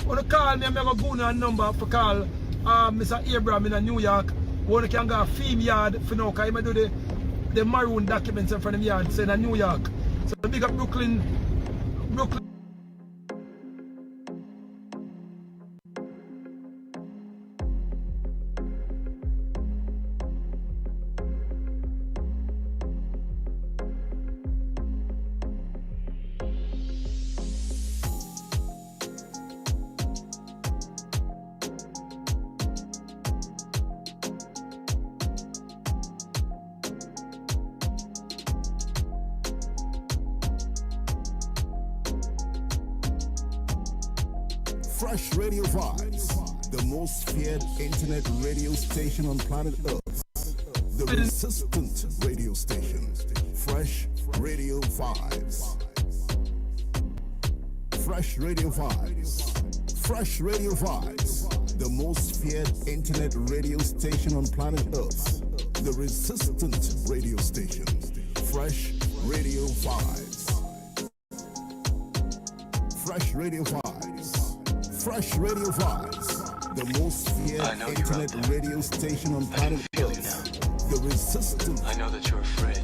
When you call me, I'm going to go on a number for call Mr. Abraham in New York. When you can go a theme yard for now, because I do the maroon documents in front of the yard saying in New York. So big up Brooklyn. Fresh Radio Vibes, the most feared internet radio station on planet Earth. The resistant radio station. Fresh Radio Vibes. Fresh Radio Vibes. Fresh Radio Vibes, the most feared internet radio station on planet Earth. The resistant radio station. Fresh Radio Vibes. Fresh Radio Vibes. Fresh Radio Vibes, the most feared internet radio station on planet Earth. The resistance. I know that you're afraid.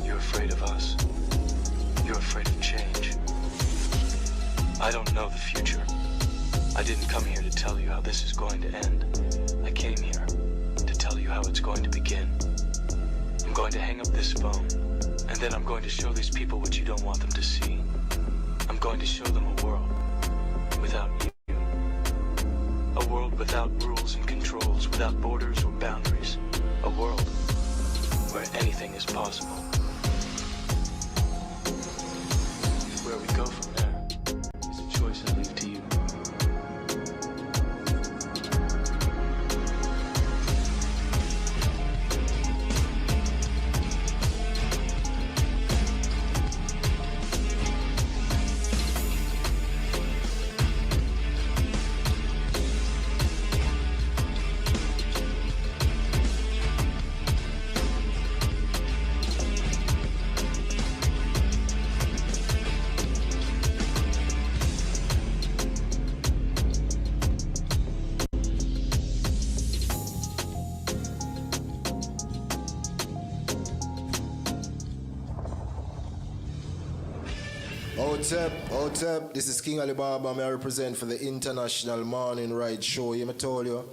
You're afraid of us. You're afraid of change. I don't know the future. I didn't come here to tell you how this is going to end. I came here to tell you how it's going to begin. I'm going to hang up this phone, and then I'm going to show these people what you don't want them to see. I'm going to show them a world without you. A world without rules and controls, without borders or boundaries. A world where anything is possible. Where we go from there is a choice I leave to you. What's up? This is King Alibaba. I represent for the International MON-FRI show. You me told you.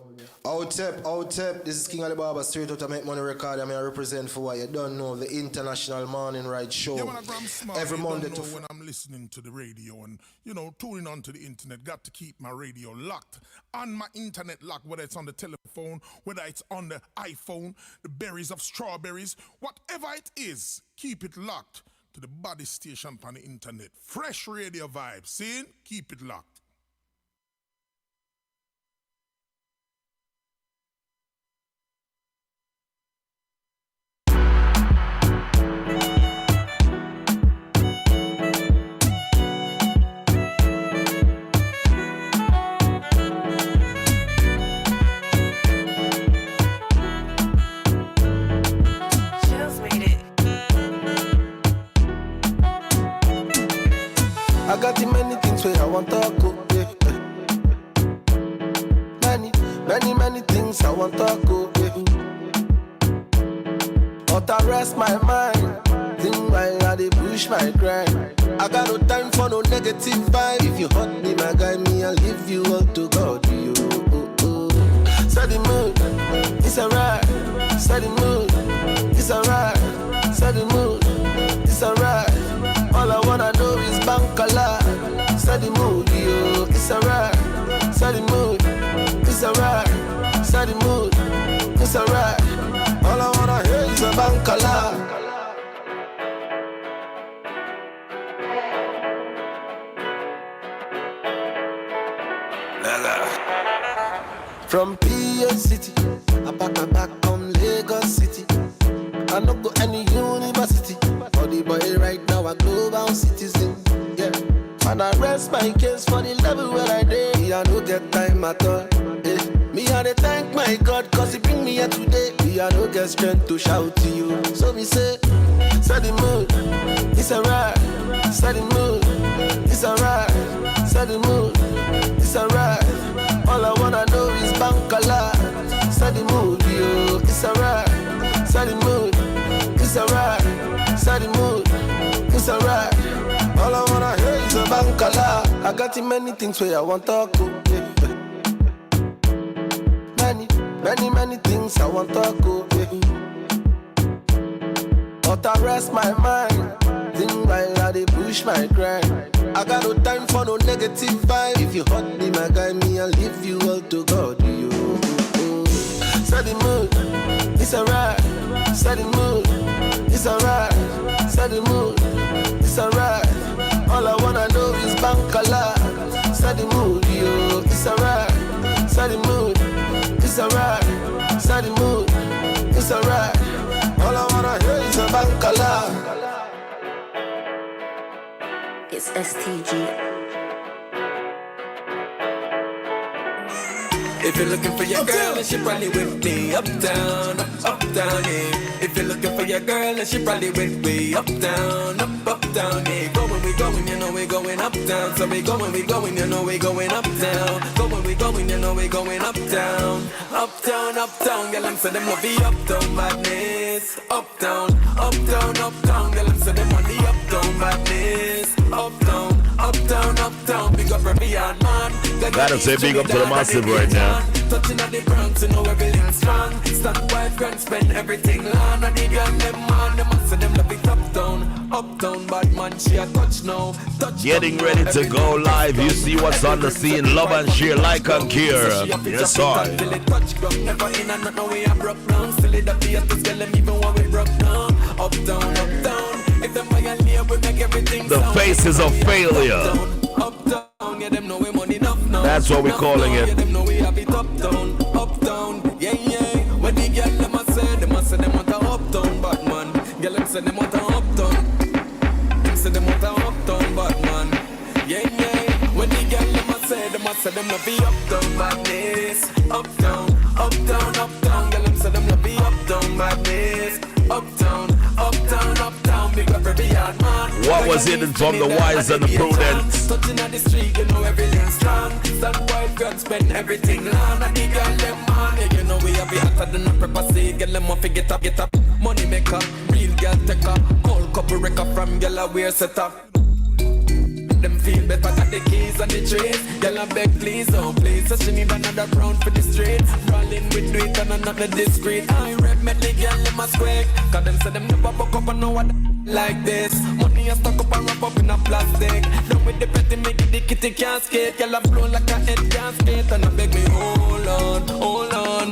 What's up? This is King Alibaba, straight out of Make Money Record. I represent for what you don't know, the International MON-FRI show. Yeah, I'm smart. Every Monday to when I'm listening to the radio and tuning onto the internet, got to keep my radio locked. On my internet locked, whether it's on the telephone, whether it's on the iPhone, the berries of strawberries, whatever it is, keep it locked to the body station on the internet. Fresh Radio Vibes. See? Keep it locked. I got the many things where I want to go. Yeah. Many things I want to go. Yeah. But I rest my mind. Think while I dey push my grind. I got no time for no negative vibe. If you hurt me, my guy, me I'll leave you all to God. You. Set the mood, it's alright. Set the mood, it's alright. Set the mood, it's alright. All I wanna know is Bankala. Set the mood, yo, it's alright. Set the mood, it's alright. Set the mood, it's alright. All I wanna hear is a Bankala. From PA City, I pack my back from Lagos City. I no go any university. For the boy right now a global citizen. Yeah. And I rest my case for the level where I did. Me I no get time at all. Yeah. Me I dey thank my God cause he bring me here today. Me I no get strength to shout to you. So me say, set the mood, it's alright. Set the mood, it's alright. Set the mood, it's alright. All I wanna know is bank a lot. Set the mood, yo, it's alright. Set the mood, it's alright. Set the mood, it's alright. All I wanna hear is a bank a lot. I got in many things where I want to go. Many things I want to go. But I rest my mind. Think while I dey push my grind. I got no time for no negative vibe. If you hurt me, my guy, me, I'll leave you all to God. You. Set the mood, it's alright. Set the mood, it's alright. Set the mood, it's alright. All I wanna know is bank a lot. Set the mood, yo, it's alright. Set the mood, it's alright. Set the mood, it's alright. All I wanna hear is a bank a lot. It's STG. If you're looking for your girl, then she probably with me. Uptown, yeah. If you're looking for your girl, then she probably with me. Uptown, yeah. Going, we going, you know we going uptown. So we going, you know we going uptown. Going, we going, you know we going uptown. Uptown, girl, I'm so them love the uptown badness. Uptown, girl, I'm so them want the uptown badness. Uptown, big up every yard man. Gotta say big up to the massive right now. Touching at the Bronx, you know everything's strong. Stand wife, grand, spend everything long. And the girl, them man, them answer them love it uptown, bad man, she a touch now. Getting ready to go live. You see what's on the scene. Love and share, like and care. Yes, sir. Never in and not know we are broke down. Still it up the other girl, them even when we broke down. Uptown. If them violate, we make everything the faces of failure. Uptown, yeah, them know we money enough now. That's what we're calling it. Yeah, them know we have it uptown, yeah. When the girl them a say them want a uptown Batman. Girl them say them want a uptown. Them say them want a uptown Batman. Yeah. When the girl them a say them love the uptown badness. Uptown. Girl them say them love the uptown badness. Uptown. Big up every yard man. What was hidden from the wise and the prudent? Touching on the street, you know everything's strong. Stand wild, gun, spend everything long. And the girl them man, yeah, you know we have it hotter than a prepper seed. Girl them off, get up. Money maker, real girl taker. Cold couple wrecker from girl a wear set up. Them feel better got the keys and the trays. Girl I beg please, oh please. So she need another round for the street. Rolling with do it and another discreet. I rap met the girl in my square. Cause them say them never buck up and know what like this. Money I stuck up and wrap up in a plastic. Done with the petty, make the kitty can't skate. Girl I blow like a head gasket. And I beg me hold on.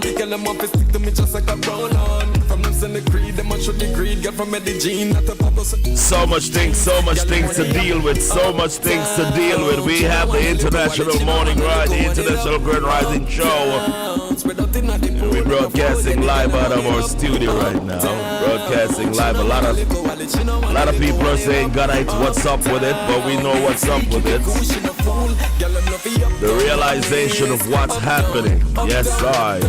Girl them want to stick to me just like a roll on. From them send the creed, them want show the greed. Girl from Medellin, not a papa. So much things to deal with. So much things to deal with. We have the International Morning Ride, the International Grand Rising Show. We're broadcasting live out of our studio right now. Broadcasting live. A lot of people are saying, "Godite, what's up with it?" But we know what's up with it. The realization of what's happening. Yes, I.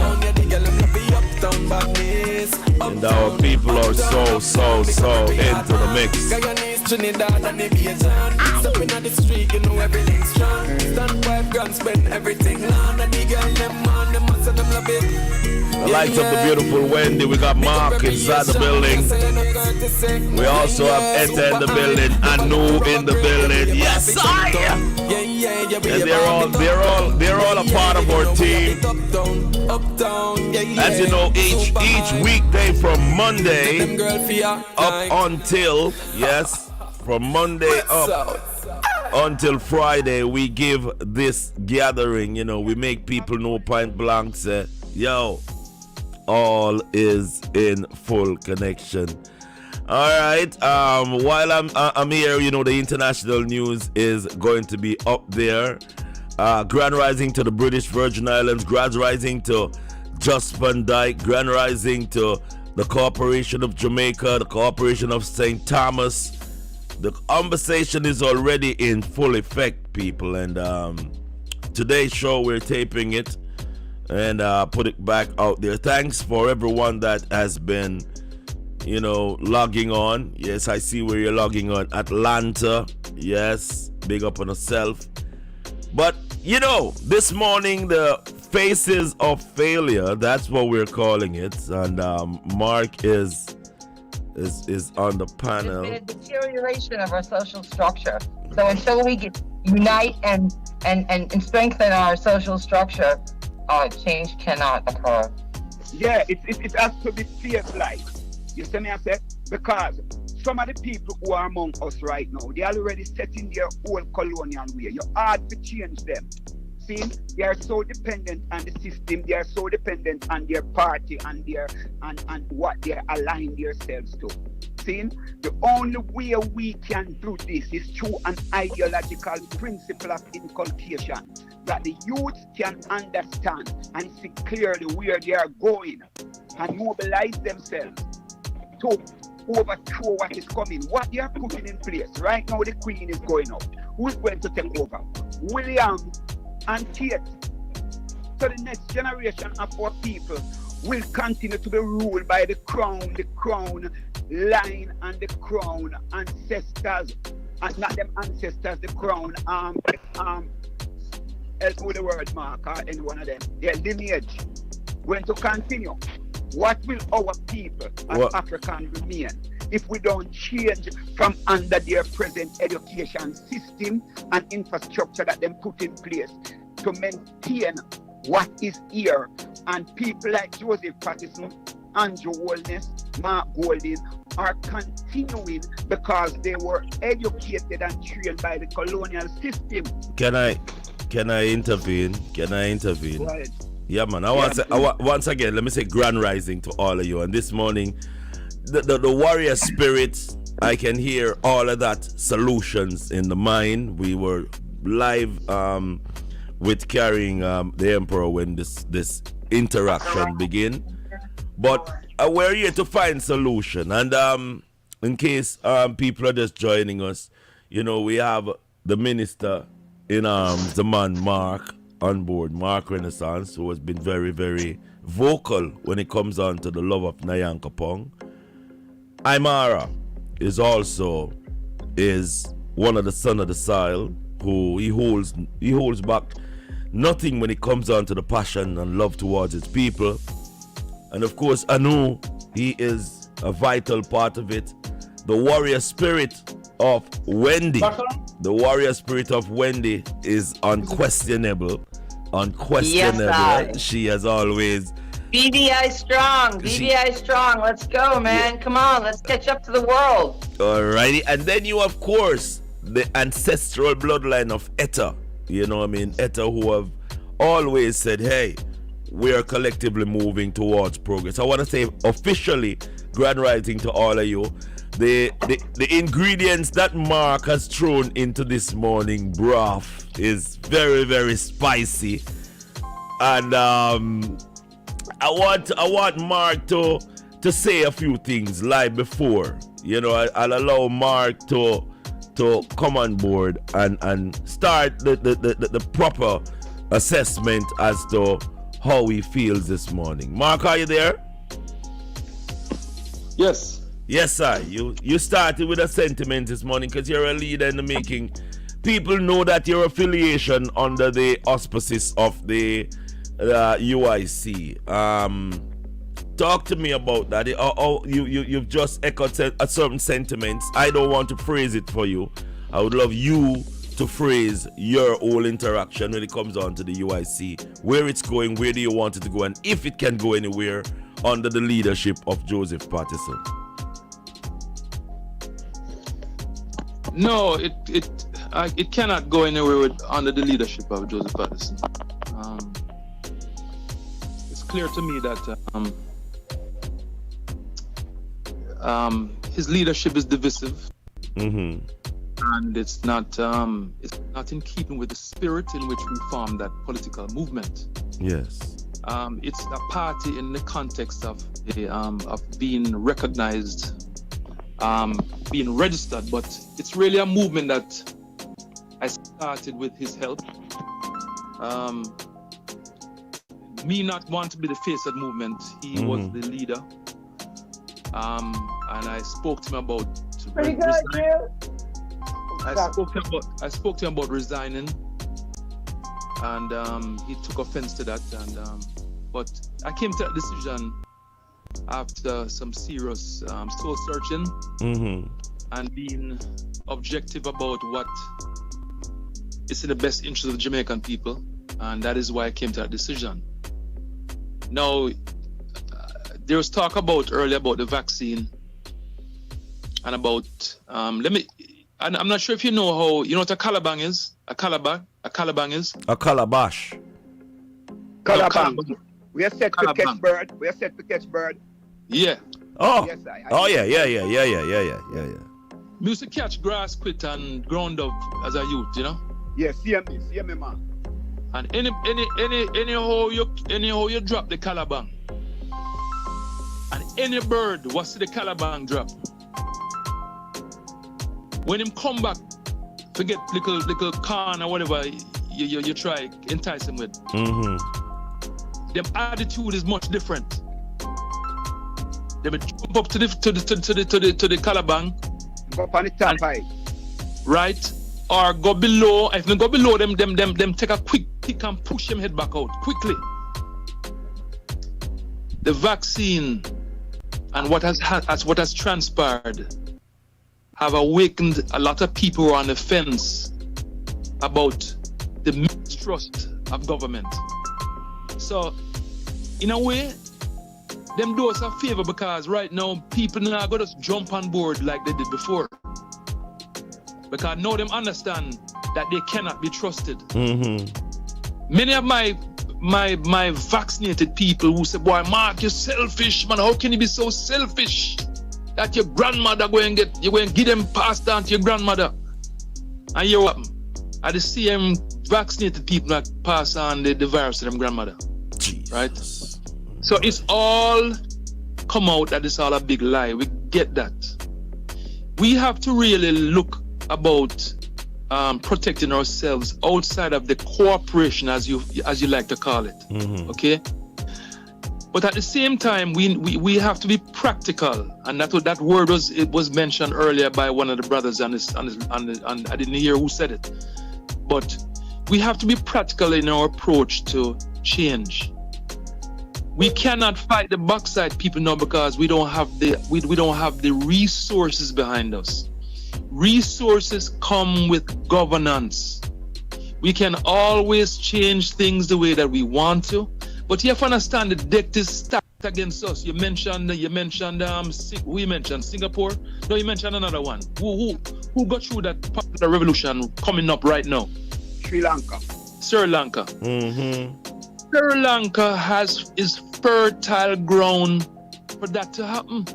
And our people are so into the mix. Trinidad and the Bajan. Stepping on the street, you know everything's strong. Stand 5 grand, spend everything long. And the girl, them man, them answer them love it. The lights of the beautiful Wendy. We got Mark inside the building. We also have Etta in the building. Anu in the building. Yes, I. And they're all a part of our team. As you know, each weekday from Monday up until from Monday up until Friday, we give this gathering. You know, we make people know point blank say, yo, all is in full connection. All right. While I'm here, you know, the international news is going to be up there. Grand rising to the British Virgin Islands. Grand rising to Just Van Dyke. Grand rising to the Corporation of Jamaica. The Corporation of St. Thomas. The conversation is already in full effect, people. And today's show, we're taping it and put it back out there. Thanks for everyone that has been, you know, logging on. Yes, I see where you're logging on. Atlanta. Yes, big up on yourself. But You know, this morning the Faces of Failure, that's what we're calling it, and Mark is on the panel. There's been a deterioration of our social structure. So until we unite and strengthen our social structure, change cannot occur. Yeah, it has to be safe life. You see me I say? Because some of the people who are among us right now, they are already set in their own colonial way. You're hard to change them. See, they are so dependent on the system, they are so dependent on their party and their and what they align themselves to. See, the only way we can do this is through an ideological principle of inculcation that the youth can understand and see clearly where they are going and mobilize themselves to overthrow what is coming, what they are putting in place. Right now, the Queen is going out. Who's going to take over? William and Kate. So the next generation of our people will continue to be ruled by the crown line and the crown ancestors, and not them ancestors, the crown else with the word mark or any one of them. Their lineage going to continue. What will our people as Africans remain if we don't change from under their present education system and infrastructure that them put in place to maintain what is here? And people like Joseph Patterson, Andrew Holness, Mark Golding are continuing because they were educated and trained by the colonial system. Can I intervene? Go ahead. Yeah, man. Once again, let me say grand rising to all of you. And this morning, the warrior spirit, I can hear all of that solutions in the mind. We were live with carrying the Emperor when this interaction began. But we're here to find solution. And in case people are just joining us, you know, we have the minister in arms, the man Mark on board, Mark Renaissance, who has been very, very vocal when it comes on to the love of Nyankopong. Aymara is one of the son of the soil, who he holds back nothing when it comes on to the passion and love towards his people. And of course, Anu, he is a vital part of it. The warrior spirit of Wendy. The warrior spirit of Wendy is unquestionable. Yes, she has always. BBI strong. Let's go, man. Come on, let's catch up to the world. Alrighty. And then you, of course, the ancestral bloodline of Etta. You know what I mean? Etta, who have always said, hey, we are collectively moving towards progress. I want to say officially, grand rising to all of you. The ingredients that Mark has thrown into this morning broth is very, very spicy. And I want Mark to say a few things live before. You know, I'll allow Mark to come on board and start the proper assessment as to how he feels this morning. Mark, are you there? Yes. Yes, sir. You started with a sentiment this morning because you're a leader in the making. People know that your affiliation under the auspices of the UIC. Talk to me about that. You've just echoed a certain sentiments. I don't want to phrase it for you. I would love you to phrase your whole interaction when it comes on to the UIC. Where it's going, where do you want it to go, and if it can go anywhere under the leadership of Joseph Patterson. No, it cannot go anywhere under the leadership of Joseph Patterson. It's clear to me that his leadership is divisive, and it's not in keeping with the spirit in which we formed that political movement. Yes, it's a party in the context of being recognized. Being registered, but it's really a movement that I started with his help. Me not want to be the face of the movement, he was the leader. And I spoke to him about I spoke to him about resigning. and he took offense to that. And but I came to that decision after some serious soul searching and being objective about what is in the best interest of the Jamaican people, and that is why I came to that decision. Now, there was talk earlier about the vaccine and about and I'm not sure if you know what a calabash is. A calabash is a calabash. Calabash. We are set to catch bird. Yeah. Oh. Yes, Yeah. We used to catch grass quit and ground up as a youth, you know. Yes, see me, man. And anyhow you drop the calabash, and any bird was the calabash drop. When him come back, forget little corn or whatever you try entice him with. Their attitude is much different. They will jump up to the calabash. Go up on the top height. Right? Or go below. If they go below them take a quick pick and push him head back out quickly. The vaccine and what has transpired have awakened a lot of people who are on the fence about the mistrust of government. So, in a way, them do us a favor because right now people now go just jump on board like they did before. Because now them understand that they cannot be trusted. Many of my vaccinated people who say, boy, Mark, you're selfish, man. How can you be so selfish that your grandmother you go and give them passed down to your grandmother? And you what? I the same vaccinated people that pass on the virus to them grandmother. Jesus. Right? So it's all come out that it's all a big lie. We get that. We have to really look about protecting ourselves outside of the cooperation, as you like to call it. Okay? But at the same time, we have to be practical, and that word was mentioned earlier by one of the brothers, and I didn't hear who said it. But we have to be practical in our approach to change. We cannot fight the backside people now because we don't have the resources behind us. Resources come with governance. We can always change things the way that we want to, but you have to understand the deck is stacked against us. You mentioned Singapore. No, you mentioned another one. Who got through that part of the revolution coming up right now? Sri Lanka. Sri Lanka. Sri Lanka is fertile ground for that to happen.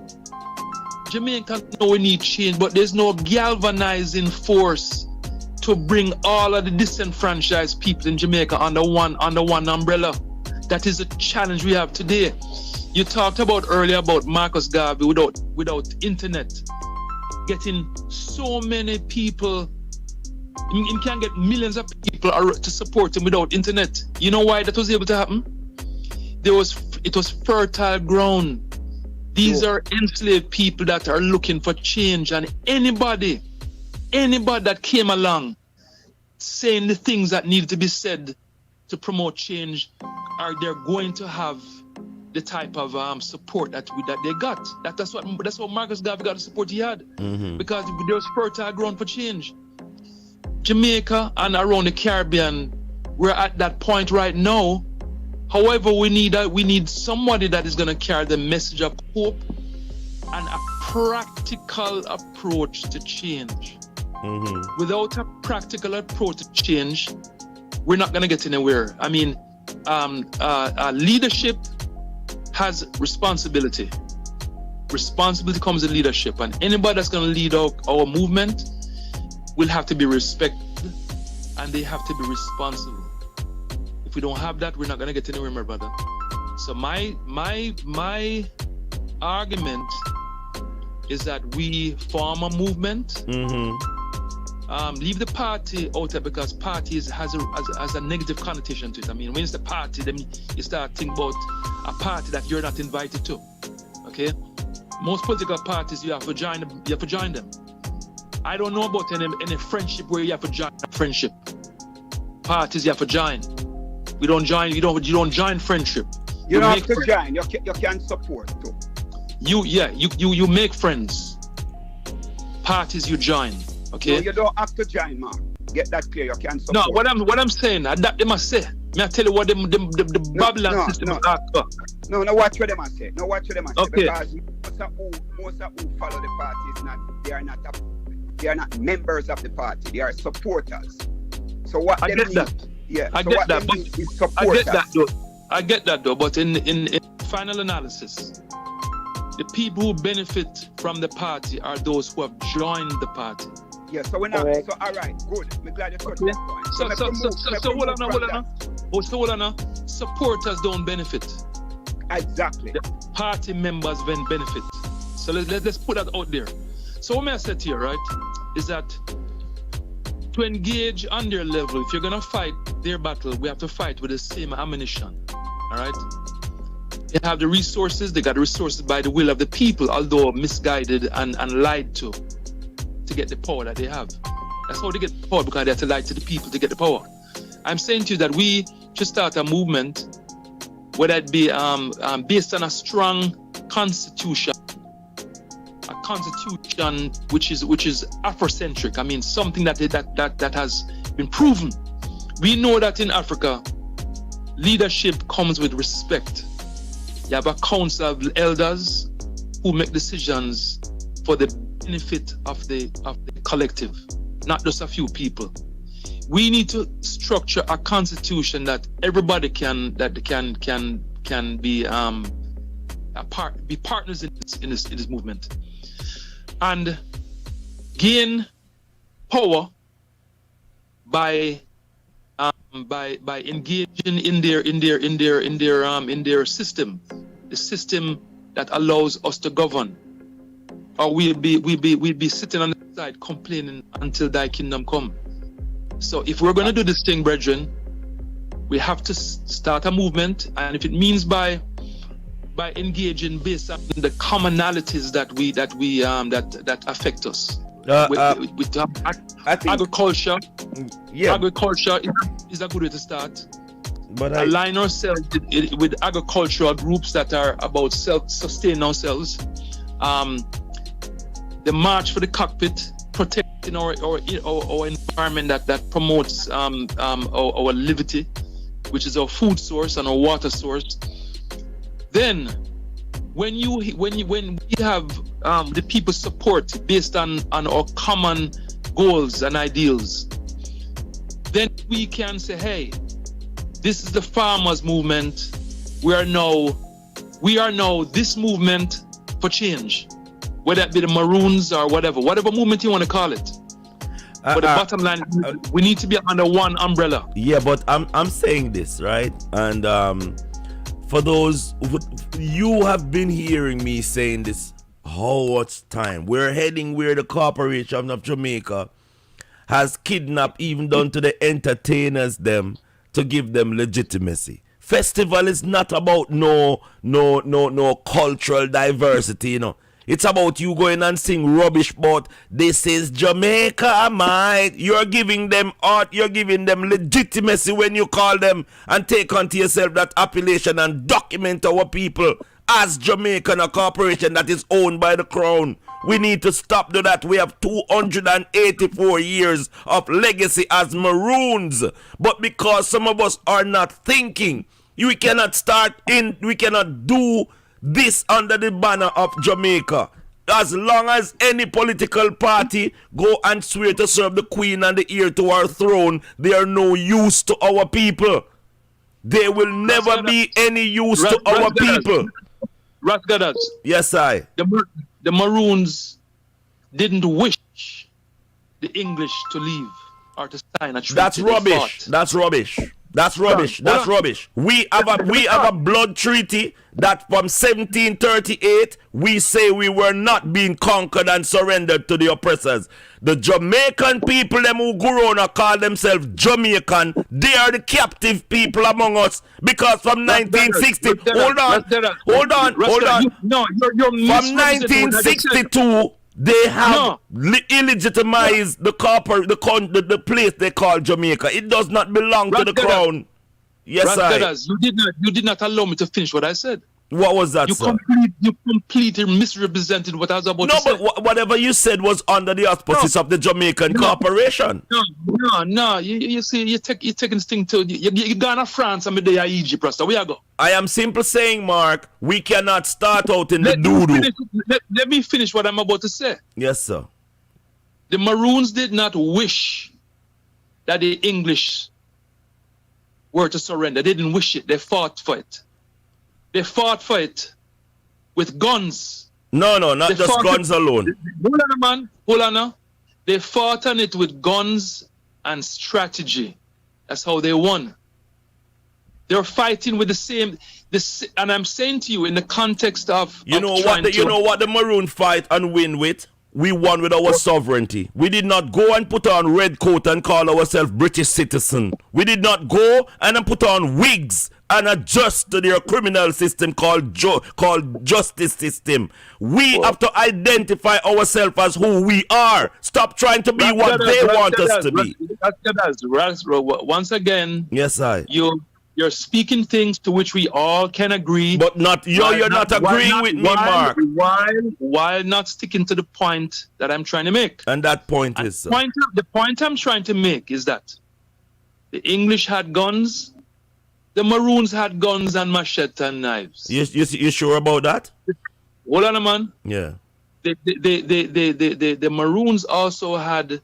Jamaica know we need change, but there's no galvanizing force to bring all of the disenfranchised people in Jamaica under one umbrella. That is a challenge we have today. You talked about earlier about Marcus Garvey without internet, getting so many people. He can't get millions of people to support him without internet. You know why that was able to happen? It was fertile ground. These are enslaved people that are looking for change, and anybody that came along saying the things that needed to be said to promote change, they're going to have the type of support that they got. That's what Marcus Garvey got, the support he had, because there's fertile ground for change. Jamaica and around the Caribbean, we're at that point right now. However, we need somebody that is going to carry the message of hope and a practical approach to change. Without a practical approach to change, we're not going to get anywhere. I mean, leadership has responsibility. Responsibility comes with leadership, and anybody that's going to lead our movement will have to be respected, and they have to be responsible. If we don't have that, we're not going to get anywhere, my brother. So my argument is that we form a movement. Leave the party out there, because party has a negative connotation to it. I mean, when it's the party, then you start thinking about a party that you're not invited to. Okay? Most political parties, you have to join them. I don't know about any friendship where you have to join a friendship. parties you have to join. We don't join. You don't join friendship. You don't have to friends. join. You can support too. You make friends. Parties you join. Okay. No, you don't have to join, man. Get that clear. You can support. No, what I'm saying, that they must say. May I tell you what the Babylon system is after? No, watch what they must say. Okay. Because most of who follow the party they are not members of the party. They are supporters. So what I they get mean, that. yeah. I so get what that. they But mean is supporters. I get that though. But in final analysis, the people who benefit from the party are those who have joined the party. Yeah, so we're not. So all right, good. I'm glad you touched that point. So hold on now. Supporters don't benefit. Exactly. The party members then benefit. So let's put that out there. So what may I say to you, right, is that to engage on their level, if you're gonna fight their battle, we have to fight with the same ammunition. All right. They have the resources. They got the resources by the will of the people, although misguided and lied to get the power that they have. That's how they get the power, because they have to lie to the people to get the power. I'm saying to you that we should start a movement, whether it be based on a strong constitution, which is Afrocentric. I mean, something that has been proven. We know that in Africa, leadership comes with respect. You have a council of elders who make decisions for the benefit of the collective, not just a few people. We need to structure a constitution that everybody can be partners in this movement, and gain power by engaging in their system, the system that allows us to govern. Or we'll be sitting on the side complaining until thy kingdom come. So if we're going to do this thing, brethren, we have to start a movement, and if it means by engaging based on the commonalities that affect us. With agriculture. Yeah. Agriculture is a good way to start. But align ourselves with agricultural groups that are about self-sustaining ourselves. The march for the cockpit, protecting our environment that promotes our liberty, which is our food source and our water source. Then, when we have the people's support based on our common goals and ideals, then we can say, hey, this is the farmers' movement. We are now this movement for change, whether it be the Maroons or whatever movement you want to call it. But the bottom line, we need to be under one umbrella. Yeah, but I'm saying this, right? And for those you have been hearing me saying this how much time? We're heading where the Corporation of Jamaica has kidnapped, even done to the entertainers them, to give them legitimacy. Festival is not about no cultural diversity, you know. It's about you going and sing rubbish about this is Jamaica, mate. You're giving them art, you're giving them legitimacy when you call them and take onto yourself that appellation and document our people as Jamaican, a corporation that is owned by the crown. We need to stop to that. We have 284 years of legacy as Maroons. But because some of us are not thinking, we cannot do this under the banner of Jamaica. As long as any political party go and swear to serve the Queen and the heir to our throne, they are no use to our people. They will never be any use to our people. Rasgadas. Yes, I. The Maroons didn't wish the English to leave or to sign a treaty. That's rubbish. That's rubbish. That's rubbish. That's rubbish. We have a blood treaty that from 1738 we say we were not being conquered and surrendered to the oppressors. The Jamaican people, them who grew on call themselves Jamaican, they are the captive people among us, because from 1960, hold on. No, you're From 1962 They have illegitimized the place they call Jamaica. It does not belong to the crown. Yes, you did not allow me to finish what I said. What was that, sir? You completely misrepresented what I was about to say. No, but whatever you said was under the auspices of the Jamaican Corporation. No. You see, you're taking this thing to you gone to France and me there Egypt, Rasta. Where you go? I am simply saying, Mark, we cannot start out in the doo-doo. Let me finish what I'm about to say. Yes, sir. The Maroons did not wish that the English were to surrender. They didn't wish it. They fought for it. They fought for it with guns. No, not just guns alone. Hold on, man. Hold on now. They fought on it with guns and strategy. That's how they won. They're fighting with the same, and I'm saying to you in the context of you know what the Maroon fight and win with? We won with our sovereignty. We did not go and put on red coat and call ourselves British citizen. We did not go and put on wigs and adjust to their criminal system called justice system. We have to identify ourselves as who we are. Stop trying to be what they want us to be. Once again, yes, you're speaking things to which we all can agree. But you're not agreeing with me, Mark. While not sticking to the point that I'm trying to make. And that point is... The point I'm trying to make is that the English had guns, the Maroons had guns and machete and knives. You sure about that? Hold on, man. Yeah. The Maroons also had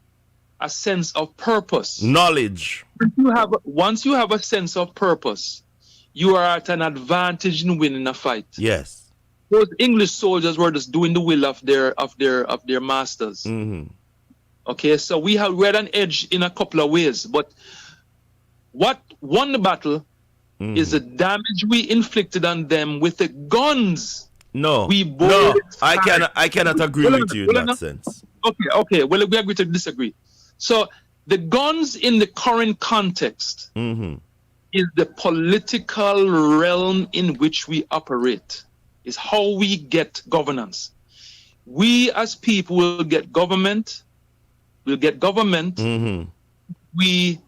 a sense of purpose. Knowledge. Once you have a sense of purpose, you are at an advantage in winning a fight. Yes. Those English soldiers were just doing the will of their masters. Mm-hmm. Okay, so we had an edge in a couple of ways, but what won the battle is the damage we inflicted on them with the guns. I cannot agree with you in that sense. Okay. Well, we agree to disagree. So the guns in the current context is the political realm in which we operate. Is how we get governance. We as people will get government. We'll get government. We,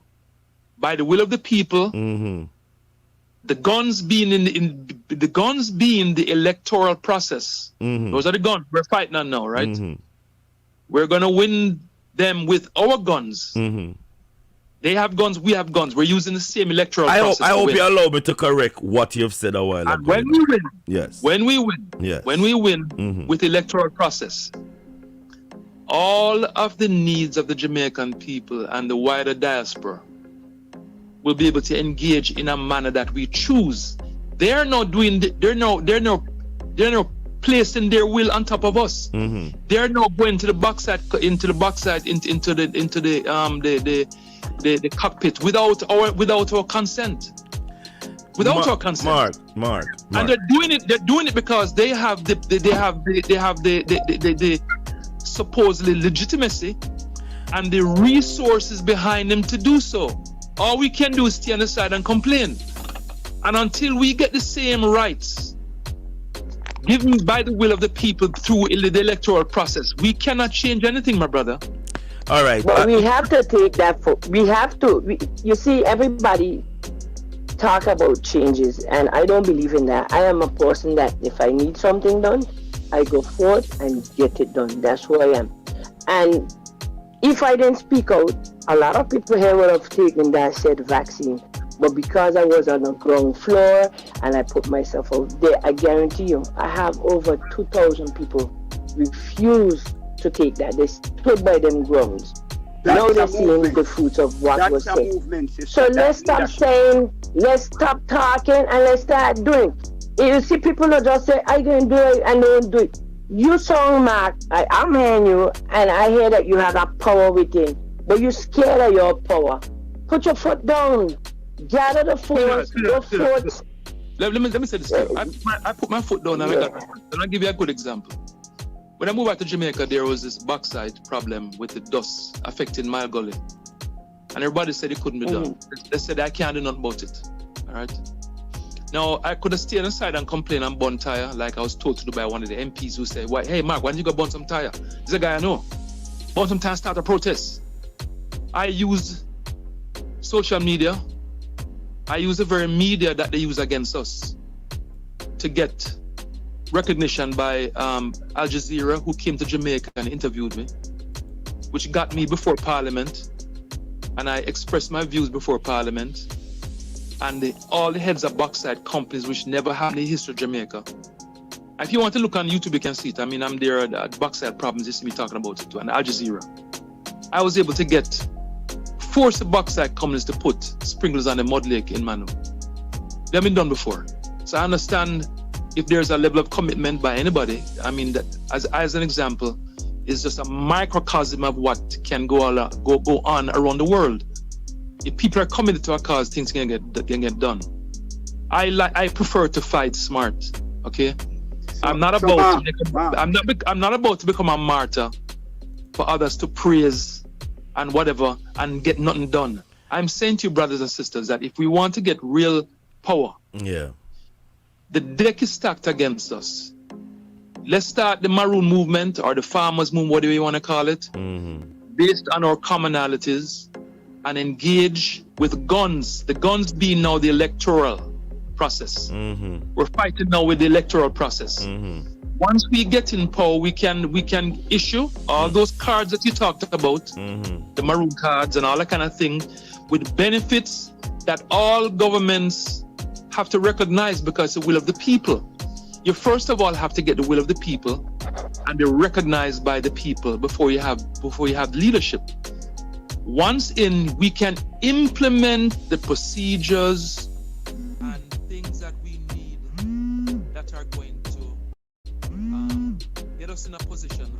by the will of the people. The guns being the electoral process. Those are the guns we're fighting on now, right? We're gonna win them with our guns. They have guns, we have guns. We're using the same electoral process. I hope you allow me to correct what you've said a while ago. And when we win, yes. When we win with the electoral process, all of the needs of the Jamaican people and the wider diaspora will be able to engage in a manner that we choose. They're not placing their will on top of us. They're not going to the backside, into the cockpit without our consent. Our consent. Mark. And they're doing it because they have the supposedly legitimacy and the resources behind them to do so. All we can do is stay on the side and complain. And until we get the same rights given by the will of the people through the electoral process, we cannot change anything, my brother. All right. But we have to take that you see, everybody talk about changes, and I don't believe in that. I am a person that if I need something done, I go forth and get it done. That's who I am. And if I didn't speak out, a lot of people here would have taken that said vaccine. But because I was on the ground floor and I put myself out there, I guarantee you, I have over 2,000 people refuse to take that. They stood by them grounds. Now they're seeing the fruits of what was said. So let's stop saying, let's stop talking, and let's start doing. You see, people don't just say, I can do it and don't do it. You song, Mark, I'm hearing you, and I hear that you have that power within, but you're scared of your power. Put your foot down. Gather the force. Let me say this. I put my foot down, and I'll give you a good example. When I moved back to Jamaica, there was this backside problem with the dust affecting my gully. And everybody said it couldn't be done. They said, I can't do nothing about it. All right? Now, I could have stayed inside and complained and burn tire, like I was told to do by one of the MPs who said, "Why, hey, Mark, why don't you go burn some tire?" There's a guy I know. Burn some tire, start a protest. I used social media. I use the very media that they use against us to get recognition by Al Jazeera, who came to Jamaica and interviewed me, which got me before Parliament, and I expressed my views before Parliament. And all the heads of bauxite companies which never had in the history of Jamaica. If you want to look on YouTube, you can see it. I mean, I'm there at Bauxite Problems, you see me talking about it too, and Al Jazeera. I was able to force the bauxite companies to put sprinklers on the mud lake in Manu. They haven't been done before. So I understand if there's a level of commitment by anybody. I mean, that as an example, is just a microcosm of what can go on around the world. If people are committed to a cause, things can get done. I prefer to fight smart. Okay, I'm not about to become a martyr for others to praise and whatever and get nothing done. I'm saying to you, brothers and sisters, that if we want to get real power, the deck is stacked against us. Let's start the Maroon movement or the Farmers movement, whatever you want to call it, based on our commonalities, and engage with guns. The guns being now the electoral process. We're fighting now with the electoral process. Once we get in power, we can issue all those cards that you talked about, the maroon cards and all that kind of thing, with benefits that all governments have to recognize because it's the will of the people. You first of all have to get the will of the people and be recognized by the people before you have leadership. Once in, we can implement the procedures and things that we need that are going to get us in a position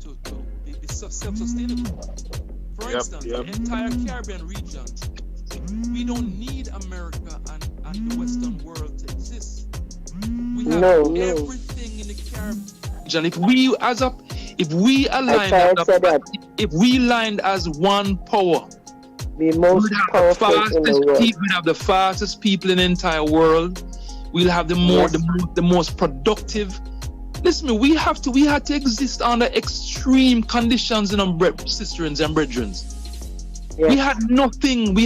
to be self-sustainable. For instance, the entire Caribbean region, we don't need America and the Western world to exist. We have everything in the Caribbean. If we aligned as one power, we'd have the fastest people in the entire world. We'll have the most productive. Listen, we had to exist under extreme conditions, sisters and brethren. We had nothing,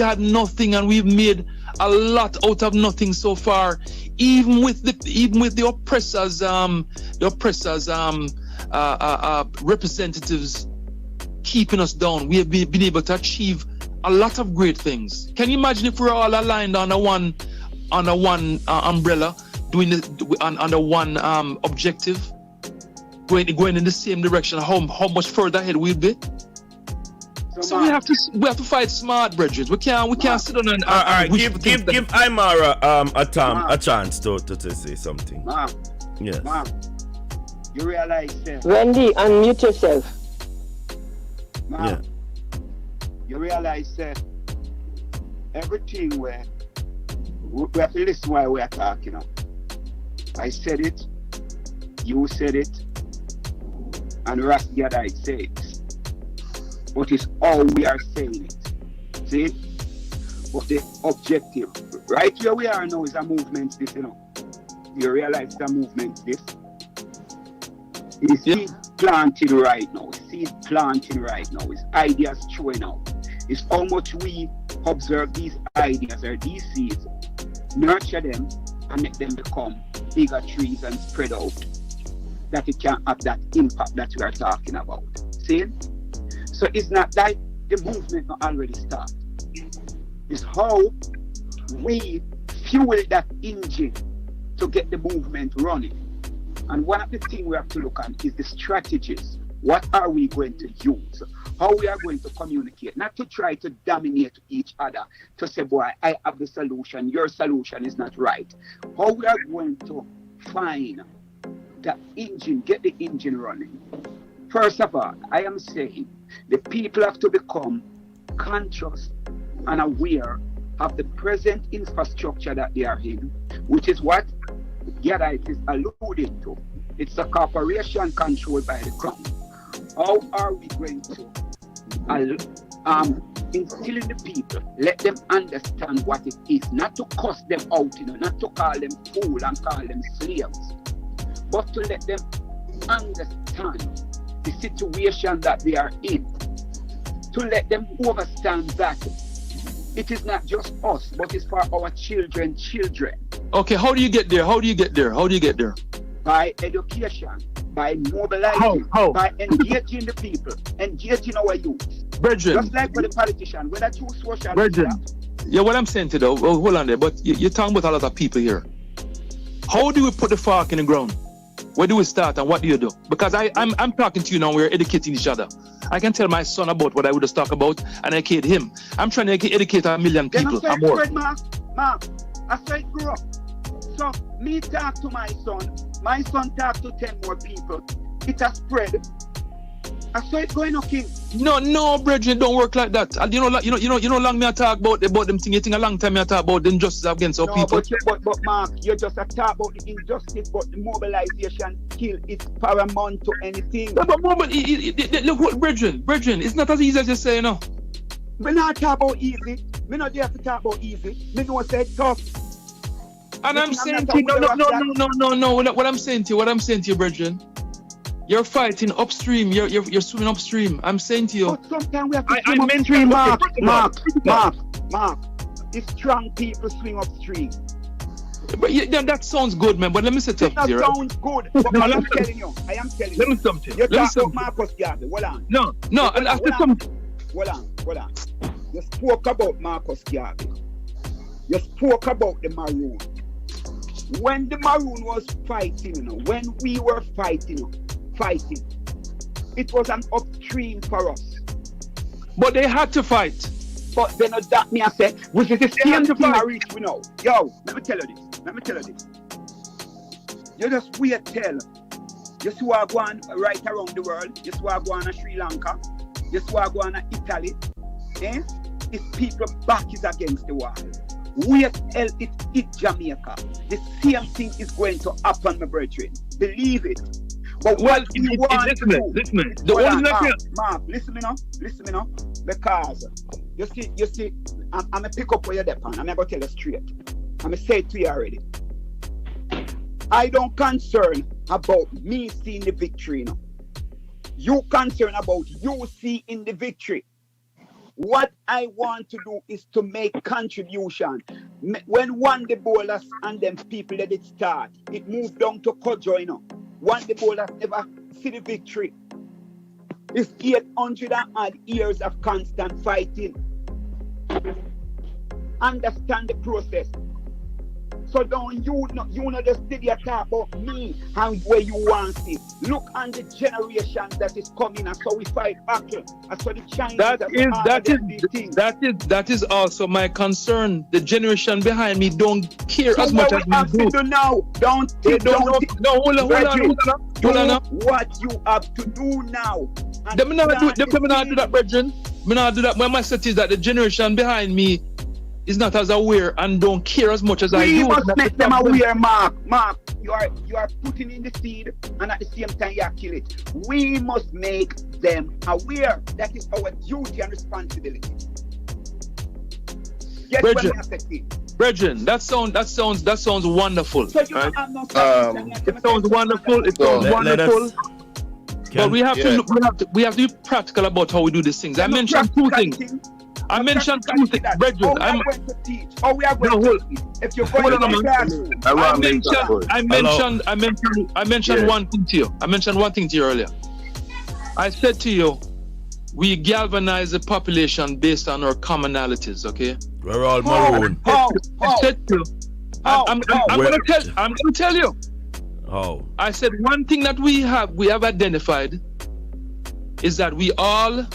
and we've made a lot out of nothing so far. Even with the oppressors, representatives keeping us down, we have been able to achieve a lot of great things. Can you imagine if we're all aligned under one umbrella, under one objective, going in the same direction? How much further ahead we'll be? So we have to fight smart, brethren. We can't sit on and all right. Give Imara a chance to say something. Yes. You realize Wendy, unmute yourself. You realize everything where we have to listen while we are talking. I said it, you said it, and Ras Gadai said it. But it's all we are saying it. See? But the objective, right where we are now, is a movement, this, You realize the movement, this? It's seed planting right now. Seed planting right now. It's ideas showing out. It's how much we observe these ideas or these seeds, nurture them, and make them become bigger trees and spread out, that it can have that impact that we are talking about. See? So it's not like the movement not already started. It's how we fuel that engine to get the movement running. And one of the things we have to look at is the strategies. What are we going to use? How we are going to communicate? Not to try to dominate each other, to say, boy, I have the solution, your solution is not right. How we are going to find the engine, get the engine running. First of all, I am saying the people have to become conscious and aware of the present infrastructure that they are in, which is what Gadite is alluding to. It's a corporation controlled by the crown. How are we going to instill in the people, let them understand what it is, not to cuss them out, not to call them fool and call them slaves, but to let them understand the situation that they are in, to let them understand that it is not just us, but it's for our children. Okay, how do you get there? By education, by mobilizing, by engaging the people, engaging our youth. Brethren, just like for the politician, when I choose social media. Yeah, what I'm saying to you, hold on there, but you're talking about a lot of people here. How do we put the fork in the ground? Where do we start and what do you do? Because I'm talking to you now, we're educating each other. I can tell my son about what I would just talk about and educate him. I'm trying to educate 1 million people. Then I said, Mark, I said grow up. So me talk to my son talk to 10 more people. It has spread. I saw it going okay. No, brethren, don't work like that. And you know, long me I talk about them thing. You think a long time I talk about the injustice against our people. But Mark, you just talk about the injustice, but the mobilization skill is paramount to anything. No, but look what, brethren, it's not as easy as you say, you know. Me not talk about easy. Me not there to talk about easy. Me know say tough. And I'm saying to you, no. What I'm saying to you, brethren. You're fighting upstream. You're swimming upstream. I'm saying to you. But sometimes we have to swim upstream, Mark. If strong people swim upstream. But yeah, that sounds good, man. But let me say something. That sounds good. But I am telling you. Let me something. You talk about Marcus Garvey. Hold on. No. I said something. Hold on. You spoke about Marcus Garvey. You spoke about the Maroon. When the Maroon was fighting, when we were fighting, it was an upstream for us. But they had to fight. But then that me I said, which is the same thing I reach we know. Yo, let me tell you this. You just wait till. You see what going right around the world. You see what going on Sri Lanka. You see what going on Italy. If people back is against the wall. Wait till it hit Jamaica. The same thing is going to happen, my brethren. Believe it. But what we want to do, Mark, listen me now, because you see, I'm gonna pick up where you're depending. I'm gonna tell you straight. I'm gonna say it to you already. I don't concern about me seeing the victory, You concern about you seeing the victory. What I want to do is to make contribution. When one the bowlers and them people let it start, it moved down to Kojo, One the bowlers never see the victory. It's 800 and odd years of constant fighting. Understand the process. So don't you not just sit there talk about me and where you want it. Look on the generation that is coming and so we fight back. And so the Chinese that is also my concern. The generation behind me don't care as much as we do. Hold on. What you have to do now. Let me not do that, brethren. Me not do that. My message is that the generation behind me is not as aware and don't care as much as I do. We must make them aware, Mark. You are putting in the seed and at the same time you kill it. We must make them aware. That is our duty and responsibility. Yes, brethren, that sounds wonderful. So you right? It sounds wonderful. But we have to look. We have to be practical about how we do these things. I mentioned two things. Brethren. We are going to teach. If you're going to the classroom. I mentioned one thing to you. I mentioned one thing to you earlier. I said to you, we galvanize the population based on our commonalities, okay? We're all maroon. I said to you, I'm going to tell you. Oh. I said one thing that we have identified is that we all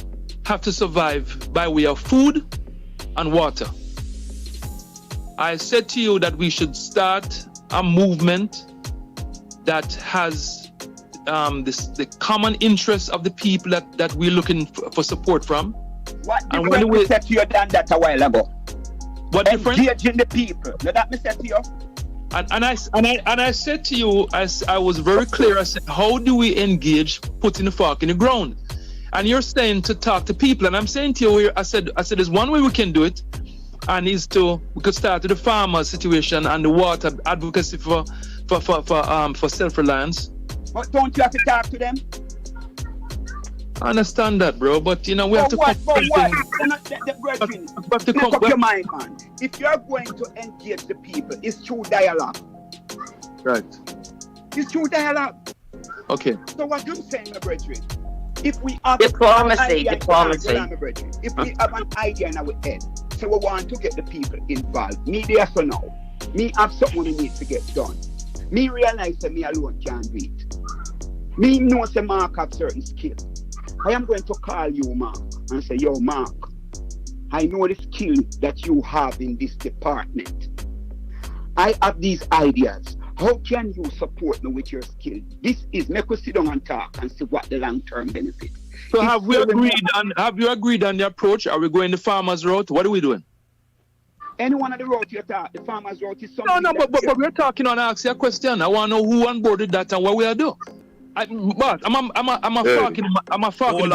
have to survive by way of food and water. I said to you that we should start a movement that has the common interests of the people that we're looking for support from. What different we said to you than that a while ago? What different? Engaging the people. Now that me said to you. And I said to you, I was very clear. I said, how do we engage putting the fork in the ground? And you're saying to talk to people, and I'm saying to you, I said there's one way we can do it, and is we could start with the farmer situation and the water advocacy for self-reliance. But don't you have to talk to them? I understand that, bro, but we have to what? come. Brethren, make up your mind, man. If you're going to engage the people, it's through dialogue. Right. It's through dialogue. Okay. So what I'm saying, my brethren, if we have diplomacy. If we have an idea in our head, so we want to get the people involved. Me there for now. Me have something we need to get done. Me realize that me alone can't do it. Me know say Mark have certain skills. I am going to call you, Mark, and say, yo, Mark, I know the skill that you have in this department. I have these ideas. How can you support me with your skill? This is make us sit down and talk and see what the long-term benefit. So have you agreed on the approach? Are we going the farmers route? What are we doing? Any one of the route you talk, the farmers route is something. No, but we're talking on ask you a question. I want to know who on board with that and what we are doing. But I'm a fucking hold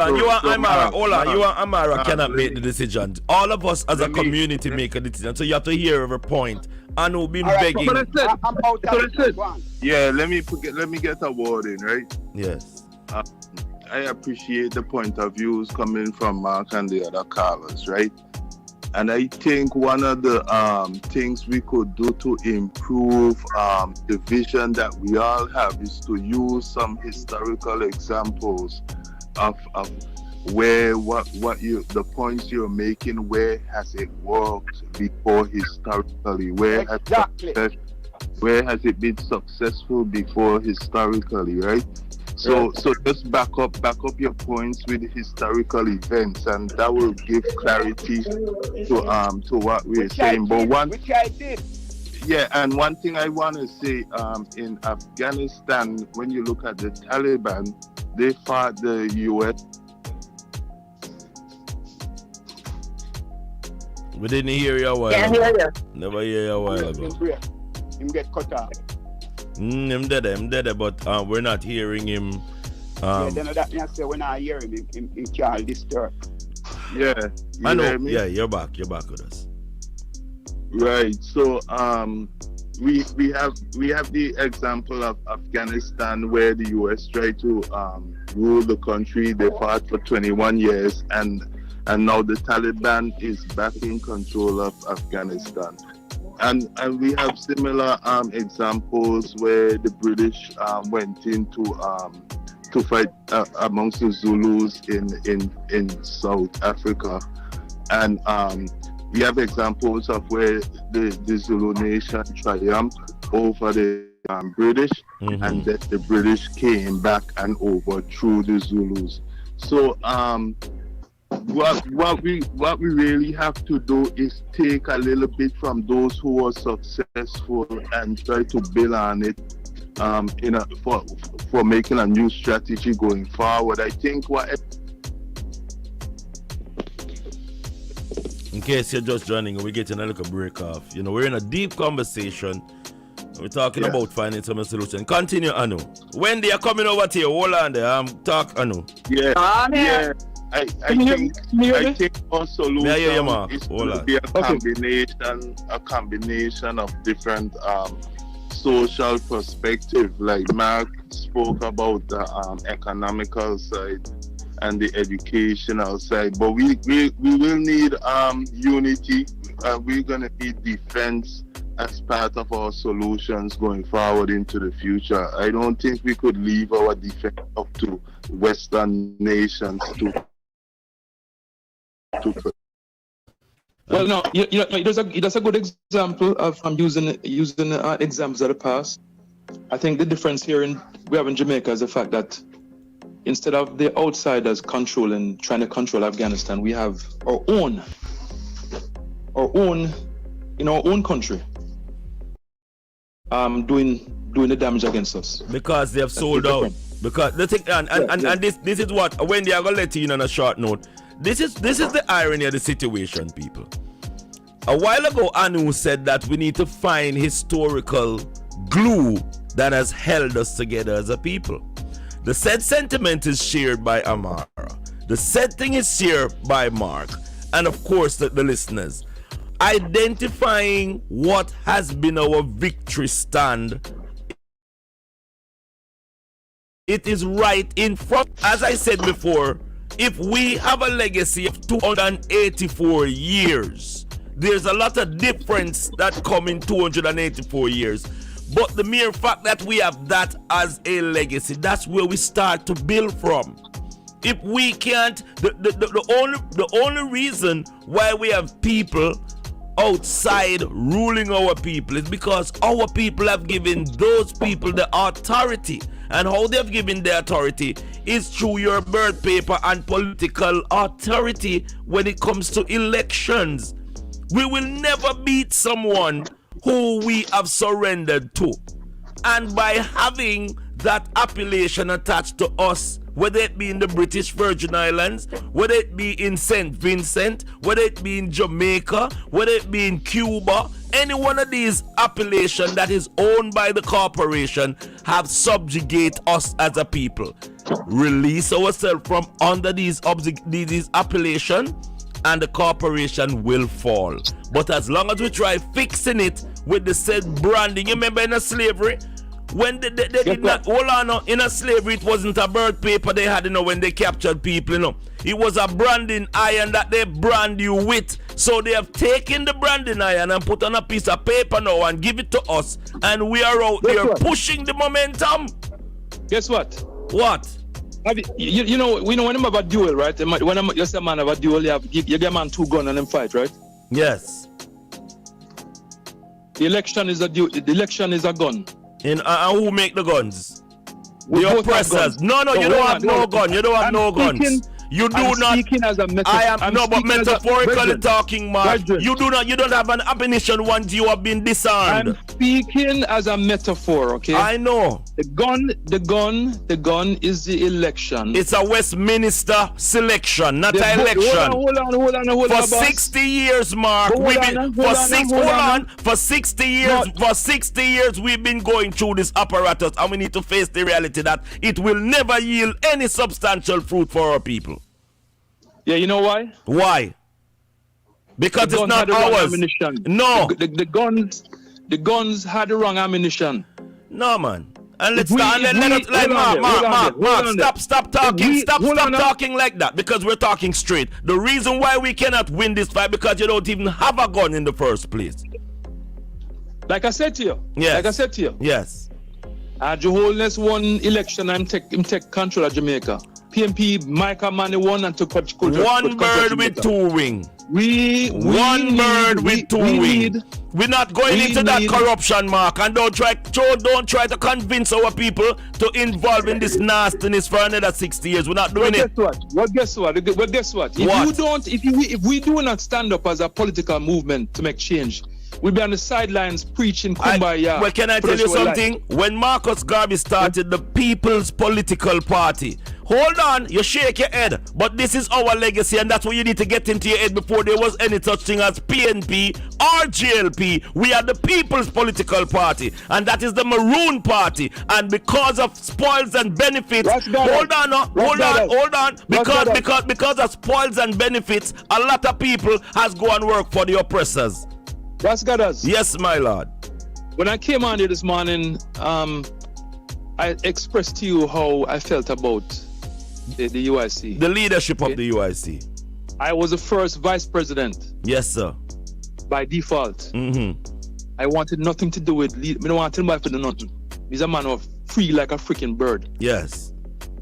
on. You and Amara cannot make the decision. All of us as a community make a decision. So you have to hear every point. And we've been begging. Yeah, let me get a word in, right? Yes. I appreciate the point of views coming from Mark and the other callers, right? And I think one of the things we could do to improve the vision that we all have is to use some historical examples of where the points you're making, where has it worked before historically, where has it been successful before historically, right? So just back up your points with historical events, and that will give clarity to what we're saying. Which I did. Yeah, and one thing I want to say, in Afghanistan, when you look at the Taliban, they fought the U.S. We didn't hear you a while ago. Hear you. Never hear you a while ago. Him get cut off. Him dead, but we're not hearing him. Yeah, then that means say when I hear him can't disturb. Yeah. I know. Yeah, you're back with us. Right. So we have the example of Afghanistan where the US tried to rule the country. They fought for 21 years and now the Taliban is back in control of Afghanistan. And we have similar examples where the British went in to fight amongst the Zulus in South Africa. And we have examples of where the Zulu nation triumphed over the British, and that the British came back and overthrew the Zulus. So what we really have to do is take a little bit from those who were successful and try to build on it for making a new strategy going forward. I think in case you're just joining, we're getting a little break off. We're in a deep conversation. We're talking about finding some solution. Continue, Anu. Wendy, you're coming over to you. Hold on there. Talk, Anu. Yeah. Yeah. I think our solution is to be a combination of different social perspective. Like Mark spoke about the economical side and the educational side, but we will need unity. We're gonna need defense as part of our solutions going forward into the future. I don't think we could leave our defense up to Western nations to. Well, no, that's a good example of using examples of the past. I think the difference here we have in Jamaica is the fact that instead of the outsiders trying to control Afghanistan, we have our own in our own country doing the damage against us. Because they have sold out. Because the thing, and this is what Wendy, I'm gonna let you in on a short note. This is the irony of the situation, people. A while ago, Anu said that we need to find historical glue that has held us together as a people. The said sentiment is shared by Amara. The said thing is shared by Mark. And of course, the listeners. Identifying what has been our victory stand. It is right in front. As I said before, if we have a legacy of 284 years, there's a lot of difference that come in 284 years. But the mere fact that we have that as a legacy, that's where we start to build from. If we can't, the only reason why we have people outside ruling our people is because our people have given those people the authority. And how they've given the authority is through your birth paper and political authority when it comes to elections. We will never beat someone who we have surrendered to. And by having that appellation attached to us, whether it be in the British Virgin Islands, whether it be in St. Vincent, whether it be in Jamaica, whether it be in Cuba, any one of these appellations that is owned by the corporation have subjugate us as a people. Release ourselves from under these appellations and the corporation will fall. But as long as we try fixing it with the said branding, you remember in a slavery, when they did not, hold on, in a slavery it wasn't a birth paper they had, when they captured people, It was a branding iron that they brand you with. So they have taken the branding iron and put on a piece of paper now and give it to us. And we are out there pushing the momentum. Guess what? What? We know when I'm about duel, right? When you say man about duel, you get a man 2 guns and them fight, right? Yes. The election is a gun. And who make the guns? The oppressors. No, you don't have no gun. You don't have no guns. You do not. As a I am no, but metaphorically talking, Mark. You don't have an ammunition once you have been disarmed. I'm speaking as a metaphor, okay? I know. The gun is the election. It's a Westminster selection, not an election. Hold on. For 60 years, Mark. For 60 years, we've been going through this apparatus, and we need to face the reality that it will never yield any substantial fruit for our people. Yeah, you know why? Why? Because it's not ours. No. The guns had the wrong ammunition. No, man. And let's start. Mark, stop talking. Stop talking like that, because we're talking straight. The reason why we cannot win this fight because you don't even have a gun in the first place. Like I said to you. Yes. Yes. Jeholdness won election and take control of Jamaica. PMP, Micah Manny won and took control. One bird with 2 wings. One bird with 2 wings. We're not going into that corruption, Mark, and don't try to convince our people to involve in this nastiness for another 60 years. We're not doing it. Guess what? If we do not stand up as a political movement to make change, we'll be on the sidelines preaching kumbaya. Well, can I tell you something? When Marcus Garvey started the People's Political Party, hold on, you shake your head, but this is our legacy, and that's what you need to get into your head before there was any such thing as PNP or GLP. We are the People's Political Party, and that is the Maroon Party. And because of spoils and benefits, hold on, because of spoils and benefits, a lot of people has go and work for the oppressors. That's got us. Yes, my lord. When I came on here this morning, I expressed to you how I felt about the UIC. The leadership of the UIC. I was the first vice president. Yes, sir. By default. Mm-hmm. I wanted nothing to do with I don't want to tell my for nothing. He's a man of free like a freaking bird. Yes.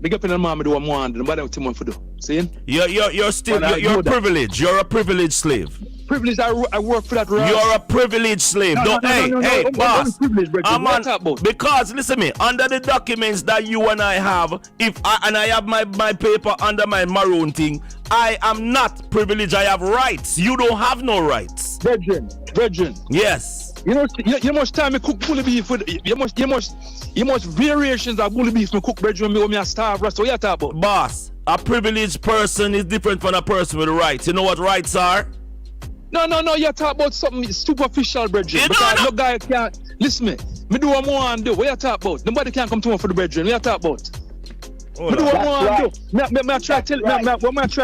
Big up in the man, do what I want, nobody will tell me for do. See? You're privileged. You're a privileged slave. Privilege, I work for that right. You're a privileged slave. Hey, boss. Because listen to me, under the documents that you and I have, I have my paper under my maroon thing, I am not privileged. I have rights. You don't have no rights. Virgin. Yes. You must time me cook bully beef with you must variations of bully beef me cook virgin me when me a starve. So what you talk about? Boss, a privileged person is different from a person with rights. You know what rights are? No, you talk about something superficial, brethren. Because no guy can't listen me. Me do what I want to do. What you talk about? Nobody can come to me for the brethren. What you talk about? But what I want to do? Me try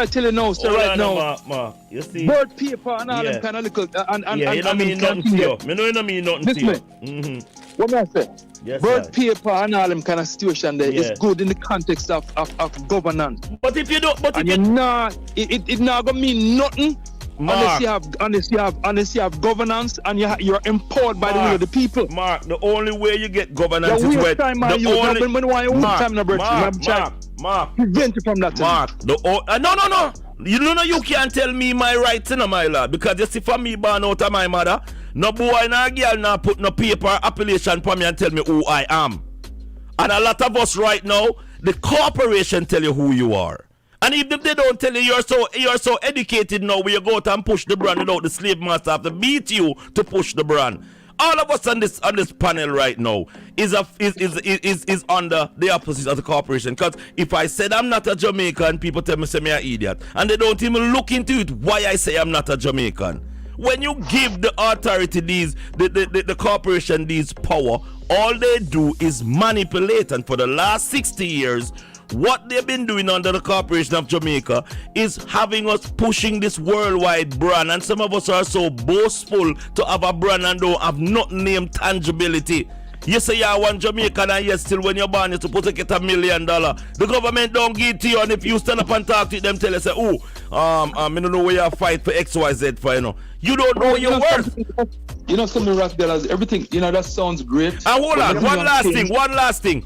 tell you now, sir, right now. Ma, you see. Bird paper and all them kind of little you don't mean nothing to you. Me know you don't mean nothing to you. What me I say? Yes, bird sir. paper and all them kind of situation there is good in the context of governance. But if you don't, it not gonna mean nothing. Unless you have governance and you're empowered by the will of the people. Mark, the only way you get governance is when Mark, prevent you from that. Mark, no. You know you can't tell me my rights, my lad, because you see for me born out of my mother, no boy, no girl, no put no paper appellation for me and tell me who I am. And a lot of us right now, the corporation tell you who you are. And even if they don't tell you, you're so educated now where you go out and push the brand without the slave master have to beat you to push the brand. All of us on this panel right now is under the opposite of the corporation. Because if I said I'm not a Jamaican, people tell me I'm an idiot. And they don't even look into it why I say I'm not a Jamaican. When you give the authority the corporation these power, all they do is manipulate. And for the last 60 years, what they've been doing under the Corporation of Jamaica is having us pushing this worldwide brand, and some of us are so boastful to have a brand and don't have nothing named tangibility. You say you're one Jamaican and yet still when you're born you're supposed to get $1 million. The government don't give it to you, and if you stand up and talk to them, tell you, say, I don't know where you fight for XYZ for, you know. You don't know your worth. You know something, Rascal, everything, that sounds great. And hold on, one last thing.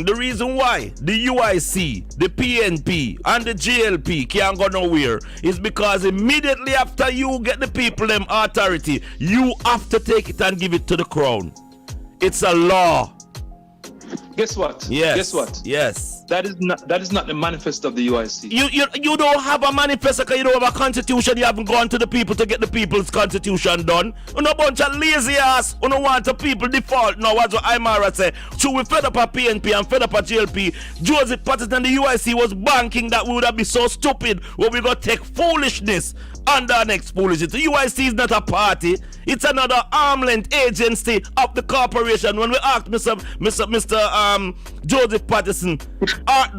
The reason why the UIC, the PNP, and the JLP can't go nowhere is because immediately after you get the people them authority, you have to take it and give it to the crown. It's a law. Guess what? Yes. Guess what? Yes. That is not the manifesto of the UIC. You don't have a manifesto because you don't have a constitution. You haven't gone to the people to get the people's constitution done. You a bunch of lazy ass who don't want the people default. Now that's what Imara say. So we fed up a PNP and fed up a GLP. Joseph Patterson and the UIC was banking that we would have been so stupid when we got take foolishness under our next foolishness. The UIC is not a party. It's another arm-length agency of the corporation. When we asked Mr. Joseph Patterson,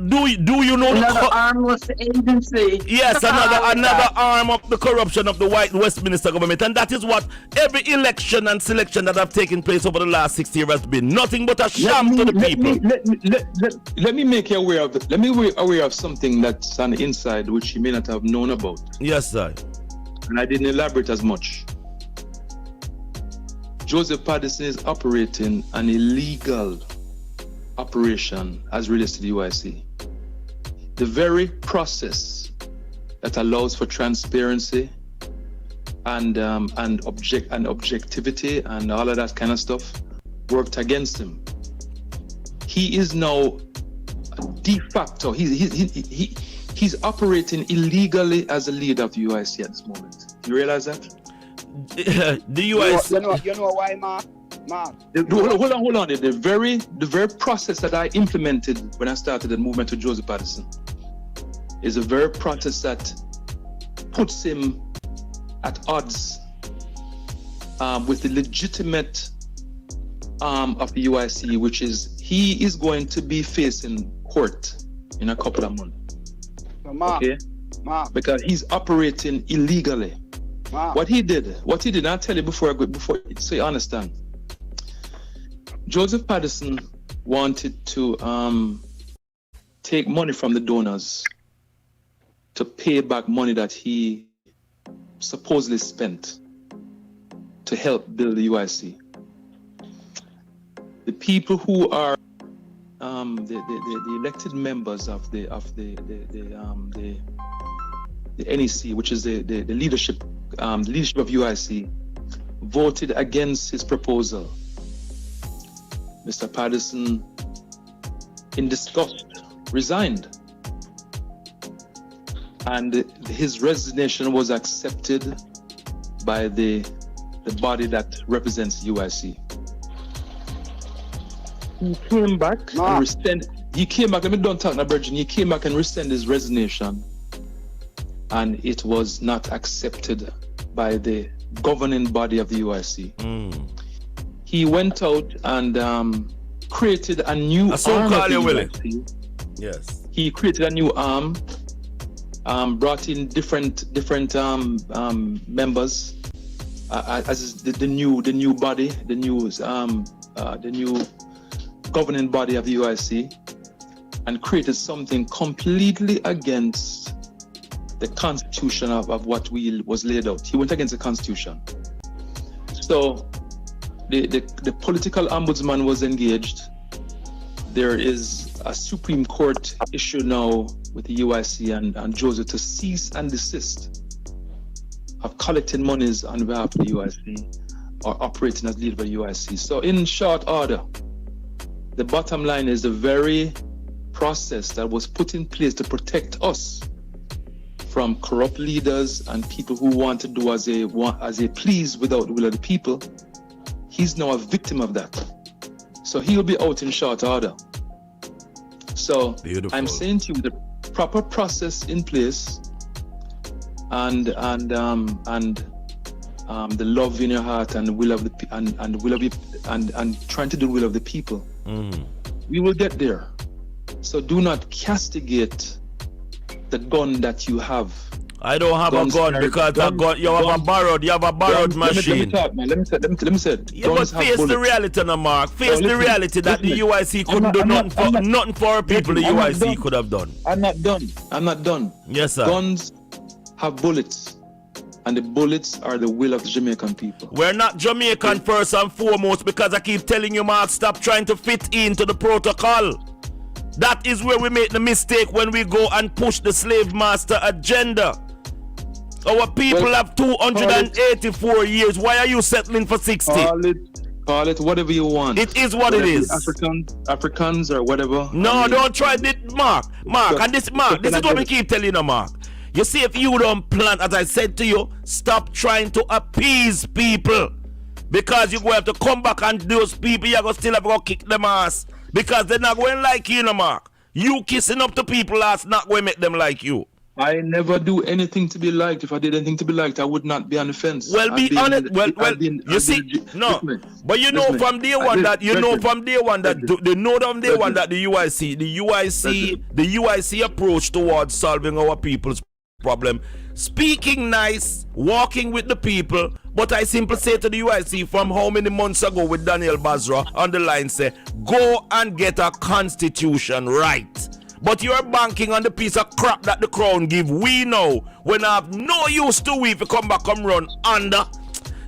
do you know another armless agency? Yes, another arm of the corruption of the white Westminster government, and that is what every election and selection that have taken place over the last 60 years has been. Nothing but a sham to the people. Let me make you aware of it. Let me be aware of something that's on the inside which you may not have known about. Yes, sir. And I didn't elaborate as much. Joseph Patterson is operating an illegal operation as relates to the UIC. The very process that allows for transparency and objectivity and all of that kind of stuff worked against him. He is now de facto. He's operating illegally as a leader of the UIC at this moment. You realize that? The UIC. You know why, Mark? Hold on. The very process that I implemented when I started the movement with Joseph Patterson is a very process that puts him at odds with the legitimate arm of the UIC, which is he is going to be facing court in a couple of months. So Mark, because he's operating illegally. What he did, and I'll tell you before so you understand. Joseph Patterson wanted to take money from the donors to pay back money that he supposedly spent to help build the UIC. The people who are the elected members of the NEC, which is the leadership of UIC, voted against his proposal. Mr. Patterson, in disgust, resigned, and his resignation was accepted by the body that represents UIC. He came back and rescinded. Let me don't talk now, Virgin. He came back and rescinded his resignation, and it was not accepted by the governing body of the UIC. He went out and created a new arm of the UIC. Yes. He created a new arm, brought in different members as the new body, the new governing body of the UIC, and created something completely against the constitution of what was laid out. He went against the constitution. So the political ombudsman was engaged. There is a Supreme Court issue now with the UIC and Joseph to cease and desist of collecting monies on behalf of the UIC or operating as leader of the UIC. So in short order, the bottom line is the very process that was put in place to protect us from corrupt leaders and people who want to do as they please without the will of the people. He's now a victim of that. So he'll be out in short order. So beautiful. I'm saying to you, the proper process in place and the love in your heart and the will of and trying to do the will of the people. We will get there. So do not castigate the gun that you have. I don't have a gun because you have a borrowed machine. Let me say. Yeah, but face the reality now, Mark. Face the reality that the UIC couldn't do nothing for our people the UIC could have done. I'm not done. Yes, sir. Guns have bullets, and the bullets are the will of the Jamaican people. We're not Jamaican first and foremost, because I keep telling you, Mark, stop trying to fit into the protocol. That is where we make the mistake when we go and push the slave master agenda. Our people have 284 years. Why are you settling for 60? Call it whatever you want. It is what it is. Africans or whatever. No, don't try it, Mark. This is what we keep telling you, Mark. You see, if you don't plan, as I said to you, stop trying to appease people. Because you're going to have to come back and those people, you're going to still have to kick them ass. Because they're not going to like you, Mark. You kissing up to people that's not going to make them like you. I never do anything to be liked. If I did anything to be liked, I would not be on the fence. Well, be honest. But you know from day one that the UIC approach towards solving our people's problem, speaking nice, walking with the people. But I simply say to the UIC from how many months ago with Daniel Basra on the line, say, go and get a constitution right. But you're banking on the piece of crap that the crown give. We know when I have no use to we if you come back come run under.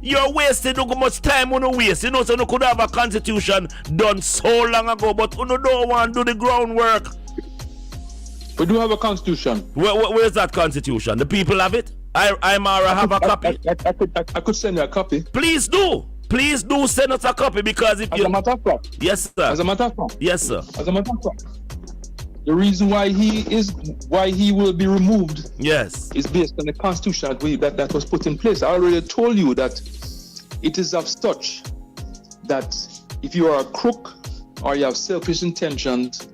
You're wasting too much time on the waste. You know, so you could have a constitution done so long ago, but you don't want to do the groundwork. We do have a constitution. Where's that constitution? The people have it? I have a copy. I could send you a copy. Please do. Please do send us a copy, because if as a matter of fact. Yes, sir. As a matter of fact. Yes, sir. As a matter of fact. The reason why he will be removed, yes, is based on the constitution that was put in place. I already told you that it is of such that if you are a crook or you have selfish intentions,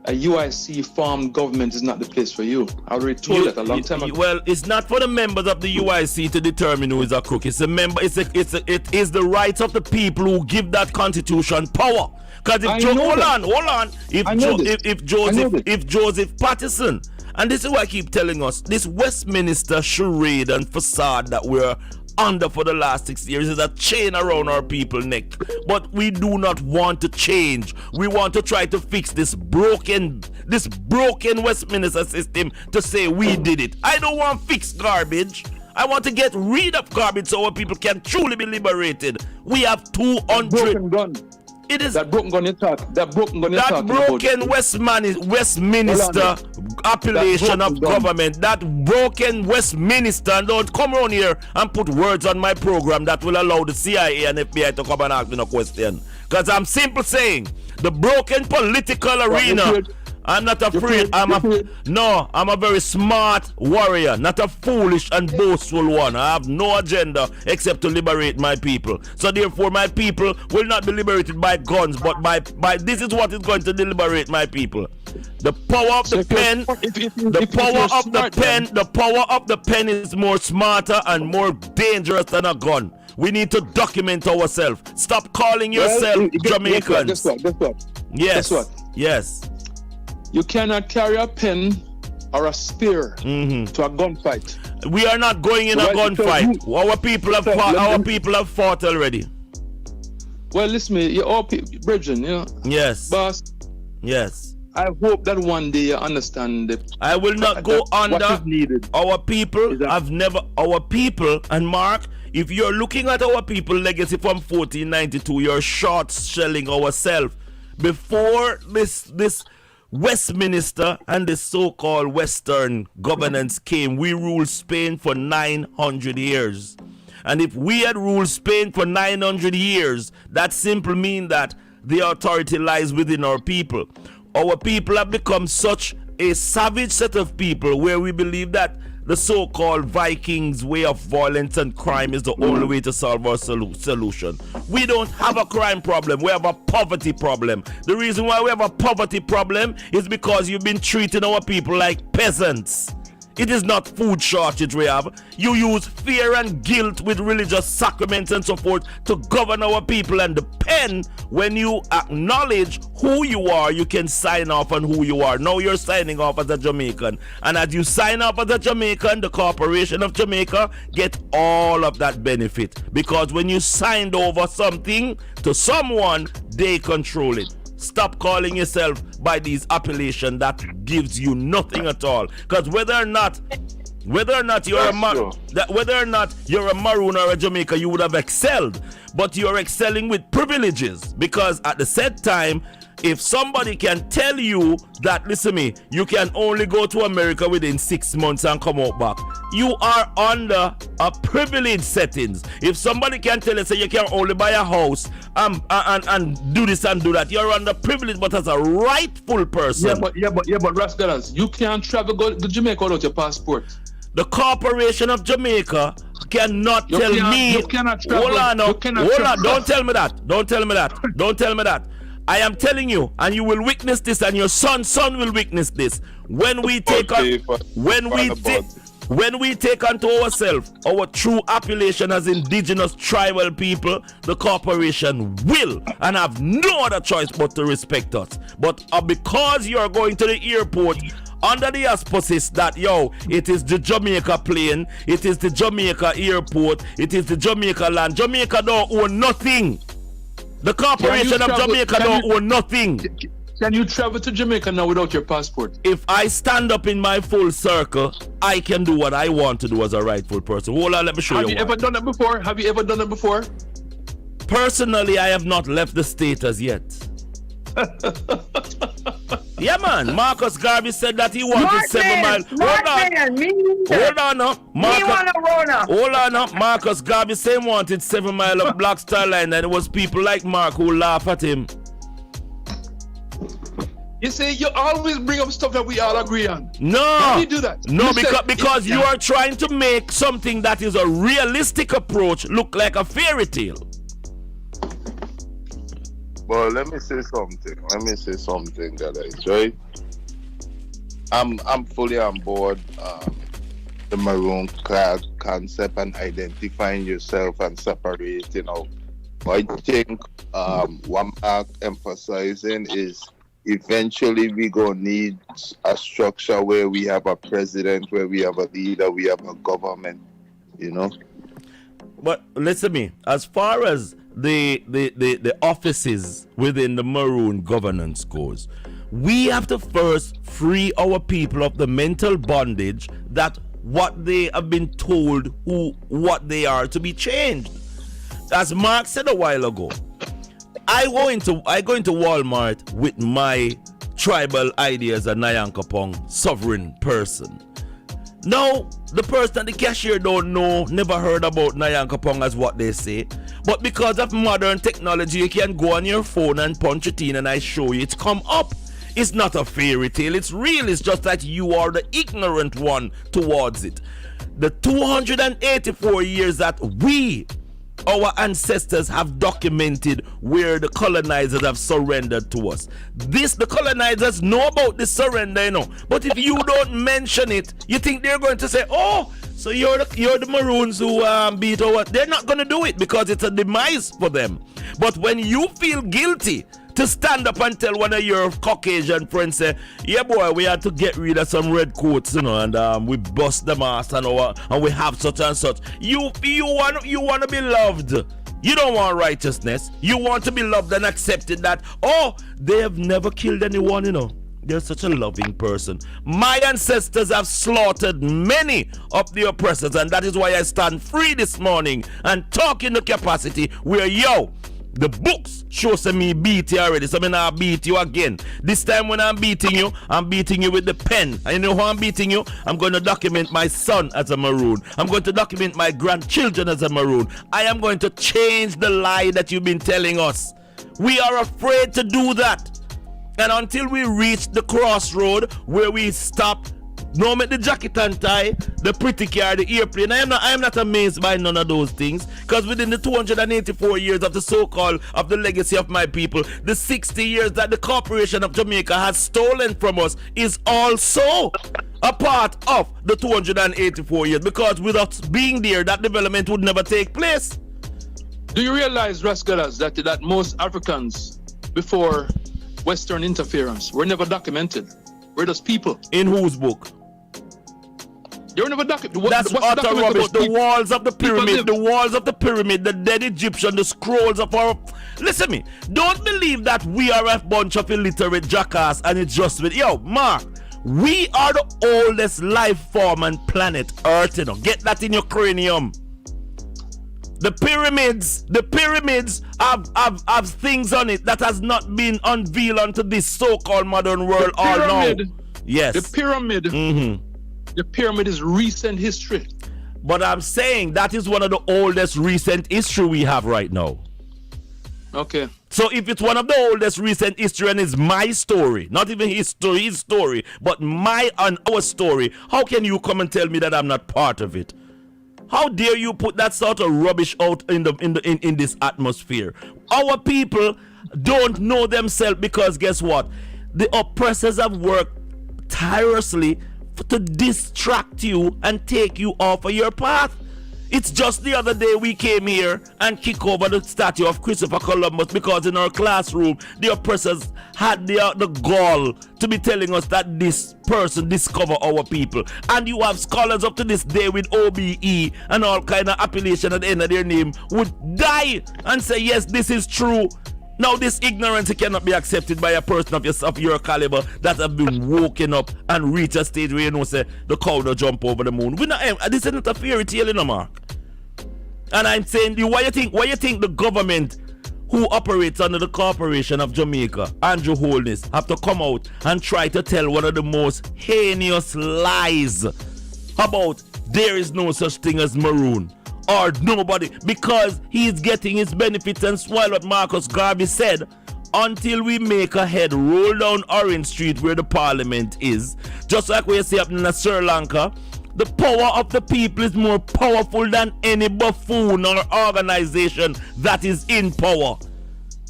a UIC formed government is not the place for you. I already told that a long time ago. Well, it's not for the members of the UIC to determine who is a crook. It is the rights of the people who give that constitution power. Because if Joseph Patterson, and this is what I keep telling us, this Westminster charade and facade that we're under for the last 6 years is a chain around our people's neck. But we do not want to change. We want to try to fix this broken Westminster system to say we did it. I don't want fixed garbage. I want to get rid of garbage so our people can truly be liberated. We have 200 broken gun. It is that broken gun you talk. That broken gun you talk. That broken Westminster appellation of government. That broken Westminster. And don't come around here and put words on my program that will allow the CIA and FBI to come and ask me no question. Because I'm simply saying the broken political arena. I'm not afraid. I'm a very smart warrior, not a foolish and boastful one. I have no agenda except to liberate my people. So therefore my people will not be liberated by guns, but by this is what is going to liberate my people. The power of the pen, the power of the pen is more smarter and more dangerous than a gun. We need to document ourselves. Stop calling yourself Jamaicans. Guess what? Yes. Guess what? Yes. You cannot carry a pen or a spear to a gunfight. We are not going in a gunfight. Our people have fought. Our people have fought already. Well, listen, you're all brethren, you know. Yes. Boss. Yes. I hope that one day you understand I will not go under. What is needed. Our people have never. Our people, and Mark, if you're looking at our people legacy from 1492, you're short shelling ourselves. Before this Westminster and the so-called Western governance came, we ruled Spain for 900 years. And if we had ruled Spain for 900 years, that simply means that the authority lies within our people. Our people have become such a savage set of people where we believe that the so-called Vikings way of violence and crime is the only way to solve our solution. We don't have a crime problem. We have a poverty problem. The reason why we have a poverty problem is because you've been treating our people like peasants. It is not food shortage we have. You use fear and guilt with religious sacraments and so forth to govern our people, and the pen, when you acknowledge who you are, you can sign off on who you are. Now you're signing off as a Jamaican, and as you sign off as a Jamaican, the Corporation of Jamaica get all of that benefit, because when you signed over something to someone, they control it. Stop calling yourself by these appellations that gives you nothing at all. Because whether or not you're a Maroon or a Jamaica, you would have excelled. But you're excelling with privileges. Because at the said time, if somebody can tell you that, listen to me, you can only go to America within 6 months and come out back, you are under a privilege settings. If somebody can tell you, say, you can only buy a house and do this and do that, you're under privilege, but as a rightful person. Yeah, but Rascalas, you can't travel go to Jamaica without your passport. The Corporation of Jamaica cannot tell me. You cannot travel. Hold on, don't tell me that. Don't tell me that. I am telling you, and you will witness this, and your son will witness this. When we take unto ourselves our true appellation as indigenous tribal people, the corporation will and have no other choice but to respect us. But because you are going to the airport under the auspices that, it is the Jamaica plane, it is the Jamaica airport, it is the Jamaica land. Jamaica don't own nothing. The Corporation of Jamaica don't own nothing. Can you travel to Jamaica now without your passport? If I stand up in my full circle, I can do what I want to do as a rightful person. Hold on, let me show you. Have you ever done it before? Personally, I have not left the state as yet. Yeah, man. Marcus Garvey said that he wanted 7 miles. Hold on now. Marcus Garvey said he wanted 7 miles of Black Star Line, and it was people like Mark who laugh at him. You see, you always bring up stuff that we all agree on. No. How do you do that? No, because you are trying to make something that is a realistic approach look like a fairy tale. Well, let me say something, guys, right? I'm fully on board the maroon clad concept and identifying yourself and separating out. I think what I'm emphasizing is eventually we gonna need a structure where we have a president, where we have a leader, we have a government, But listen to me, as far as the offices within the Maroon governance goes, we have to first free our people of the mental bondage that what they have been told what they are to be changed. As Mark said a while ago, I go into Walmart with my tribal ideas as a Nyankopong sovereign person. Now, the person at the cashier don't know, never heard about Nyankopong as what they say. But because of modern technology, you can go on your phone and punch it in and I show you, it's come up. It's not a fairy tale, it's real. It's just that you are the ignorant one towards it. The 284 years that our ancestors have documented where the colonizers have surrendered to us. The colonizers know about this surrender, But if you don't mention it, you think they're going to say, oh, so you're the Maroons who beat our... They're not going to do it because it's a demise for them. But when you feel guilty to stand up and tell one of your Caucasian friends, say, yeah, boy, we had to get rid of some red coats, you know, and we bust them ass and we have such and such. You want to be loved. You don't want righteousness. You want to be loved and accepted that, oh, they have never killed anyone, you know. They're such a loving person. My ancestors have slaughtered many of the oppressors, and that is why I stand free this morning and talk in the capacity where, yo, the books show me beat you already, so I'm not beat you again. This time when I'm beating you with the pen. And you know how I'm beating you? I'm going to document my son as a maroon. I'm going to document my grandchildren as a maroon. I am going to change the lie that you've been telling us. We are afraid to do that. And until we reach the crossroad where we stop, no make the jacket and tie, the pretty car, the airplane. I am not amazed by none of those things. Because within the 284 years of the so-called, of the legacy of my people, the 60 years that the Corporation of Jamaica has stolen from us is also a part of the 284 years. Because without being there, that development would never take place. Do you realize, Rascalas, that most Africans before Western interference were never documented? We're just people. In whose book? They were never documented. That's utter rubbish. The walls of the pyramid, the dead Egyptian, the scrolls of our... Listen me, don't believe that we are a bunch of illiterate jackass and it's just with... Yo, Mark, we are the oldest life form on planet Earth, you know. Get that in your cranium. The pyramids have things on it that has not been unveiled onto this so-called modern world all now. Yes. The pyramid. Mm-hmm. The pyramid is recent history. But I'm saying that is one of the oldest recent history we have right now. Okay. So if it's one of the oldest recent history and it's my story, not even his story, but my and our story, how can you come and tell me that I'm not part of it? How dare you put that sort of rubbish out in this atmosphere? Our people don't know themselves because guess what? The oppressors have worked tirelessly to distract you and take you off of your path. It's just the other day we came here and kicked over the statue of Christopher Columbus because in our classroom the oppressors had the gall to be telling us that this person discovered our people. And you have scholars up to this day with OBE and all kind of appellation at the end of their name would die and say yes, this is true. Now this ignorance cannot be accepted by a person of your caliber that have been woken up and reach a stage where you know say the cow don't jump over the moon. This is not a fairy tale, you know, Mark. And I'm saying, why you think the government who operates under the Corporation of Jamaica, Andrew Holness, have to come out and try to tell one of the most heinous lies about there is no such thing as maroon or nobody, because he's getting his benefits and swallow what Marcus Garvey said. Until we make a head roll down Orange Street where the parliament is, just like we see happening in Sri Lanka, the power of the people is more powerful than any buffoon or organization that is in power.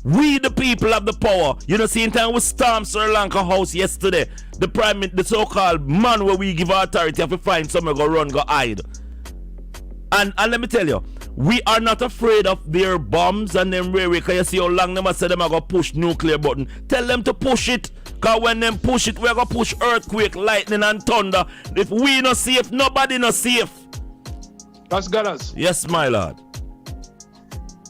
We the people have the power. You know, see in time we stormed Sri Lanka house yesterday. The so-called man where we give authority if we find somewhere go run, go hide. And let me tell you, we are not afraid of their bombs and them rare. Because you see how long them say them are going to push nuclear button. Tell them to push it. Because when them push it, we're going to push earthquake, lightning and thunder. If we not safe, nobody not safe. That's Galas. Yes, my lord.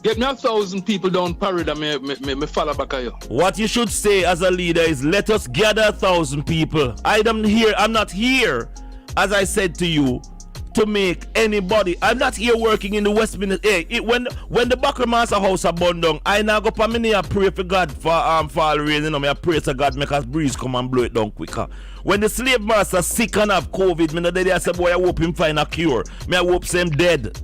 Get me 1,000 people down parade and me follow back at you. What you should say as a leader is let us gather 1,000 people. I'm not here, as I said to you, to make anybody. I'm not here working in the Westminster. Hey, when the Buckmaster house are burned down, I now go for me and pray for God for fall rain. You know, I pray to God make us breeze come and blow it down quicker. When the slave master sick and have COVID, me no day I say boy I hope him find a cure. Me I hope him dead.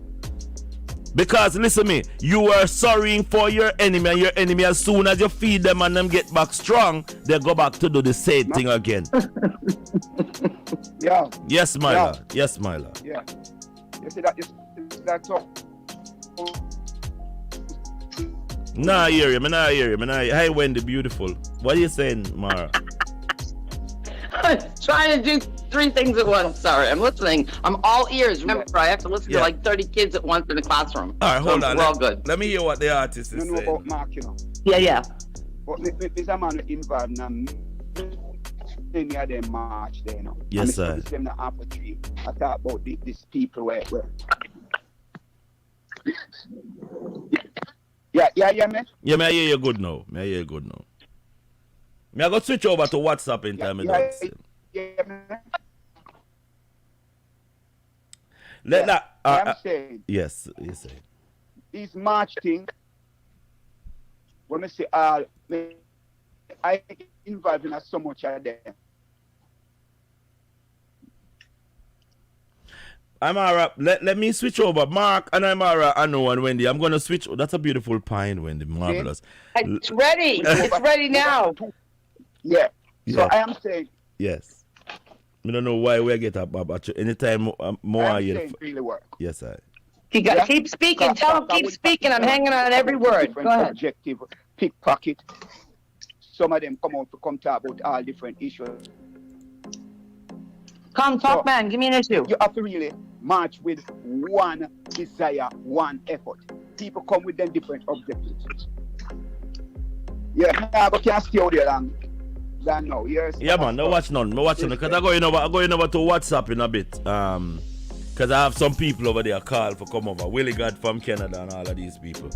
Because listen me, you are sorrying for your enemy, and your enemy as soon as you feed them and them get back strong, they go back to do the same thing again. Yeah. Yes, my lord. Yes, my lord. Yeah. You see that? That's all. Nah, I hear you. Hey, Wendy, beautiful. What are you saying, Mara? Trying to do 3 things at once. Sorry, I'm listening. I'm all ears. Remember, I have to listen to like 30 kids at once in the classroom. All right, hold on. We're all good. Let me hear what the artist is saying. About Mark, you know. Yeah. But Mr. Man involved in many of them march there, you know. Yes, sir. Them the half a tree. I talk about these people where. Yeah, man. Yeah, me I hear you good now. Me I go switch over to WhatsApp in time. Yeah, man. I'm saying. Yes, you say. These march thing. When I say all, I involved in so much of them. Amara, let me switch over. Mark and Amara, Anu and Wendy. I'm gonna switch. That's a beautiful pine, Wendy. Marvelous. It's ready. It's ready now. Yeah. So I am saying. Yes. I don't know why we get up about you. Anytime more I am saying really work. Yes, sir. Keep speaking. Tell him keep speaking. I'm hanging on every word. Go ahead. Objective, pickpocket. Some of them come out to come talk about all different issues. Come talk, man. Give me an issue. You have to really march with one desire, one effort. People come with them different objectives. Yeah, but can't stay out there long. No, yes. Yeah, man. No watch none. No watch none. Because I'm going over to WhatsApp in a bit. Because I have some people over there call for come over. Willie God from Canada and all of these people.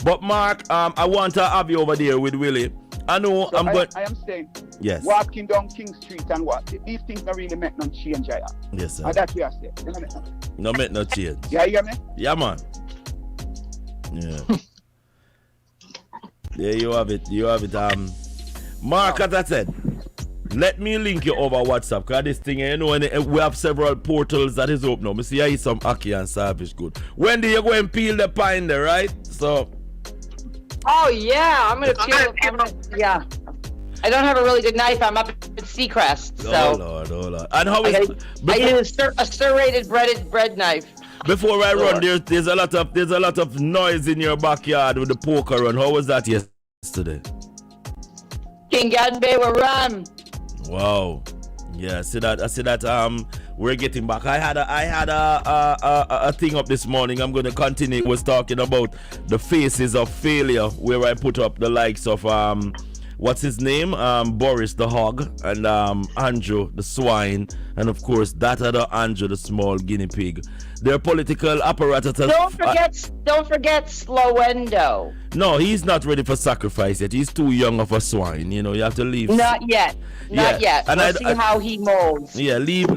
But Mark, I want to have you over there with Willie. I know so I am saying, yes. Walking down King Street and what? These things don't really make no change here. Yes, sir. And that's what I say. No make no change. Yeah, you hear me? Yeah, man. Yeah. There you have it. Mark, as I said, let me link you over WhatsApp, because this thing, you know, we have several portals that is open now. I see I eat some ackee and salvage good. When do you go and peel the pine there, right? So. Oh, yeah. I'm going to peel. Yeah. I don't have a really good knife. I'm up at Seacrest. So. Oh, Lord. And how is I use a serrated bread knife. Before I run, there's a lot of noise in your backyard with the poker run. How was that yesterday? King Gadbe will run. Wow. Yeah, I see that we're getting back. I had a thing up this morning. I'm going to continue. Was talking about the faces of failure, where I put up the likes of what's his name? Boris the hog, and Andrew the swine, and of course that other Andrew the small guinea pig. Their political apparatus. Don't forget Slowendo. No, he's not ready for sacrifice yet. He's too young of a swine. You know, you have to leave. Not yet. And we'll see how he molds. Yeah, leave.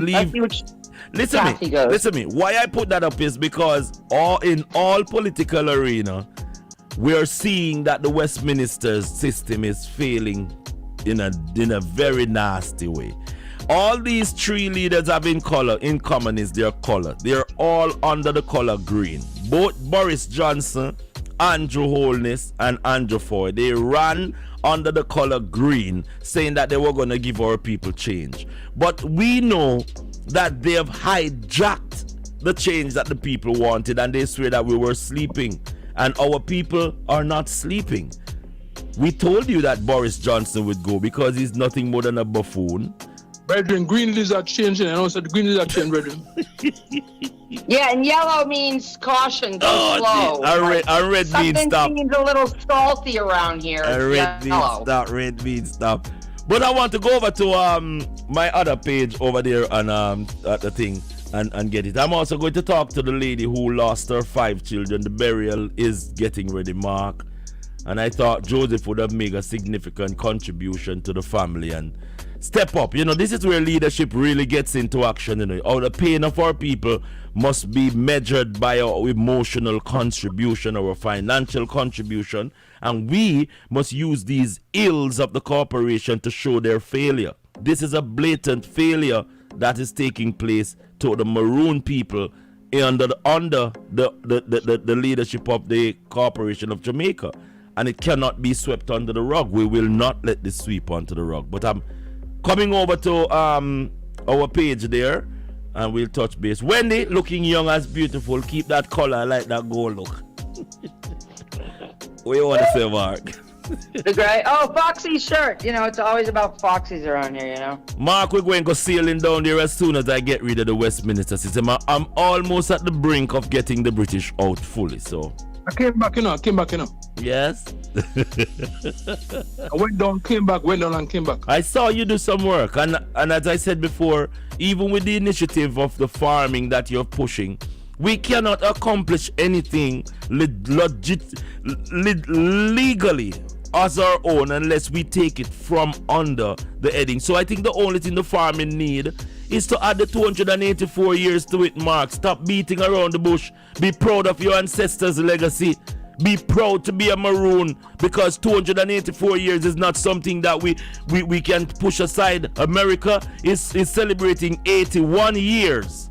Listen to me. Why I put that up is because in all political arena, we're seeing that the Westminster system is failing in a very nasty way. All these three leaders have in common is their color. They're all under the color green. Both Boris Johnson, Andrew Holness, and Andrew Ford, they ran under the color green, saying that they were going to give our people change. But we know that they have hijacked the change that the people wanted, and they swear that we were sleeping. And our people are not sleeping. We told you that Boris Johnson would go because he's nothing more than a buffoon. Brethren, green lizard changing. And also the green lizard change, brethren. Yeah, and yellow means caution, go slow. And red means stop. Something seems a little salty around here. And red means stop. But I want to go over to my other page over there and at the thing. And get it. I'm also going to talk to the lady who lost her 5 children. The burial is getting ready, Mark. And I thought Joseph would have made a significant contribution to the family and step up. You know, this is where leadership really gets into action. You know, all the pain of our people must be measured by our emotional contribution, our financial contribution. And we must use these ills of the corporation to show their failure. This is a blatant failure that is taking place to the maroon people under the leadership of the Corporation of Jamaica, and it cannot be swept under the rug. We will not let this sweep onto the rug. But I'm coming over to our page there, and we'll touch base. Wendy, looking young as beautiful. Keep that color like that gold look. What do you want to say, Mark? The gray. Oh, Foxy's shirt. You know, it's always about Foxy's around here, you know. Mark, we're going to go sailing down there as soon as I get rid of the Westminster system. I'm almost at the brink of getting the British out fully, so. I came back, you know. Yes. I went down, came back, went down and came back. I saw you do some work, and as I said before, even with the initiative of the farming that you're pushing, we cannot accomplish anything legally as our own unless we take it from under the heading. So I think the only thing the farming need is to add the 284 years to it, Mark. Stop beating around the bush. Be proud of your ancestors' legacy. Be proud to be a Maroon, because 284 years is not something that we can push aside. America is celebrating 81 years,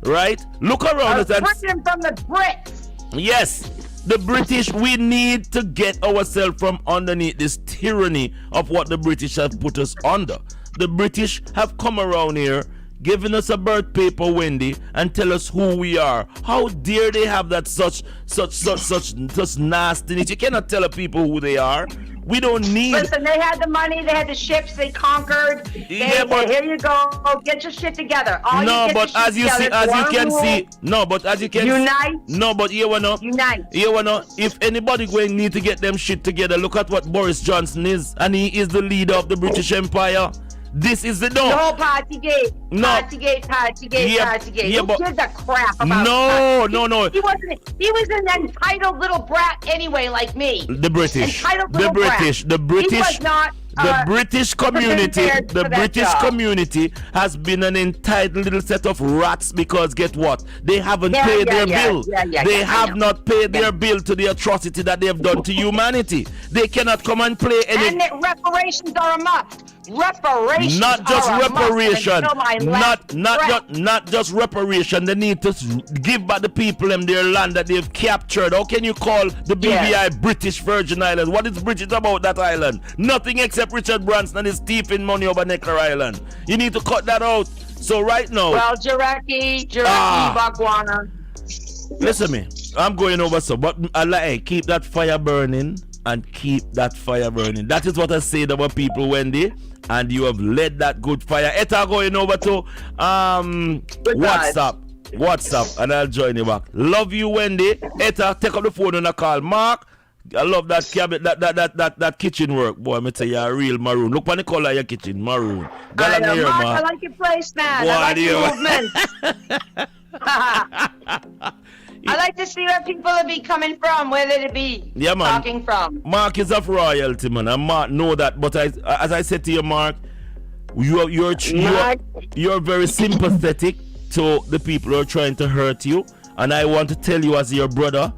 right? Look around us and freedom from the Brits. Yes, the British. We need to get ourselves from underneath this tyranny of what the British have put us under. The British have come around here, giving us a birth paper, Wendy, and tell us who we are. How dare they have that such nastiness? You cannot tell people who they are. We don't need. Listen, they had the money, they had the ships, they conquered. Here you go. Get your shit together. Unite. If anybody going need to get them shit together, look at what Boris Johnson is, and he is the leader of the British Empire. This is the door. No, Partygate. No. Partygate. Yeah, Who gives a crap about No. He was an entitled little brat anyway, like me. The British. Entitled The little British. brat. The British. He was not. The British community, prepared for that job. community has been an entitled little set of rats, because get what? They haven't paid their bill. They have not paid their bill to the atrocity that they have done to humanity. They cannot come and play any. And that reparations are a must. Reparations. Not just are reparation. A must. Not just reparation. They need to give back the people in their land that they've captured. How can you call the BVI British Virgin Islands? what is British about that island? Nothing except Richard Branson and his thieving money over Necker Island. You need to cut that out. So right now. Well, Jiraki, Bagwana. Listen me, I'm going over so, but I like keep that fire burning and keep that fire burning. That is what I say to our people, Wendy. And you have led that good fire. Etta going over to WhatsApp, and I'll join you back. Love you, Wendy. Etta, take up the phone and a call. Mark, I love that cabinet, that kitchen work, boy. Me tell you, a real maroon. Look on the color of your kitchen, maroon. Mark, I like your place, man. I like your movement. I like to see where people will be coming from, where they be talking from. Mark is of royalty, man. And Mark know that. But as I said to you, Mark, you're very sympathetic to the people who are trying to hurt you. And I want to tell you, as your brother,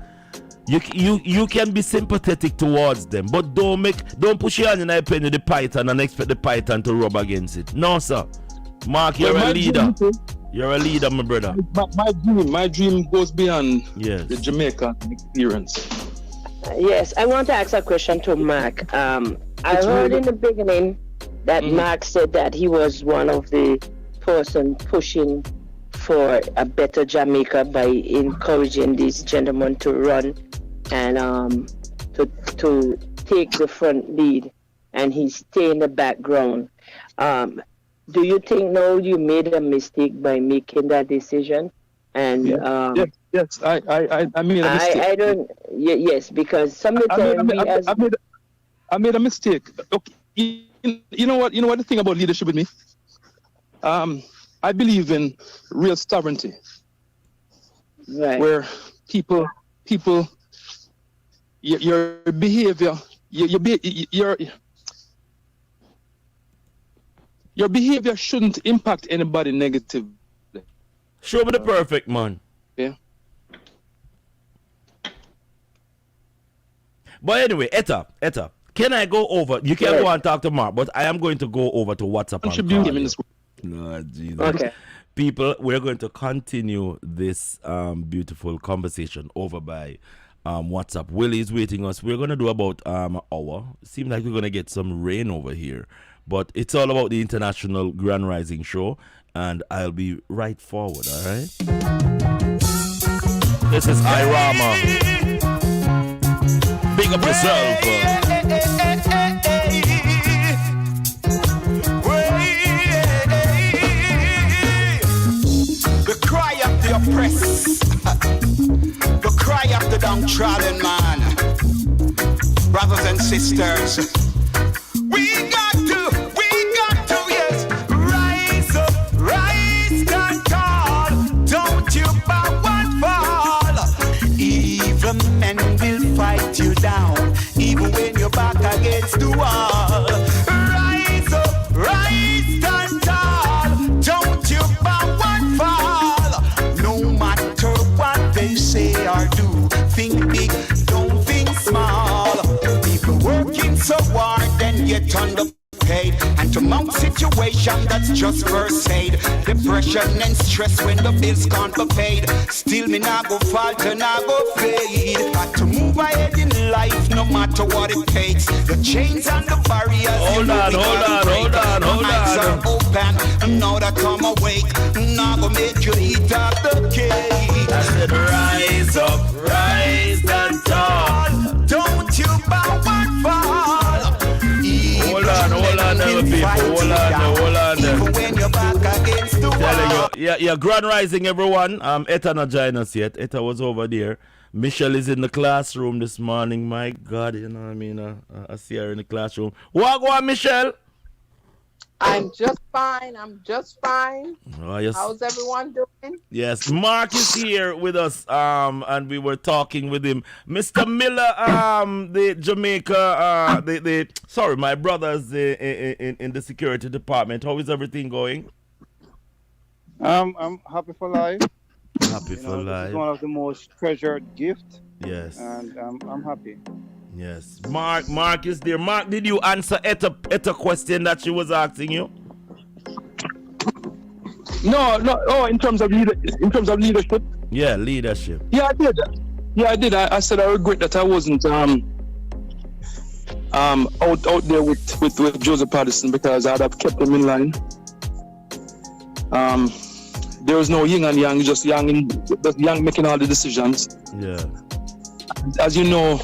you can be sympathetic towards them, but don't push your hand in the python and expect the python to rub against it. No, sir. Mark, you're a leader. You're a leader, my brother. My dream goes beyond the Jamaica experience. Yes, I want to ask a question to Mark. I heard in the beginning that Mark said that he was one of the person pushing for a better Jamaica by encouraging these gentlemen to run and to take the front lead, and he stay in the background. Do you think now you made a mistake by making that decision? And yes, I made a mistake. I don't. Yes, because sometimes I made a mistake. Okay, you know what? You know what the thing about leadership with me? I believe in real sovereignty, right? Where people, your behavior, your behavior shouldn't impact anybody negatively. Show me the perfect man. Yeah. But anyway, Etta, can I go over? You can go and talk to Mark, but I am going to go over to WhatsApp. No, Jesus. Okay. People, we're going to continue this beautiful conversation over by WhatsApp. Willie is waiting us. We're going to do about an hour. Seems like we're going to get some rain over here. But it's all about the International Grand Rising Show, and I'll be right forward, all right? This is Irama. Big up yourself. The cry of the oppressed, the cry of the downtrodden man. Brothers and sisters, we got to, yes, rise up, rise stand tall. Don't you bow and fall. Evil men will fight you down, even when you're back against the wall. Rise up, rise stand tall. Don't you bow and fall. No matter what they say or do, think big, don't think small. People working so hard and yet underpaid, and to mount situation that's just first aid. Depression and stress when the bills can't be paid. Still me nah go falter, nah go fade. Got to move ahead in life no matter what it takes. The chains and the barriers. Hold on. Eyes are open, now that I'm awake. Nah go make you eat up the cake. I said rise up, rise and tall. Don't you bow and fall. Hold on, people. Hold on. Even when you're back against the wall. Yeah, grand rising, everyone. Etta not joined us yet. Etta was over there. Michelle is in the classroom this morning. My God, you know what I mean? I see her in the classroom. What go on, Michelle? I'm just fine. Oh, yes. How's everyone doing? Yes, Mark is here with us, and we were talking with him. Mr. Miller, the Jamaica, my brothers in the security department. How is everything going? I'm happy for life. Happy for life. This is one of the most treasured gifts. Yes. And I'm happy. Yes. Mark is there. Mark, did you answer Etta question that she was asking you? No. Oh, in terms of leadership. Yeah, leadership. Yeah, I did. I said I regret that I wasn't out there with Joseph Patterson, because I'd have kept him in line. There was no yin and yang, just yang making all the decisions. Yeah. As you know,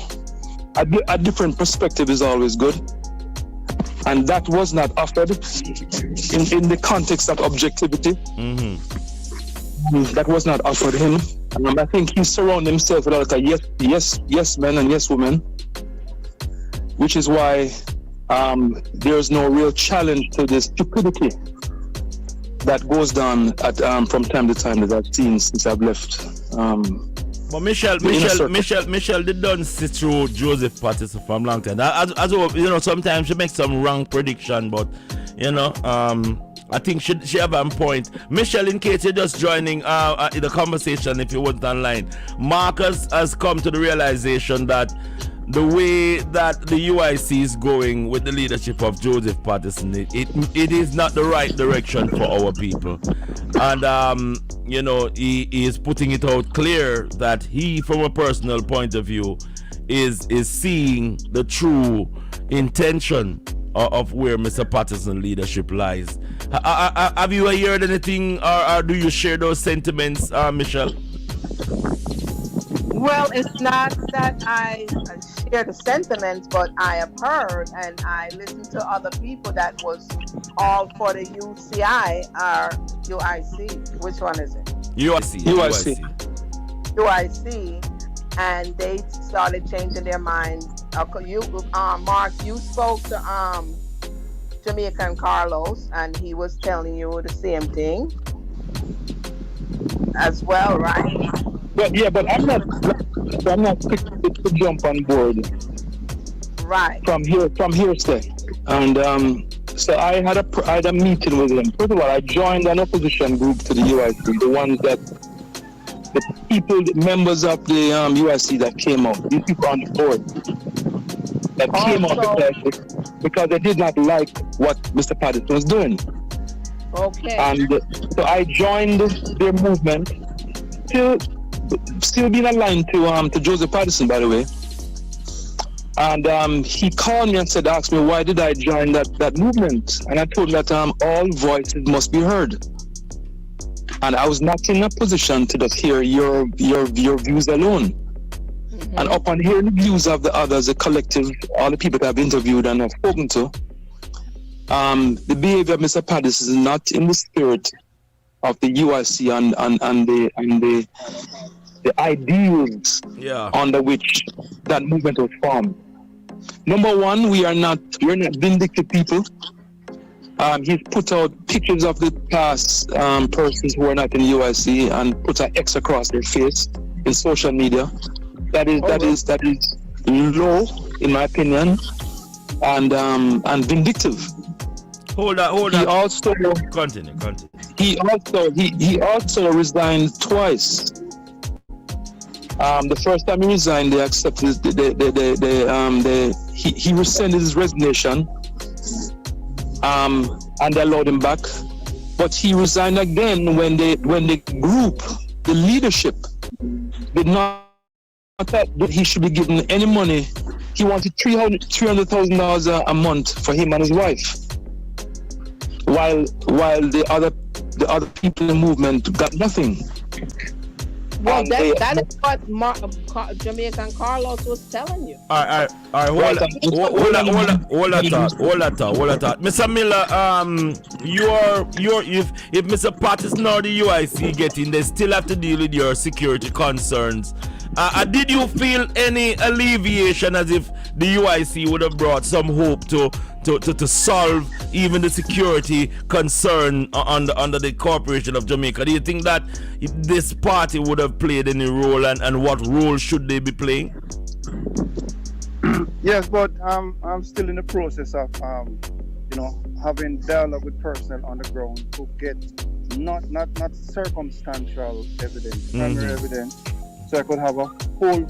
a different perspective is always good, and that was not offered in the context of objectivity. That was not offered him. I think he surrounded himself with a lot of yes men and yes women, which is why there's no real challenge to the stupidity that goes down at from time to time that I've seen since I've left. But Michelle did done see through Joseph Patterson for a long time. As well, you know, sometimes she makes some wrong prediction, but you know, I think she have a point. Michelle, in case you're just joining the conversation, if you weren't online, Marcus has come to the realization that the way that the UIC is going with the leadership of Joseph Patterson, it is not the right direction for our people. And, you know, he is putting it out clear that he, from a personal point of view, is seeing the true intention of where Mr. Patterson's leadership lies. Have you heard anything, or do you share those sentiments, Michelle? Well, it's not that I share the sentiments, but I have heard and I listened to other people that was all for the UCI or UIC. Which one is it? UIC. And they started changing their mind. Mark, you spoke to Jamaican Carlos, and he was telling you the same thing as well, right? But I'm not quick to jump on board. Right. From hearsay. And so I had a meeting with him. First of all, I joined an opposition group to the UIC, the ones that the members of the UIC that came out, these people on the board that came out because they did not like what Mr. Patterson was doing. Okay. And so I joined their movement, still being aligned to Joseph Patterson, by the way. And he called me and asked me why did I join that movement, and I told him that all voices must be heard, and I was not in a position to just hear your views alone. Mm-hmm. And upon hearing the views of the others, the collective, all the people that I've interviewed and I've spoken to, the behavior of Mr. Patterson is not in the spirit of the UIC and the ideals under which that movement was formed. Number one, we're not vindictive people. He's put out pictures of the past persons who are not in the UIC and put an X across their face in social media. That is low, in my opinion, and vindictive. Hold on. He also continue. He also resigned twice. The first time he resigned, they accepted he rescinded his resignation, and they allowed him back. But he resigned again when the group, the leadership, did not thought that he should be given any money. He wanted $300,000 a month for him and his wife, while the other people in the movement got nothing. Well, that is what Jamaican Carlos was telling you. All right. Hold that thought. Mr. Miller, if Mr. Patterson or the UIC get in, they still have to deal with your security concerns. Did you feel any alleviation, as if the UIC would have brought some hope to solve even the security concern under the Corporation of Jamaica? Do you think that this party would have played any role, and what role should they be playing? Yes, but I'm still in the process of having dialogue with personnel on the ground to get not circumstantial evidence, primary evidence, so I could have a full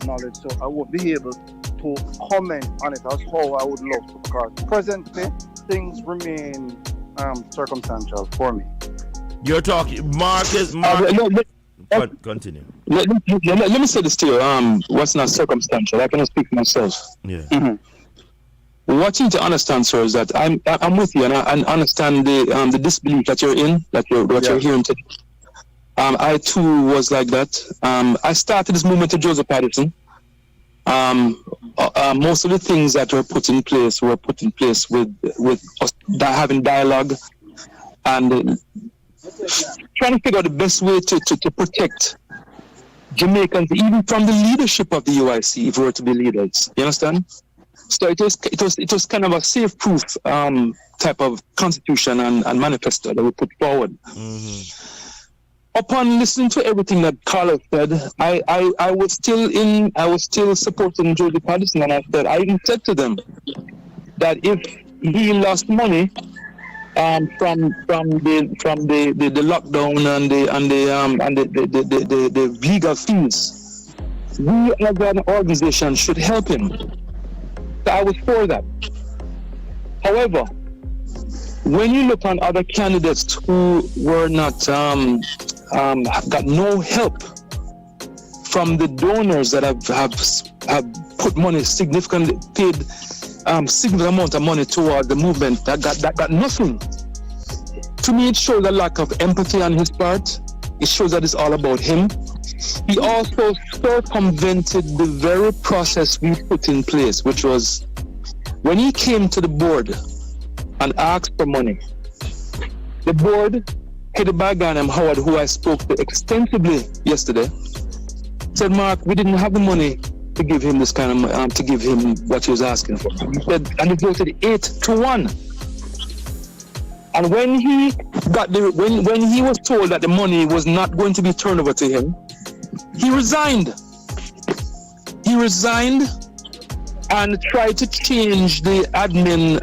knowledge. So I would be able to comment on it as how I would love to, because presently things remain circumstantial for me. You're talking Marcus. Continue. Let me say this to you. What's not circumstantial? I cannot speak for myself. Yeah. Mm-hmm. What you need to understand, sir, is that I'm with you, and I understand the disbelief that you're in, you're hearing today. I too was like that. I started this movement to Joseph Patterson. Most of the things that were put in place with us having dialogue and trying to figure out the best way to protect Jamaicans, even from the leadership of the UIC, if we were to be leaders. You understand? So it was kind of a safe proof type of constitution and manifesto that we put forward. Mm-hmm. Upon listening to everything that Carlos said, I was still supporting Joseph Patterson, and I even said to them that if he lost money from the lockdown and the legal fees, we as an organization should help him. So I was for that. However, when you look on other candidates who were not got no help from the donors that have put money, paid significant amount of money toward the movement, that got nothing. To me, it shows a lack of empathy on his part. It shows that it's all about him. He also circumvented the very process we put in place, which was when he came to the board and asked for money. The board, headed by a guy named Howard, who I spoke to extensively yesterday, said, "Mark, we didn't have the money to give him this kind of to give him what he was asking for." He said, and he voted 8-1. And when he was told that the money was not going to be turned over to him, he resigned. He resigned and tried to change the admin,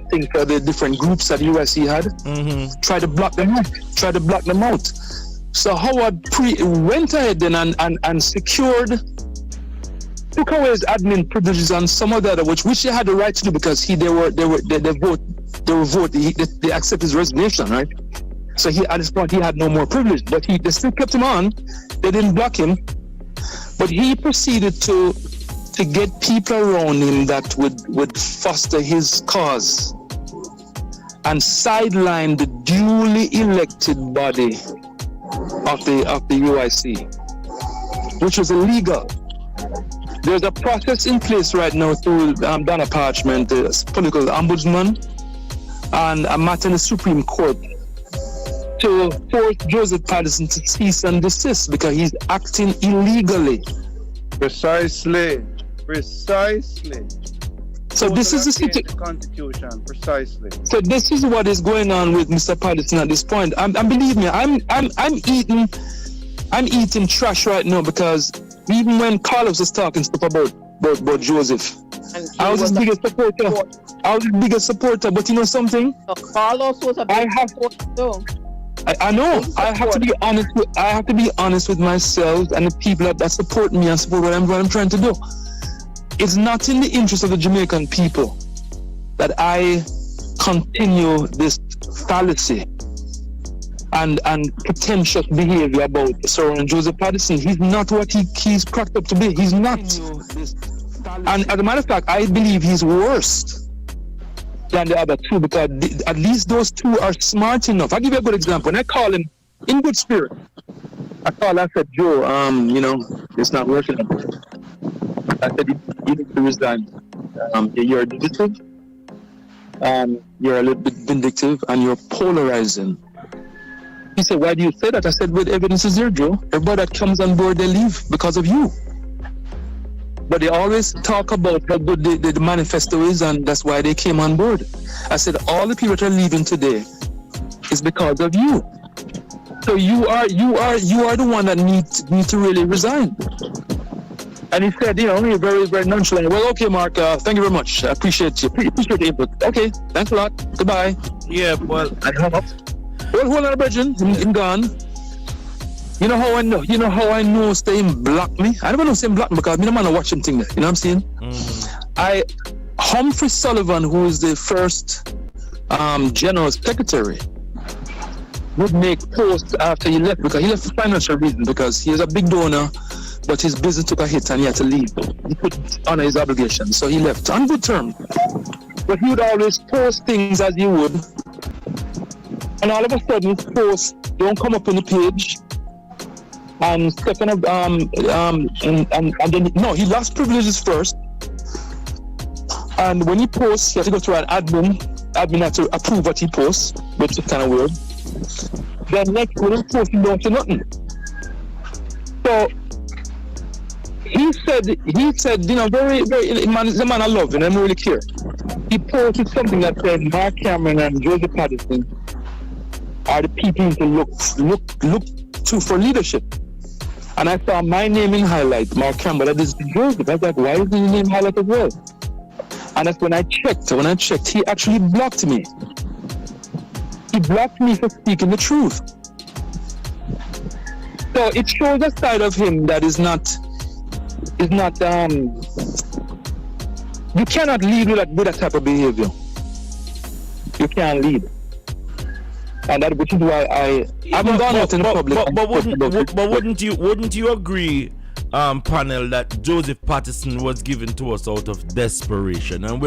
thing for the different groups that USC had. Mm-hmm. Tried to block them out. So Howard went ahead then and took away his admin privileges and some of the other, which he had the right to do, because they accept his resignation, right? So at this point he had no more privilege, but they still kept him on. They didn't block him. But he proceeded to get people around him that would foster his cause and sideline the duly elected body of the UIC, which was illegal. There's a process in place right now through Donna Parchment, the political ombudsman, and a matter in the Supreme Court to force Joseph Patterson to cease and desist because he's acting illegally. Precisely. So this is the Constitution, precisely. So this is what is going on with Mr. Patterson at this point. And believe me, I'm eating trash right now because even when Carlos was talking stuff about Joseph, I was his biggest supporter. But you know something? Carlos was a big supporter too. I know. I have to be honest. I have to be honest with myself and the people that support me and support what I'm trying to do. It's not in the interest of the Jamaican people that I continue this fallacy and pretentious behavior about Sir Joseph Patterson. He's not what he's cracked up to be. He's not. And as a matter of fact, I believe he's worse than the other two because at least those two are smart enough. I'll give you a good example. When I call him in good spirit, I said, Joe, it's not working. I said, you need to resign. You're vindictive, you're a little bit vindictive, and you're polarizing. He said, why do you say that? I said, well, evidence is there, Joe. Everybody that comes on board, they leave because of you. But they always talk about how good the manifesto is, and that's why they came on board. I said, all the people that are leaving today is because of you. So you are the one that need to really resign. And he said, you're very, very nonchalant. Well, okay, Mark, thank you very much. I appreciate you. Appreciate the input. Okay, thanks a lot. Goodbye. Yeah, well, I hung up. Well, hold on, Bridget. I'm gone. You know how I know Staying blocked me? I never know Staying blocked me because I'm not watching thing there. You know what I'm saying? Humphrey Sullivan, who is the first general secretary, would make posts after he left because he left for financial reasons because he is a big donor, but his business took a hit and he had to leave. He couldn't honor his obligations, so he left on good terms. But he would always post things as he would, and all of a sudden his posts don't come up on the page. And second of and then he lost privileges first. And when he posts, he has to go through an admin. Admin has to approve what he posts, which is kind of weird. Then next, when he posts, he don't say nothing. So he said, very, very, the man I love and I don't really care. He posted something that said Mark Cameron and Joseph Patterson are the people to look to for leadership. And I saw my name in highlight, Mark Campbell. That is Joseph. I was like, why is his name highlight as well? And that's when I checked, he actually blocked me. He blocked me for speaking the truth. So it shows a side of him that is not you cannot lead with that type of behavior. You can't lead. And that, which is why I haven't gone out in the public. But wouldn't you agree, panel, that Joseph Patterson was given to us out of desperation, and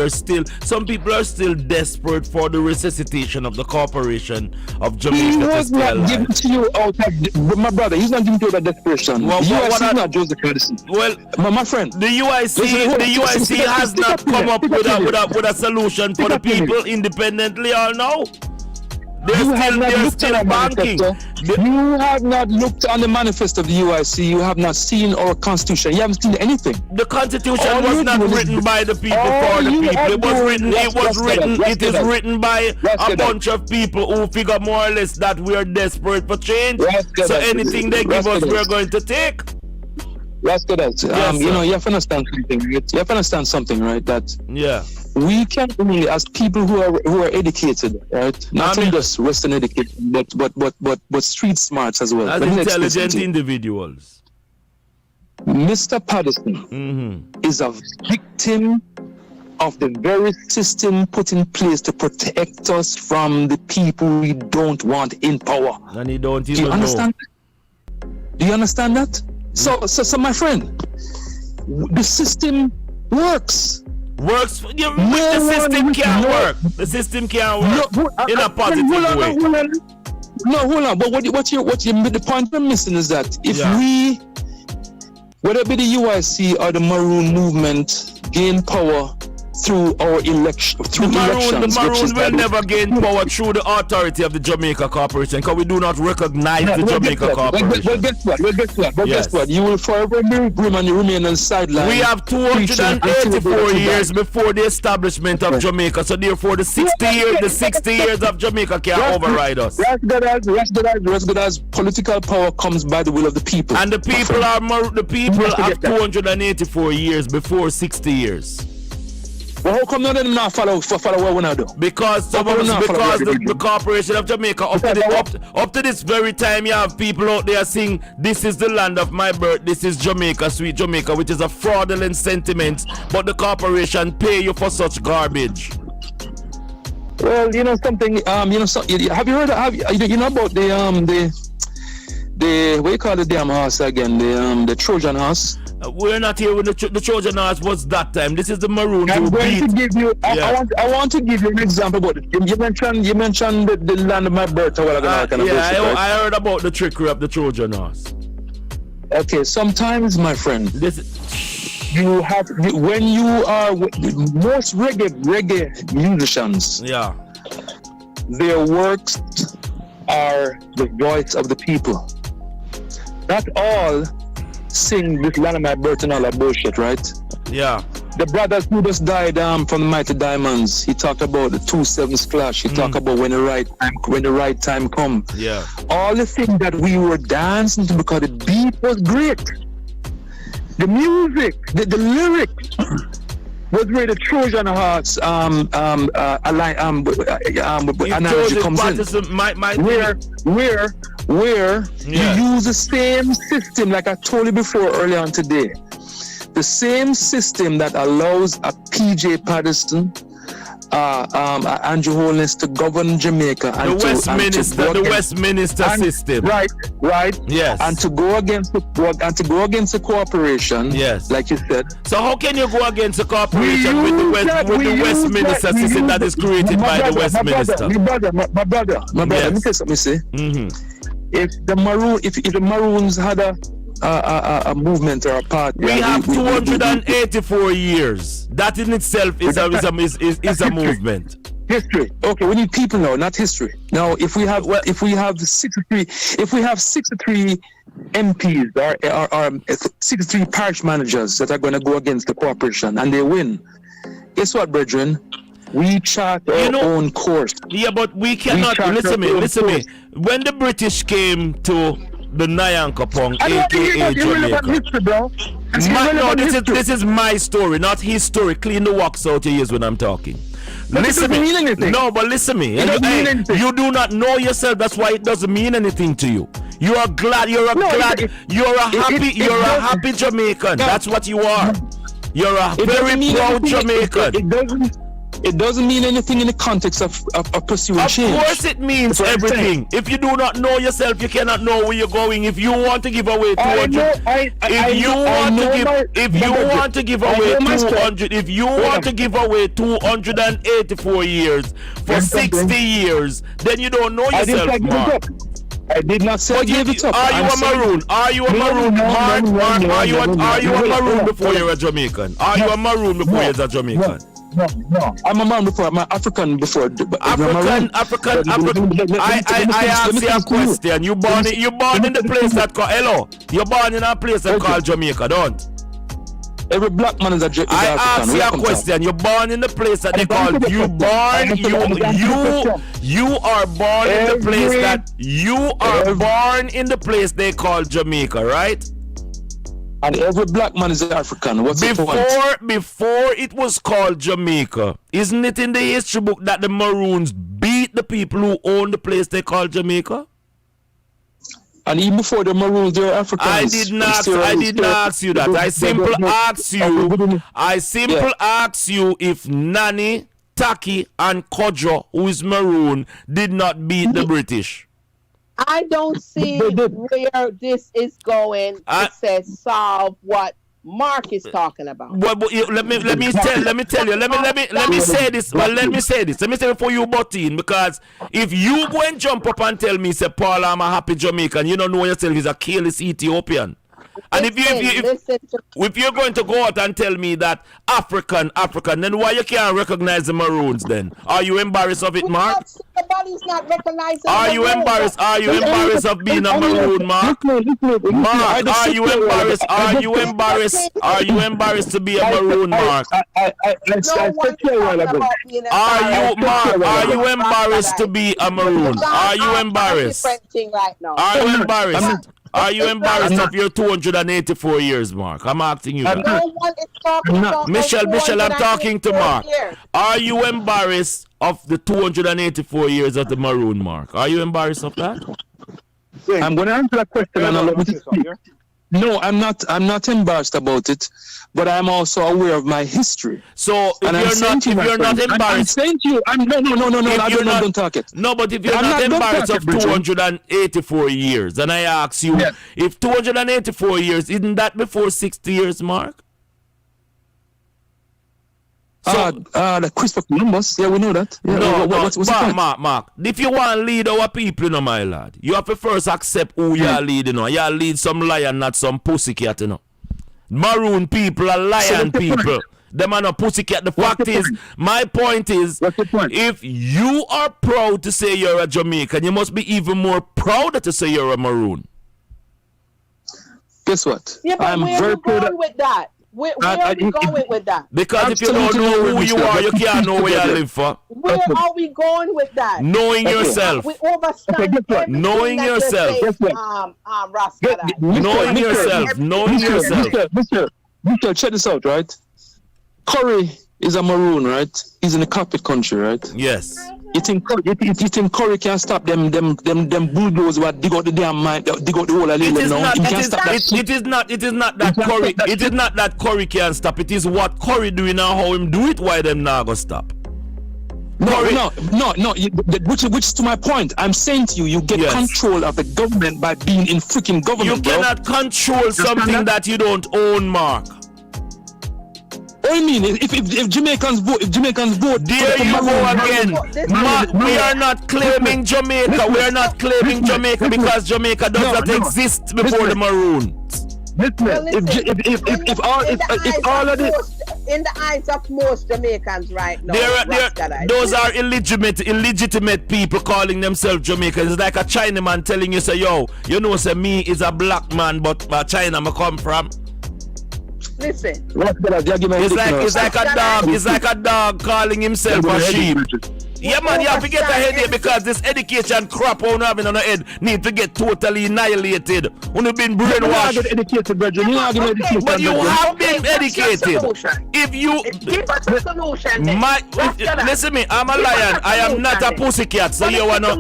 some people are still desperate for the resuscitation of the corporation of Jamaica. He was not given to you out of, my brother. He's not given to you out of desperation. Well, the UIC is not Joseph Patterson. Well, my friend, the UIC has not come up with a solution for the people independently or no. They're still banking. You have not looked on the manifesto of the UIC. You have not seen our constitution. You haven't seen anything. The constitution was not written by the people for the people. It is written by a bunch of people who figure more or less that we are desperate for change. So anything they give us, we're going to take. That's good. You have to understand something. You have to understand something, right? That we can only, as people who are educated, right? Not just Western education, but street smarts as well. As intelligent individuals. Mr. Patterson is a victim of the very system put in place to protect us from the people we don't want in power. And he don't even Do you understand? Do you understand that? So my friend, the system works. The system can't work. The system can't work in a positive way. Hold on. But the point we're missing is that if we, whether it be the UIC or the Maroon movement, gain power through our election, through elections. The Maroon will never gain power through the authority of the Jamaica Corporation because we do not recognize the Jamaica Corporation. Well, guess what? Guess what? You will forever remain on the sideline. We have 284 years before the establishment of Jamaica, so therefore the 60 years of Jamaica can't override us. As political power comes by the will of the people. And the people have 284 years before 60 years. Well, how come none of them not follow what we do? Because the Corporation of Jamaica up to this very time, you have people out there saying, this is the land of my birth, this is Jamaica, sweet Jamaica, which is a fraudulent sentiment, but the corporation pay you for such garbage. Well, you know something, have you heard about the what you call the damn horse again, the Trojan horse? We're not here when the Trojan horse was that time. This is the Maroon. I want to give you an example about it. You mentioned the land of my birth or whatever. I heard about the trickery of the Trojan horse. Okay, sometimes, my friend, most reggae musicians, their works are the voice of the people. Not all sing this land of my birth and all that bullshit, right? Yeah. The brothers who just died from the Mighty Diamonds, he talked about the 2-7 clash. He talked about when the right time come. Yeah. All the things that we were dancing to because the beat was great. The music, the lyrics was where the Trojan horse analogy comes in. Where you use the same system, like I told you before earlier on today, the same system that allows a PJ Patterson, Andrew Holness to govern Jamaica and the Westminster system. Right. Yes. And to go against the corporation. Yes. Like you said. So how can you go against the corporation with the Westminster system that is created by the Westminster? My brother, let me tell you something, see. If the Maroons had a movement or a party, we have 284 years. That in itself is a movement. History. Okay, we need people now, not history. Now, if we have 63 MPs or 63 parish managers that are going to go against the corporation and they win, guess what, brethren? We chart our own course. Yeah, but we cannot. Listen to me. When the British came to the Nyankopong, aka Jamaica. This is my story, not his story. Clean the wax out your ears when I'm talking. Listen to me. No, but listen to me. You do not know yourself. That's why it doesn't mean anything to you. You are glad. You're a happy Jamaican. That's what you are. You're a very proud Jamaican. It doesn't mean anything in the context of pursuing change. Of course it means everything. If you do not know yourself, you cannot know where you're going. If you want to give away 200, if you want to give away 284 years for 60 years, then you don't know yourself, Mark. I did not say I gave it up. Are you a Maroon? Are you a Maroon, Mark? Are you a Maroon before you're a Jamaican? Are you a Maroon before you're a Jamaican? No. I'm a man before. I'm an African before. African. I ask you a question. You born in the place that called You're born in a place that called Jamaica, don't? Every black man is a African. I ask you a question. You're born in the place that they call you are born in the place they call Jamaica, right? And every black man is African. What's the point? Before it was called Jamaica, isn't it in the history book that the Maroons beat the people who own the place they call Jamaica? And even before the Maroons, they're Africans. I didn't ask you that. I simply ask you if Nani, Taki, and Kodjo, who is Maroon, did not beat the British. I don't see where this is going. It says solve what Mark is talking about. Well, let me tell you. Let me say this. Well, let me say before you butt in, because if you go and jump up and tell me, say, Paul, I'm a happy Jamaican, you don't know yourself is a careless Ethiopian. And if you're going to go out and tell me that African, then why you can't recognize the Maroons then? Are you embarrassed of it, Mark? Somebody's not recognizing. Are you embarrassed? Are you embarrassed of being a Maroon, Mark? Mark, are you embarrassed? Are you embarrassed? Are you embarrassed to be a Maroon, Mark? Are you, Mark? Are you embarrassed to be a Maroon? Are you embarrassed? Are you embarrassed? Are you embarrassed of your 284 years, Mark? I'm asking you that. No one is talking about Michelle, I'm talking to Mark. Are you embarrassed of the 284 years of the Maroon, Mark? Are you embarrassed of that? I'm going to answer that question and allow me to speak. No, I'm not embarrassed about it, but I'm also aware of my history. So if you're not embarrassed, I'm saying to you, don't talk it. No, but if you're not embarrassed of 284 years, and I ask you, if 284 years, isn't that before 60 years, Mark? The Christopher Columbus, yeah, we know that. Yeah, what's Mark, if you want to lead our people, my lad, you have to first accept who you are leading. You are lead some lion, not some pussycat, Maroon people are lion people. Them are not pussycat. The fact is, my point is, if you are proud to say you're a Jamaican, you must be even more proud to say you're a Maroon. Guess what? Yeah, but where are you going with that? Where are we going with that? Because if you don't know who you are, you can't know where you live for. Where are we going with that? Knowing yourself. We overstand knowing yourself. Knowing yourself. Knowing yourself. Mister, check this out, right? Curry is a Maroon, right? He's in the carpet country, right? Yes. You think Curry can stop them bulldozers what dig out the damn mine, dig out the whole of Leyland now? It is not that Curry. It is not that Curry can stop. It is what Curry doing and how him do it. Why them not gonna stop? No. Which is to my point. I'm saying to you, you get control of the government by being in freaking government. You cannot control something that you don't own, Mark. What do you mean? If Jamaicans vote, there you go again. Mark, we are not claiming Jamaica. We are not claiming Jamaica because Jamaica does not exist before the Maroons. If all of this, in the eyes of most Jamaicans right now, those are illegitimate people calling themselves Jamaicans. It's like a Chinaman telling you, say, yo, you know, say me is a black man, but China I come from. Listen. It's like a dog calling himself a sheep. Yeah, man, you have to get a headache because this education crap on having on the head need to get totally annihilated. When you've been brainwashed. But you have been educated. If you give us a solution, listen me, I'm a lion. I am not a pussycat. So you wanna.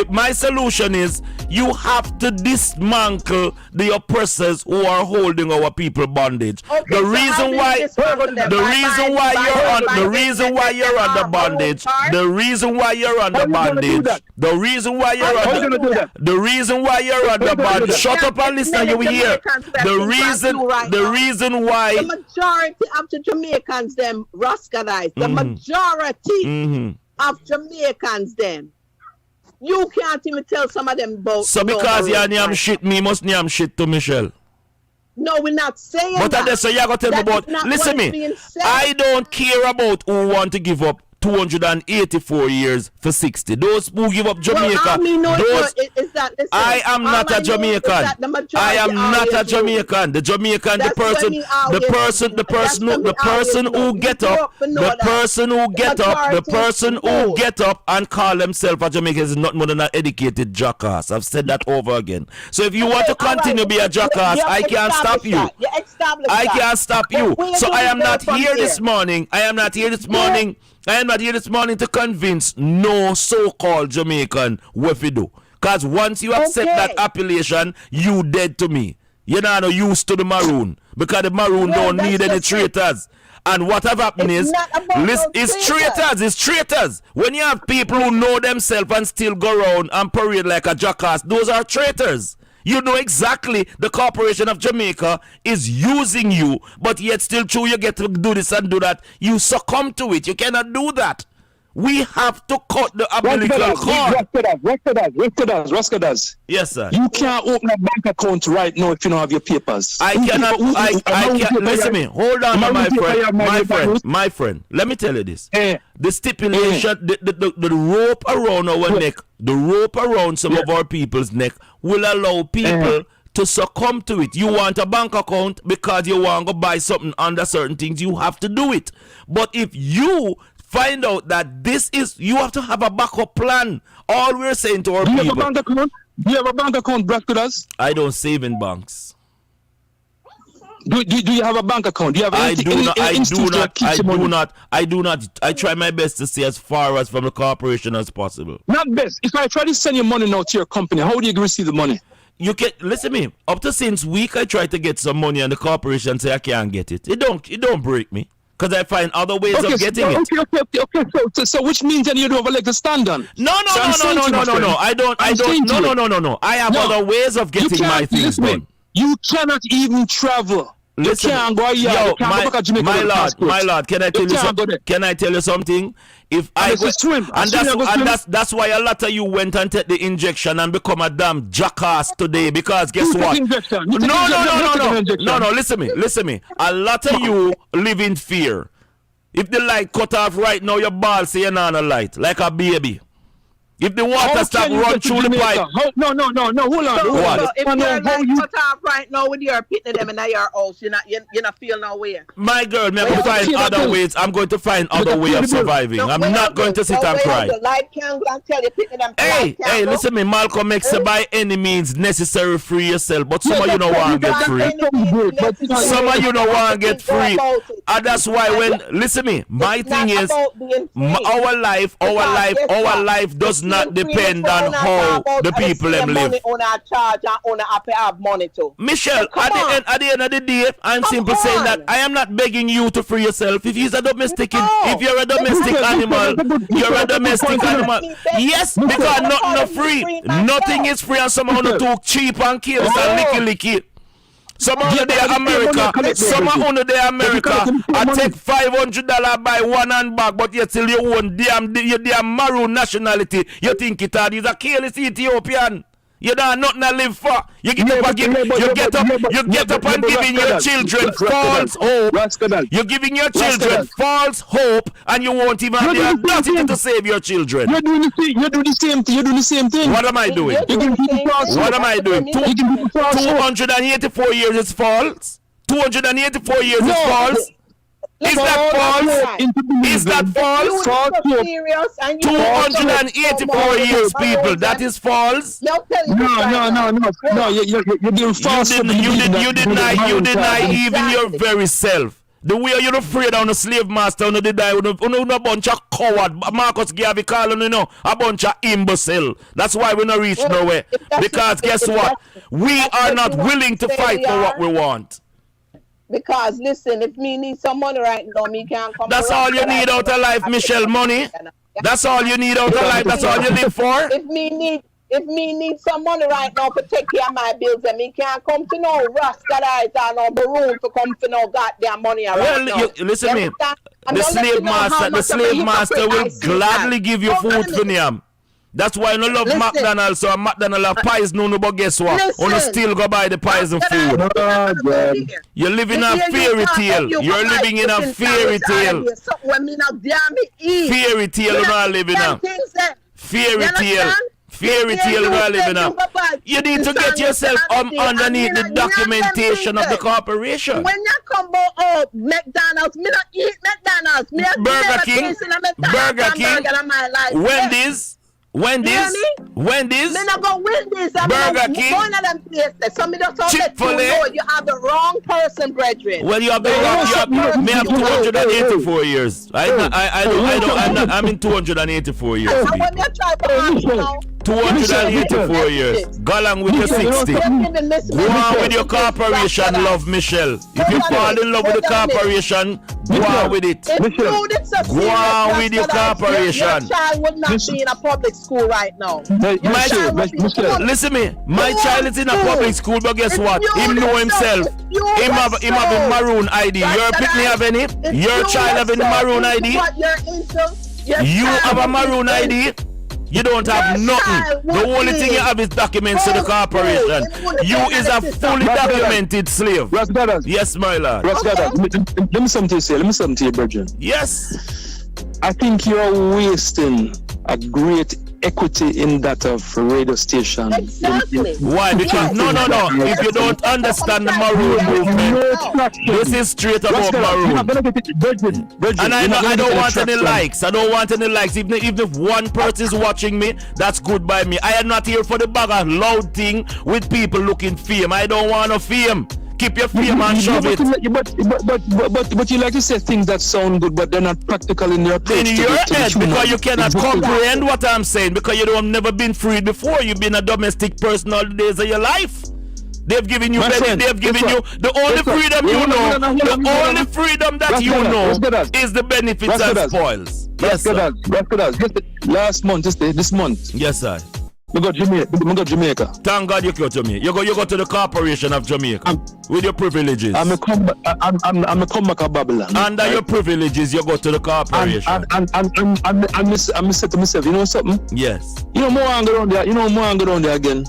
My solution is you have to dismantle the oppressors who are holding our people bondage. The reason why you're under bondage. The reason why you're under bondage. The reason why you're under bondage. Shut up and listen. You will hear. The reason why the majority of the Jamaicans them rascalize. The majority of Jamaicans them. You can't even tell some of them about. So because you're name shit, me must name shit to Michelle. No, we're not saying but that. So you're going to tell me about. Listen me. I don't care about who want to give up 284 years for 60. Those who give up Jamaica, I am not a Jamaican. I am not a Jamaican. The Jamaican, the person who get up and call himself a Jamaican is not more than an educated jackass. I've said that over again. So if you want to continue to be a jackass, I can't stop you. I can't stop you. So I am not here this morning. I am not here this morning to convince no so-called Jamaican what we do. Because once you accept that appellation, you dead to me. You're not used to the Maroon. Because the Maroon don't need any traitors. And what have happened it's traitors. When you have people who know themselves and still go around and parade like a jackass, those are traitors. You know exactly the Corporation of Jamaica is using you, but yet still true you get to do this and do that. You succumb to it. You cannot do that. We have to cut the umbilical cord. Raskadas. Yes, sir. You can't open a bank account right now if you don't have your papers. I cannot. I can't. Listen to me. Hold on, my friend. Let me tell you this. The stipulation, the rope around our neck, the rope around some of our people's neck will allow people to succumb to it. You want a bank account because you want to buy something under certain things, you have to do it. But if you find out that this is, you have to have a backup plan. All we're saying to our people. Do you have a bank account? Do you have a bank account, Braskadas? I don't save in banks. Do you have a bank account? Do you have I do not. I try my best to stay as far as from the corporation as possible. Not best. If I try to send your money now to your company, how do you receive the money? You can listen to me. Up to since week, I try to get some money, and the corporation say I can't get it. It don't break me, because I find other ways of getting it. Okay. So which means then you don't have a leg to stand on. No. I don't. No. I have other ways of getting my things done. You cannot even travel. Listen, my lord, can I tell you something? Can I tell you something? If I go, and that's why a lot of you went and take the injection and become a damn jackass today, because guess what? No. Listen to me. A lot of you live in fear. If the light cut off right now, your ball say you're not on a light like a baby. If the water stop run through the pipe. No, hold on. If you're cut off right now with your pitting them in your house, you're not feel no way. My girl, I'm going to find other ways. I'm going to find other way of surviving. I'm not going to sit and cry. Hey, listen to me. Malcolm X say by any means necessary free yourself, but some of you don't want to get free. Some of you don't want to get free. And that's why listen to me, my thing is our life does not depend on how the people them live. Michelle, at the end of the day, I'm simply saying that I am not begging you to free yourself. If you're a domestic, if you're a domestic animal, you're a domestic animal. Yes, because nothing is free. Nothing is free, and some of them too cheap and careless and licky. Some of them America, I take $500 buy one handbag, but you still you own damn maroon nationality. You think it are these are careless Ethiopian. You don't nothing to live for. You get up and giving your children false hope. You're giving your children false hope, and you won't even have the audacity to save your children. You're doing the same thing. What am I doing? What am I doing? 284 years is false. 284 years is false. Is that false? Is that false? 284 years, people. That is false. No. You're doing false. You deny even your very self. The way you're afraid of the slave master, you die with a bunch of coward. Marcus Garvey calling a bunch of imbecile. That's why we're not reach nowhere. Because guess what? We are not willing to fight for what we want. Because listen, if me need some money right now, me can't come. That's all you need out of life, Michelle. Money. That's all you need out of life. That's all you live for. If me need some money right now to take care of my bills, and me can't come to no Raskadas or no Maroon to come to no goddamn money right now. Listen me. The slave master will gladly give you food for them. That's why I don't love McDonald's, so McDonald's have pies, but guess what? You still go buy the pies and food. You're living a fairy tale. You're living in a fairy tale. Fairy tale you're not living in. Fairy tale. Fairy tale you're living in. You need to get yourself underneath the documentation of the corporation. When you come out McDonald's, me not eat McDonald's. Burger King. Wendy's. Me not go Wendy's. Burger King. One of them places. So me just let you know you have the wrong person, brethren. Well, you have the wrong. Me have 284 years. I'm in 284 years. And when you try to 284 years. Go along with your 60. Go on with your corporation, love Michelle. If you fall in love with the corporation, go on with it. Go on with your corporation. Your child would not be in a public school right now. Listen me. My child is in a public school, but guess what? Him know himself. Him have a maroon ID. Your picnic have any? Your child have any maroon ID? You have a maroon ID. You don't have nothing. The only thing you have is documents to the corporation. You is a fully documented slave. Yes, my lord. Let me something to you, Bridget. Yes. I think you're wasting a great equity in that of radio station. Exactly. Why? Because no. If you don't understand the maroon movement, this is straight about maroon. And I don't want any likes. I don't want any likes. Even if one person is watching me, that's good by me. I am not here for the bag of loud thing with people looking fame. I don't want no fame. Keep your fame and shove it. But you like to say things that sound good, but they're not practical in your approach. In your head, because you cannot comprehend what I'm saying, because you don't never been freed before. You've been a domestic person all the days of your life. They've given you they've given you the only freedom you know. The only freedom that you know is the benefits and spoils. Yes, sir. Last month, this month. Yes, sir. We go Jamaica. Thank God you go to Jamaica. You go to the corporation of Jamaica with your privileges. I'm a come back to Babylon. Under your privileges, you go to the corporation. And say to myself, you know something? Yes. You know more and go down there. Again.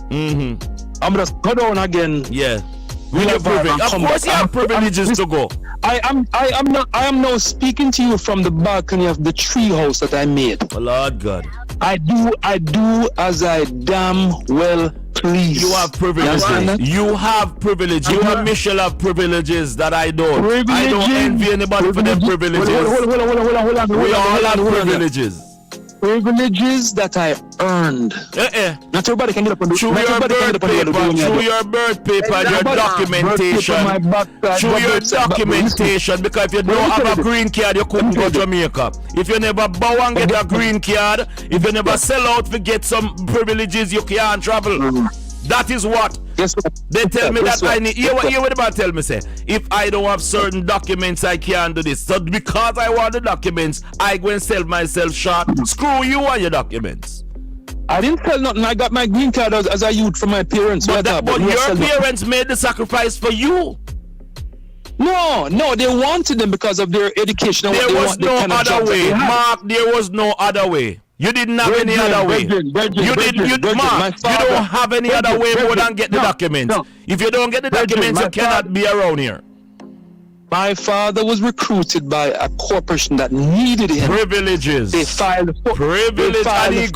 I'm just go down again. Yeah. With your privilege. Of course, you have privileges to go. I am now speaking to you from the balcony of the tree house that I made. Oh, Lord God. I do as I damn well please. You have privileges. You have privileges. You and Michelle have privileges that I don't. I don't envy anybody for their privileges. Hold on. We all have privileges. Privileges that I earned. Not everybody can get up on the Through your birth paper and your documentation. Through your documentation, because if you don't have a green card, you couldn't go to Jamaica. If you never bow and get a green card, if you never sell out to get some privileges, you can't travel. That is what they tell me that I need. Hear what the man tell me, say, if I don't have certain documents, I can't do this. So because I want the documents, I go and sell myself short. Screw you and your documents. I didn't sell nothing. I got my green card as a youth from my parents. But your parents made the sacrifice for you. No, they wanted them because of their education. There was no other way. Mark, there was no other way. You didn't have any other way. You don't have any other way more than get the documents. If you don't get the documents, you cannot be around here. My father was recruited by a corporation that needed him. Privileges. They filed privileges, and he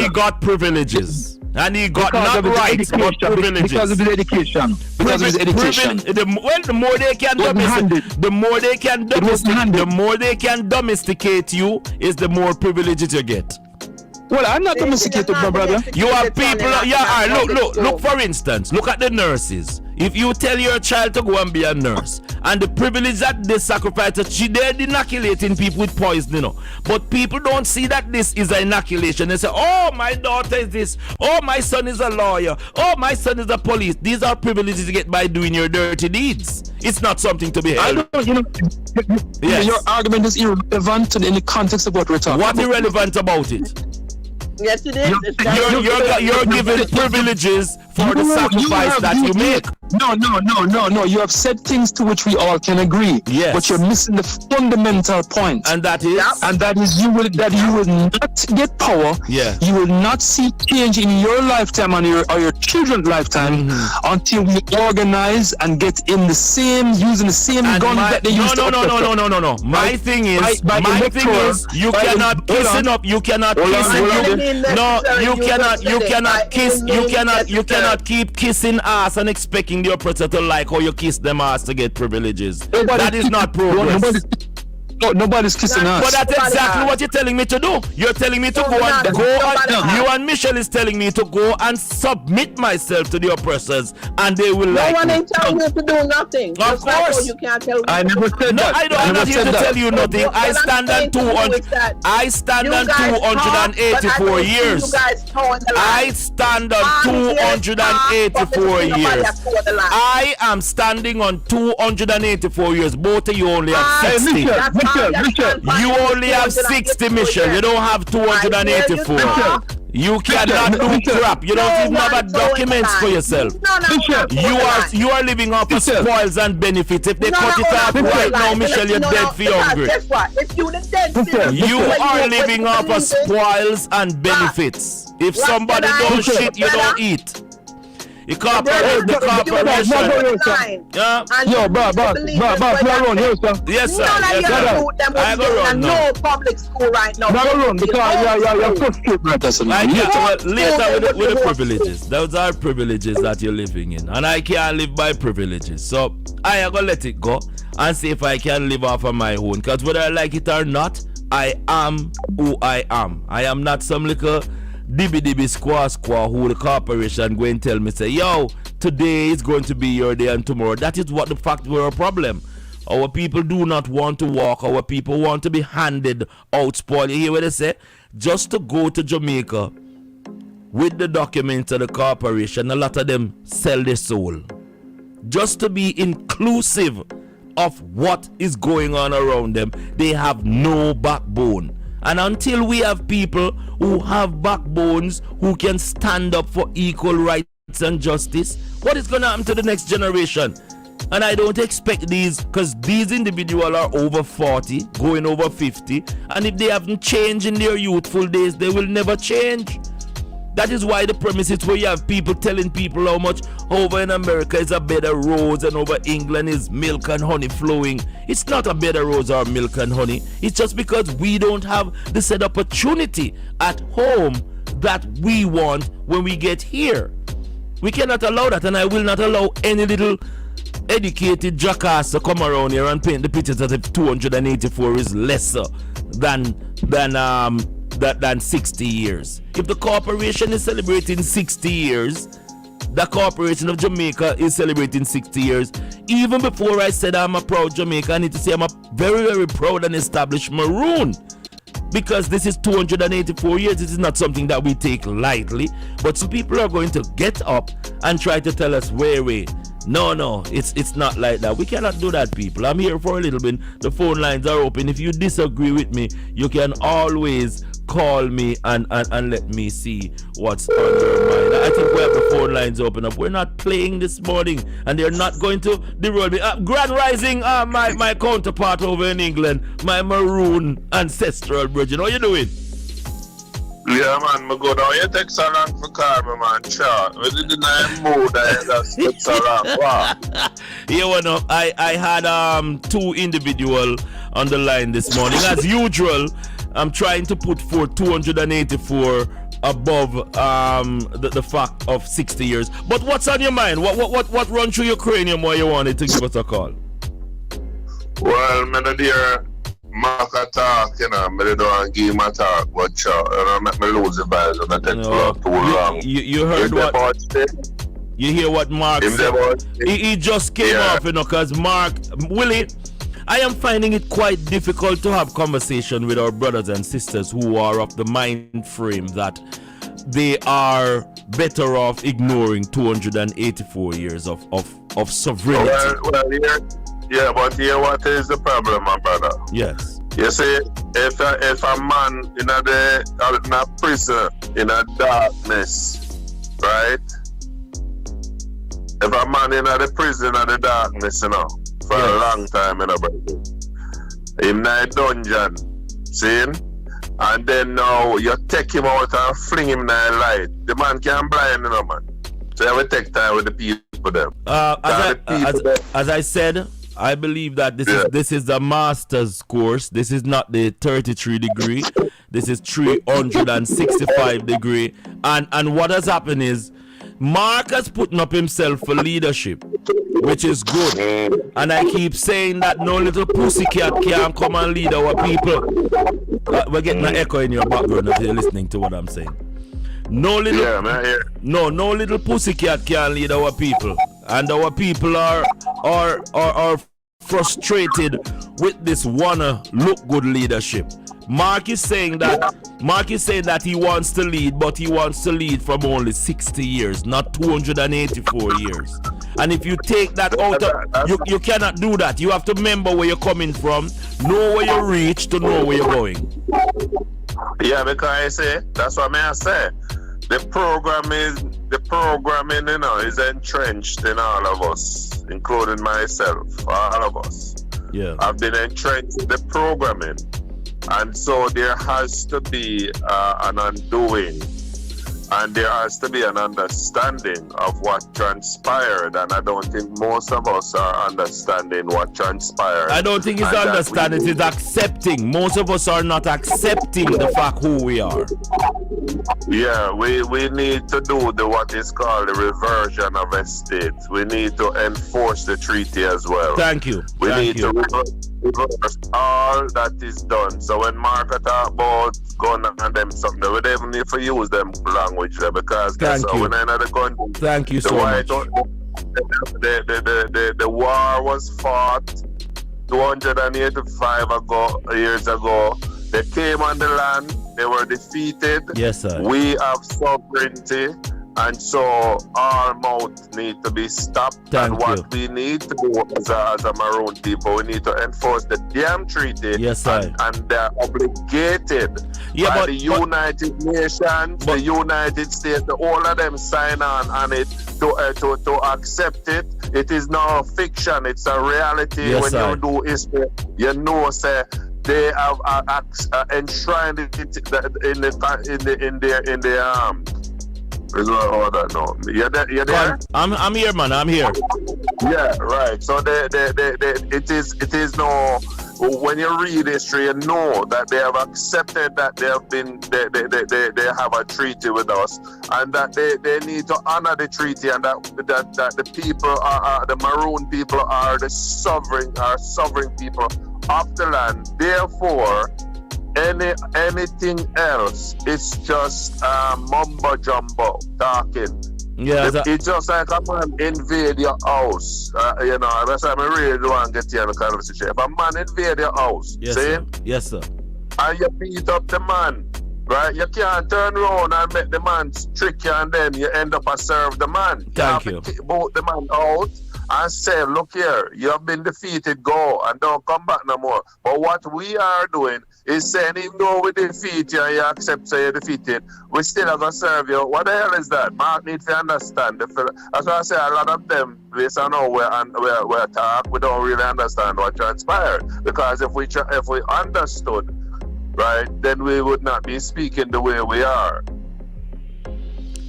got privileges. And he got not rights, but privileges. Because of his education. Because of his education. The more they can domesticate you, is the more privileges you get. Well, I'm not domesticated, my brother. You have people. Look. For instance, look at the nurses. If you tell your child to go and be a nurse, and the privilege that they sacrifice, they're inoculating people with poison, you know. But people don't see that this is an inoculation. They say, oh, my daughter is this. Oh, my son is a lawyer. Oh, my son is a police. These are privileges you get by doing your dirty deeds. It's not something to be held. Yes. Your argument is irrelevant in the context of what we're talking about. What irrelevant about it? Yes, it is. You're given privileges for the sacrifice that you make. No. You have said things to which we all can agree. Yes. But you're missing the fundamental point. And that is? And that is you will not get power. Yeah. You will not see change in your lifetime or your children's lifetime until we organize and get in the same, using the same guns that they used to. No. My thing is, you cannot kissing up. You cannot kiss. No, you cannot keep kissing ass and expecting the oppressor to like how you kiss them ass to get privileges. That is not progress. Nobody's kissing us. But that's exactly what you're telling me to do. You're telling me to you and Michelle is telling me to go and submit myself to the oppressors, and they will like me. No one ain't telling you to do nothing. Of course. You can't tell me. I never said that. I'm not here to tell you nothing. I stand on 284 years. I stand on 284 years. I am standing on 284 years. Both of you only have 60. Michelle. You only have 60, Michelle. You don't have 284. You cannot do crap. You don't even have documents for yourself. You are living off of spoils and benefits. If they cut it off right now, Michelle, you're dead for hungry. Guess what? If you the dead, you are living off of spoils and benefits. If somebody don't shit, you don't eat. The corporation. Yeah. Yo, boss, here, sir. Yes, sir. I go run no public school right now. Run because you're so stupid. Later with the privileges. Those are privileges that you're living in. And I can't live by privileges. So I am going to let it go and see if I can live off of my own. Because whether I like it or not, I am who I am. I am not some little dibby squaw who the corporation go and tell me, say, yo, today is going to be your day and tomorrow. That is what the fact we're a problem. Our people do not want to walk. Our people want to be handed out spoil. You hear what they say? Just to go to Jamaica with the documents of the corporation, a lot of them sell their soul. Just to be inclusive of what is going on around them, they have no backbone. And until we have people who have backbones, who can stand up for equal rights and justice, what is going to happen to the next generation? And I don't expect these, because these individuals are over 40, going over 50, and if they haven't changed in their youthful days, they will never change. That is why the premises where you have people telling people how much over in America is a bed of rose and over England is milk and honey flowing. It's not a bed of rose or milk and honey. It's just because we don't have the said opportunity at home that we want when we get here. We cannot allow that, and I will not allow any little educated jackass to come around here and paint the pictures as if 284 is lesser than 60 years. If the corporation is celebrating 60 years, the corporation of Jamaica is celebrating 60 years. Even before I said I'm a proud Jamaican, I need to say I'm a very, very proud and established Maroon. Because this is 284 years. This is not something that we take lightly. But some people are going to get up and try to tell us, wait. No, it's not like that. We cannot do that, people. I'm here for a little bit. The phone lines are open. If you disagree with me, you can always call me and let me see what's on your mind. I think we have the phone lines open up. We're not playing this morning, and they're not going to derail me. Grand Rising, my counterpart over in England, my Maroon ancestral virgin. How you doing? Yeah, man, me go down. You take so long for call me, man. Sure. We didn't mood. I just took so long. Wow. You know, I had two individuals on the line this morning. As usual, I'm trying to put forth 284 above the fact of 60 years. But what's on your mind? What runs through your cranium why you wanted to give us a call? Well, man, dear Mark talk, you know, I don't give him a talk, but sure, I don't make me lose the vibes and I take too long. You heard what? You hear what Mark said? He just came off, you know, because Mark, Willie, I am finding it quite difficult to have conversation with our brothers and sisters who are of the mind frame that they are better off ignoring 284 years of sovereignty. Well, yeah, but here what is the problem, my brother? Yes. You see, if a man in a prison, in a darkness, right? If a man in the prison in the darkness, you know, for a long time, you know, brother. In a dungeon, see? And then now you take him out and fling him in the light. The man can't blind, you know, man. So you have to take time with the people, them. As I said, I believe that this is the master's course. This is not the 33 degree. This is 365 degree. And what has happened is Mark has put up himself for leadership, which is good. And I keep saying that no little pussycat can come and lead our people. We're getting an echo in your background if you're listening to what I'm saying. No little pussycat can lead our people, and our people are frustrated with this wanna look good leadership. Mark is saying that he wants to lead, but he wants to lead from only 60 years, not 284 years. And if you take that out of, you cannot do that. You have to remember where you're coming from, know where you reach to know where you're going. Yeah, because I say, that's what I say. the programming, you know, is entrenched in all of us, including myself, all of us. Yeah. I've been entrenched in the programming. And so there has to be an undoing, and there has to be an understanding of what transpired. And I don't think most of us are understanding what transpired. I don't think it's And that understanding, it's accepting. Most of us are not accepting the fact who we are. Yeah, we need to do what is called the reversion of estate. We need to enforce the treaty as well. Thank you. We Thank need you. to reverse all that is done. So when Mark talk about gun and them something, we don't even need to use them language there, because Thank you. when another gun, Thank you the so white much. the war was fought 285 years ago. They came on the land, they were defeated. Yes, sir. We have sovereignty, and so our mouth need to be stopped. Thank and what we need to do as a Maroon people, we need to enforce the damn treaty. Yes, sir. And they're obligated by the United Nations, the United States, all of them sign on it to accept it. It is not fiction, it's a reality. Yes, when sir. you do history, you know, say, they have enshrined it in the hold on, no. You there? I'm here, man. I'm here. Yeah, right. So it is no. When you read history, you know that they have accepted that they have a treaty with us, and that they need to honor the treaty, and that the people are the Maroon people are the sovereign people of the land. Therefore, anything else, it's just mumbo jumbo talking. Yeah, it's just like a man invade your house. You know, that's why I really don't want to get here in the conversation. If a man invade your house, Yes, see, sir. Yes, sir. and you beat up the man, right? You can't turn around and make the man trick you, and then you end up and serve the man. Thank you. Have to kick both the man out and say, look here, you have been defeated, go, and don't come back no more. But what we are doing is saying, even though we defeat you and you accept so you're defeated, we still are going to serve you. What the hell is that? Mark needs to understand. That's why I say a lot of them, based on how we're talk, we don't really understand what transpired. Because if we understood, right, then we would not be speaking the way we are.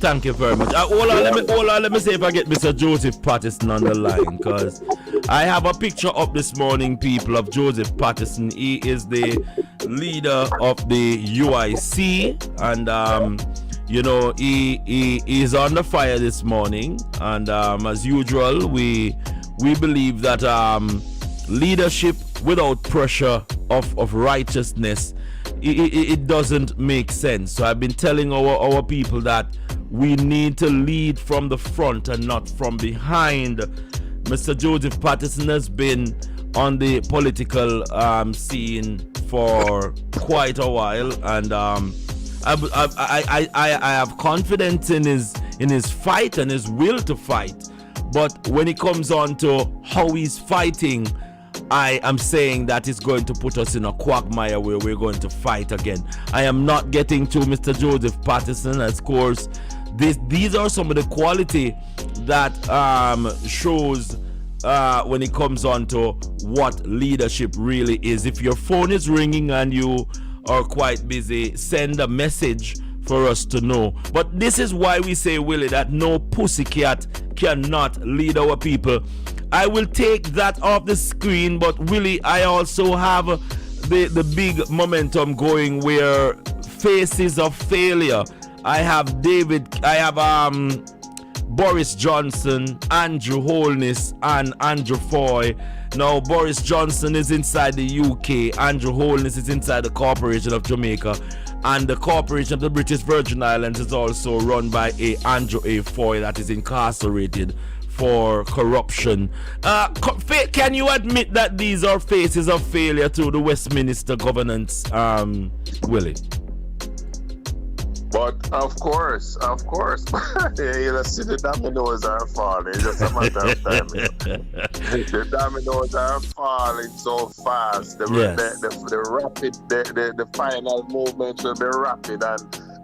Thank you very much. Let me see if I get Mr. Joseph Patterson on the line, because I have a picture up this morning, people, of Joseph Patterson. He is the leader of the UIC, and you know, he is on the fire this morning. And as usual, we believe that leadership without pressure of righteousness, it doesn't make sense. So I've been telling our people that we need to lead from the front and not from behind. Mr. Joseph Patterson has been on the political scene for quite a while, and I have confidence in his fight and his will to fight. But when it comes on to how he's fighting, I am saying that it's going to put us in a quagmire where we're going to fight again. I am not getting to Mr. Joseph Patterson. Of course, these are some of the quality that shows when it comes on to what leadership really is. If your phone is ringing and you are quite busy, send a message for us to know. But this is why we say, Willie, that no pussycat cannot lead our people. I will take that off the screen, but Willie, I also have the big momentum going where faces of failure. I have Boris Johnson, Andrew Holness, and Andrew Foy. Now, Boris Johnson is inside the UK, Andrew Holness is inside the Corporation of Jamaica, and the Corporation of the British Virgin Islands is also run by Andrew A. Foy, that is incarcerated for corruption. Can you admit that these are faces of failure to the Westminster governance, Willie? But of course, you know, see the dominoes are falling. It's just a matter of time. You know. The dominoes are falling so fast. The final movement will be rapid,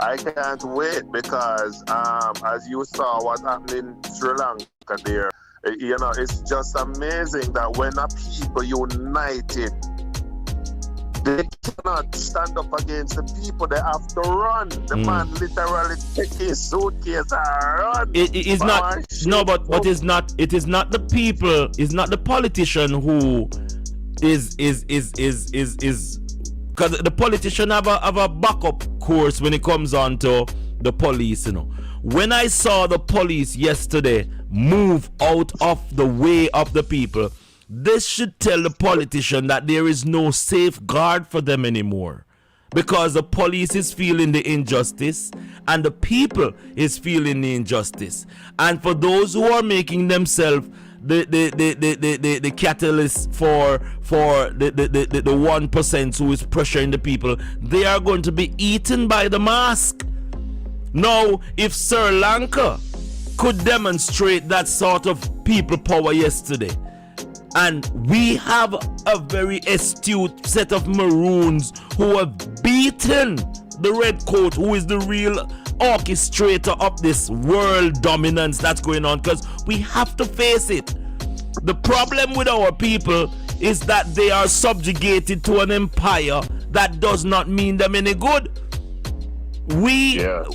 I can't wait because as you saw what happened in Sri Lanka there, you know, it's just amazing that when a people united, they cannot stand up against the people. They have to run. The man literally take his suitcase and run. It is not but it's not the people, it's not the politician who is because the politician have a backup course when it comes on to the police, you know. When I saw the police yesterday move out of the way of the people, this should tell the politician that there is no safeguard for them anymore, because the police is feeling the injustice and the people is feeling the injustice. And for those who are making themselves the catalyst for the 1% who is pressuring the people, they are going to be eaten by the mask. Now, if Sri Lanka could demonstrate that sort of people power yesterday, and we have a very astute set of Maroons who have beaten the Red Coat, who is the real orchestrator of this world dominance that's going on, because we have to face it. The problem with our people is that they are subjugated to an empire that does not mean them any good. We as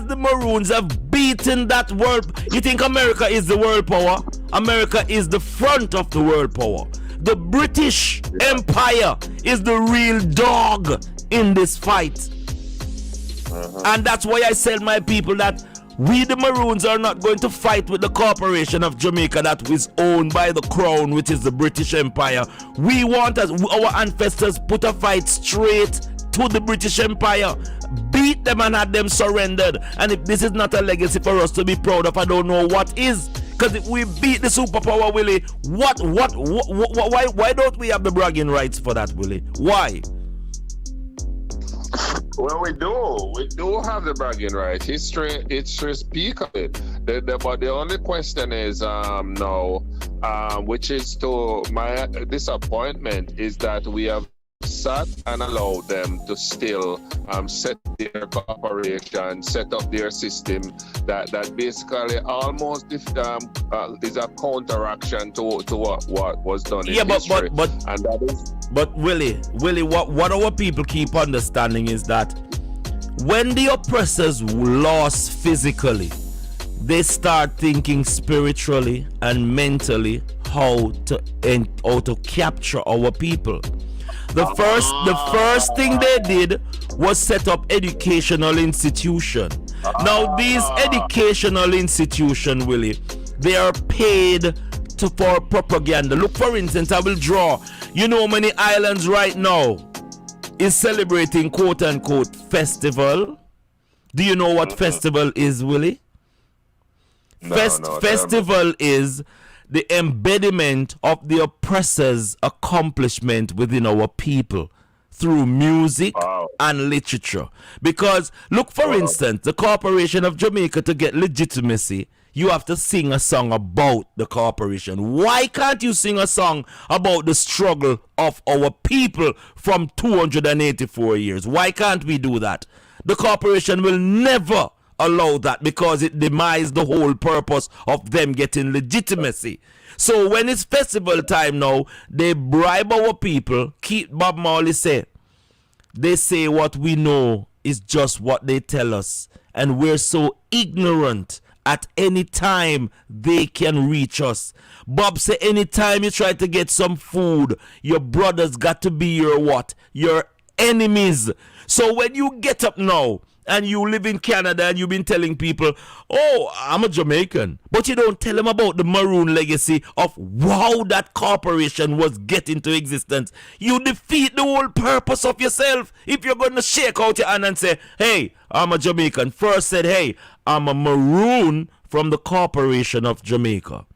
the Maroons have beaten that world. You think America is the world power? America is the front of the world power. The British Empire is the real dog in this fight. And that's why I tell my people that we the Maroons are not going to fight with the corporation of Jamaica that is owned by the crown, which is the British Empire. We want, as our ancestors put a fight straight to the British Empire, beat them and had them surrendered. And if this is not a legacy for us to be proud of, I don't know what is. Because if we beat the superpower, Willie, why don't we have the bragging rights for that, Willie? Why? Well, we do have the bragging rights. History speak of it. But the only question is now, which is to my disappointment, is that we have sat and allowed them to still set their corporation, set up their system that basically almost is a counteraction to what was done in history. And that is. But Willie, what our people keep understanding is that when the oppressors lost physically, they start thinking spiritually and mentally how to capture our people. The first thing they did was set up educational institution. Now these educational institution, Willie, they are paid for propaganda. Look, for instance, I will draw. You know, many islands right now is celebrating quote unquote festival. Do you know what festival is, Willie? Festival is the embodiment of the oppressor's accomplishment within our people through music and literature. Because, look, for instance, the Corporation of Jamaica, to get legitimacy, you have to sing a song about the corporation. Why can't you sing a song about the struggle of our people from 284 years? Why can't we do that? The corporation will never allow that, because it demises the whole purpose of them getting legitimacy. So when it's festival time now, they bribe our people. Keep Bob Marley say, they say what we know is just what they tell us, and we're so ignorant. At any time they can reach us. Bob say anytime you try to get some food, your brothers got to be your what? Your enemies. So when you get up now and you live in Canada and you've been telling people, oh, I'm a Jamaican, but you don't tell them about the Maroon legacy of how that corporation was get into existence, you defeat the whole purpose of yourself. If you're going to shake out your hand and say, hey, I'm a Jamaican, first said, hey, I'm a Maroon from the Corporation of Jamaica.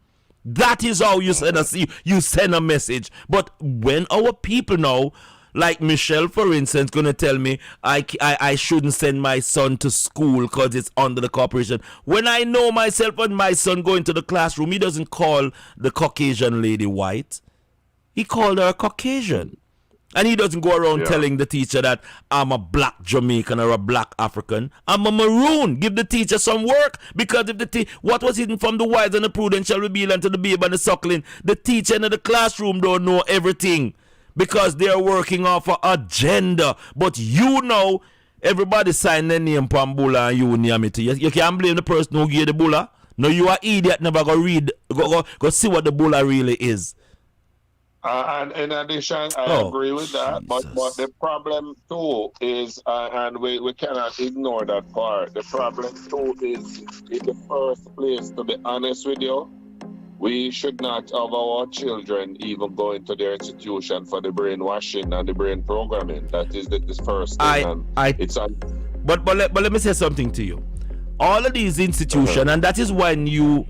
That is how you send a message. But when our people now, like Michelle, for instance, gonna tell me I shouldn't send my son to school because it's under the corporation. When I know myself and my son going to the classroom, he doesn't call the Caucasian lady white. He called her Caucasian. And he doesn't go around telling the teacher that I'm a black Jamaican or a black African. I'm a maroon. Give the teacher some work. Because if what was hidden from the wise and the prudent shall reveal unto the babe and the suckling. The teacher in the classroom don't know everything. Because they're working off an agenda. But you know, everybody sign their name from Bulla and you name it. You can't blame the person who gave the Bulla. No, you are idiot. Never go read, go see what the Bulla really is. And in addition, I agree with that. But the problem too is, and we cannot ignore that part. The problem too is, in the first place, to be honest with you, we should not have our children even go into their institution for the brainwashing and the brain programming. That is the first thing. But let me say something to you. All of these institutions, and that is when you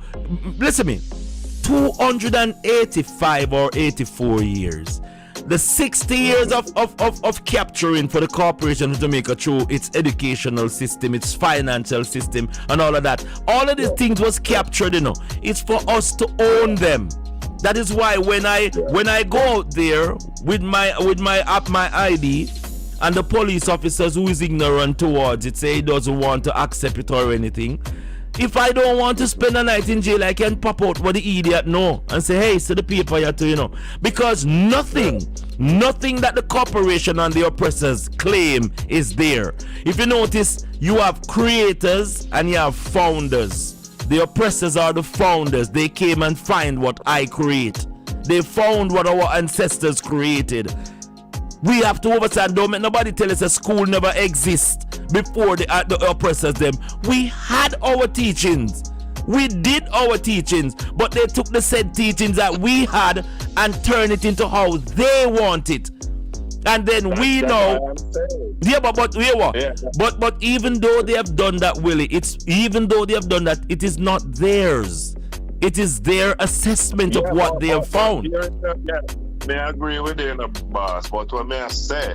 listen to me. 285 or 84 years. The 60 years of capturing for the corporation of Jamaica through its educational system, its financial system, and all of that. All of these things was captured, you know. It's for us to own them. That is why when I go out there with my ID, and the police officers who is ignorant towards it say he doesn't want to accept it or anything. If I don't want to spend a night in jail, I can pop out what the idiot know and say, hey, so the paper you too, you know. Because nothing that the corporation and the oppressors claim is there. If you notice, you have creators and you have founders. The oppressors are the founders. They came and find what I create. They found what our ancestors created. We have to overstand. Don't make nobody tell us a school never exists before the oppressors them. We had our teachings. We did our teachings, but they took the said teachings that we had and turned it into how they want it. And then we know. Yeah, but even though they have done that, Willie, it is not theirs. It is their assessment of what they have found. May I agree with you, boss, but what may I say?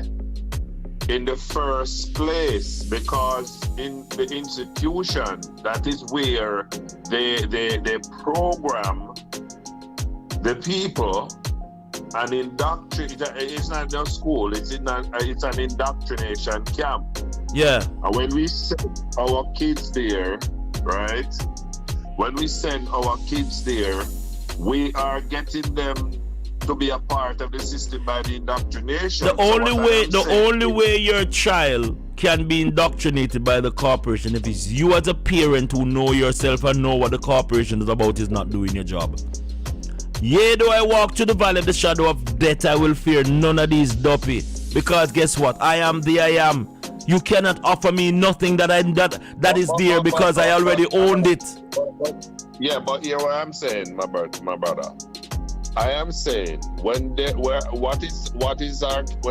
In the first place, because in the institution, that is where they program the people and indoctrinate. It's not just school, it's an indoctrination camp. Yeah. And when we send our kids there, right? When we send our kids there, we are getting them to be a part of the system by the indoctrination. The only way your child can be indoctrinated by the corporation if it's you as a parent who know yourself and know what the corporation is about is not doing your job. Yea, though I walk through the valley of the shadow of death, I will fear none of these dopey. Because guess what? I am the I am. You cannot offer me nothing that is there because I already owned it. Yeah, but hear what I'm saying, my brother. I am saying when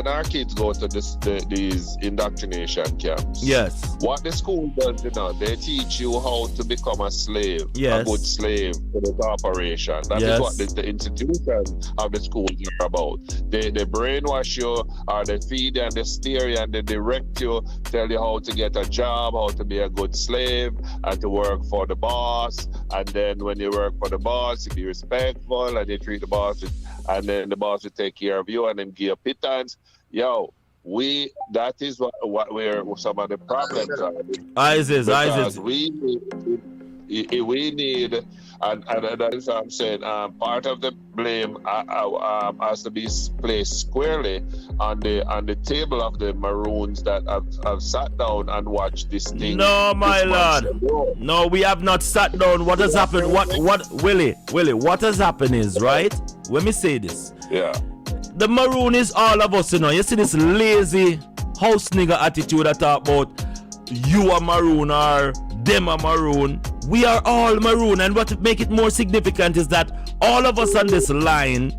our kids go to these indoctrination camps. Yes. What the school does, they teach you how to become a slave, yes, a good slave to the corporation. That is what the institution of the schools are about. They brainwash you, or they feed you and they steer you and they direct you, tell you how to get a job, how to be a good slave, and to work for the boss. And then when you work for the boss, you be respectful and you treat the boss, and then the boss will take care of you and then give you pittance. Yo, that is where some of the problems are. We need, and that is what I'm saying. Part of the blame has to be placed squarely on the table of the Maroons that have sat down and watched this thing. No, my lord. No, we have not sat down. What has happened? What, Willie? What has happened is, right? Let me say this. Yeah. The Maroon is all of us, you know. You see this lazy house nigga attitude that talk about you are Maroon or them are Maroon. We are all Maroon, and what make it more significant is that all of us on this line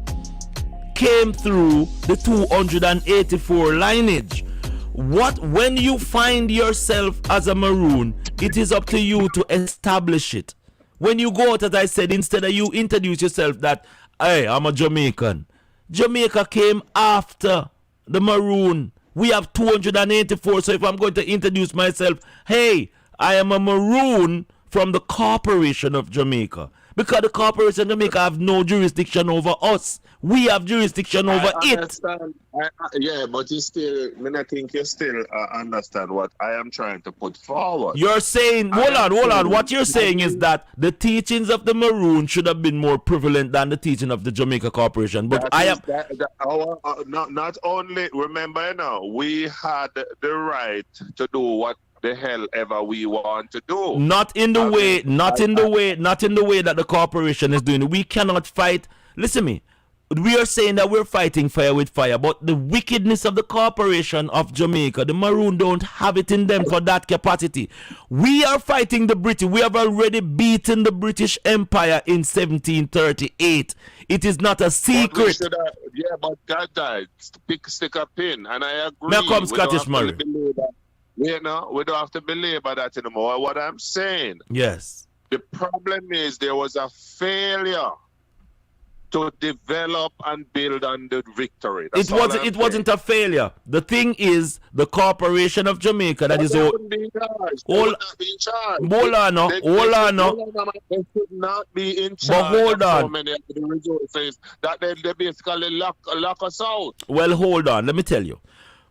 came through the 284 lineage. When you find yourself as a Maroon, it is up to you to establish it. When you go out, as I said, instead of you introduce yourself that, hey, I'm a Jamaican. Jamaica came after the Maroon. We have 284, so if I'm going to introduce myself, hey, I am a Maroon from the Corporation of Jamaica. because the corporation of Jamaica have no jurisdiction over us. We have jurisdiction over I it. understand. Yeah, but you still, I think you still understand what I am trying to put forward. You're saying, hold on. What you're saying is that the teachings of the Maroon should have been more prevalent than the teaching of the Jamaica Corporation. But not only, remember now, we had the right to do what the hell ever we want to do. Not in the way that the corporation is doing it. We cannot fight. Listen to me. We are saying that we're fighting fire with fire, but the wickedness of the corporation of Jamaica, the Maroon don't have it in them for that capacity. We are fighting the British. We have already beaten the British Empire in 1738. It is not a secret. But that stick a pin, and I agree. Now come Scottish Maroon. We don't have to belabor that anymore. What I'm saying, yes, the problem is there was a failure to develop and build on the victory. It wasn't a failure. The thing is, the corporation of Jamaica that is all. Hold on, They should not be in charge. But hold on. So many of the resources that they basically lock us out. Well, hold on. Let me tell you.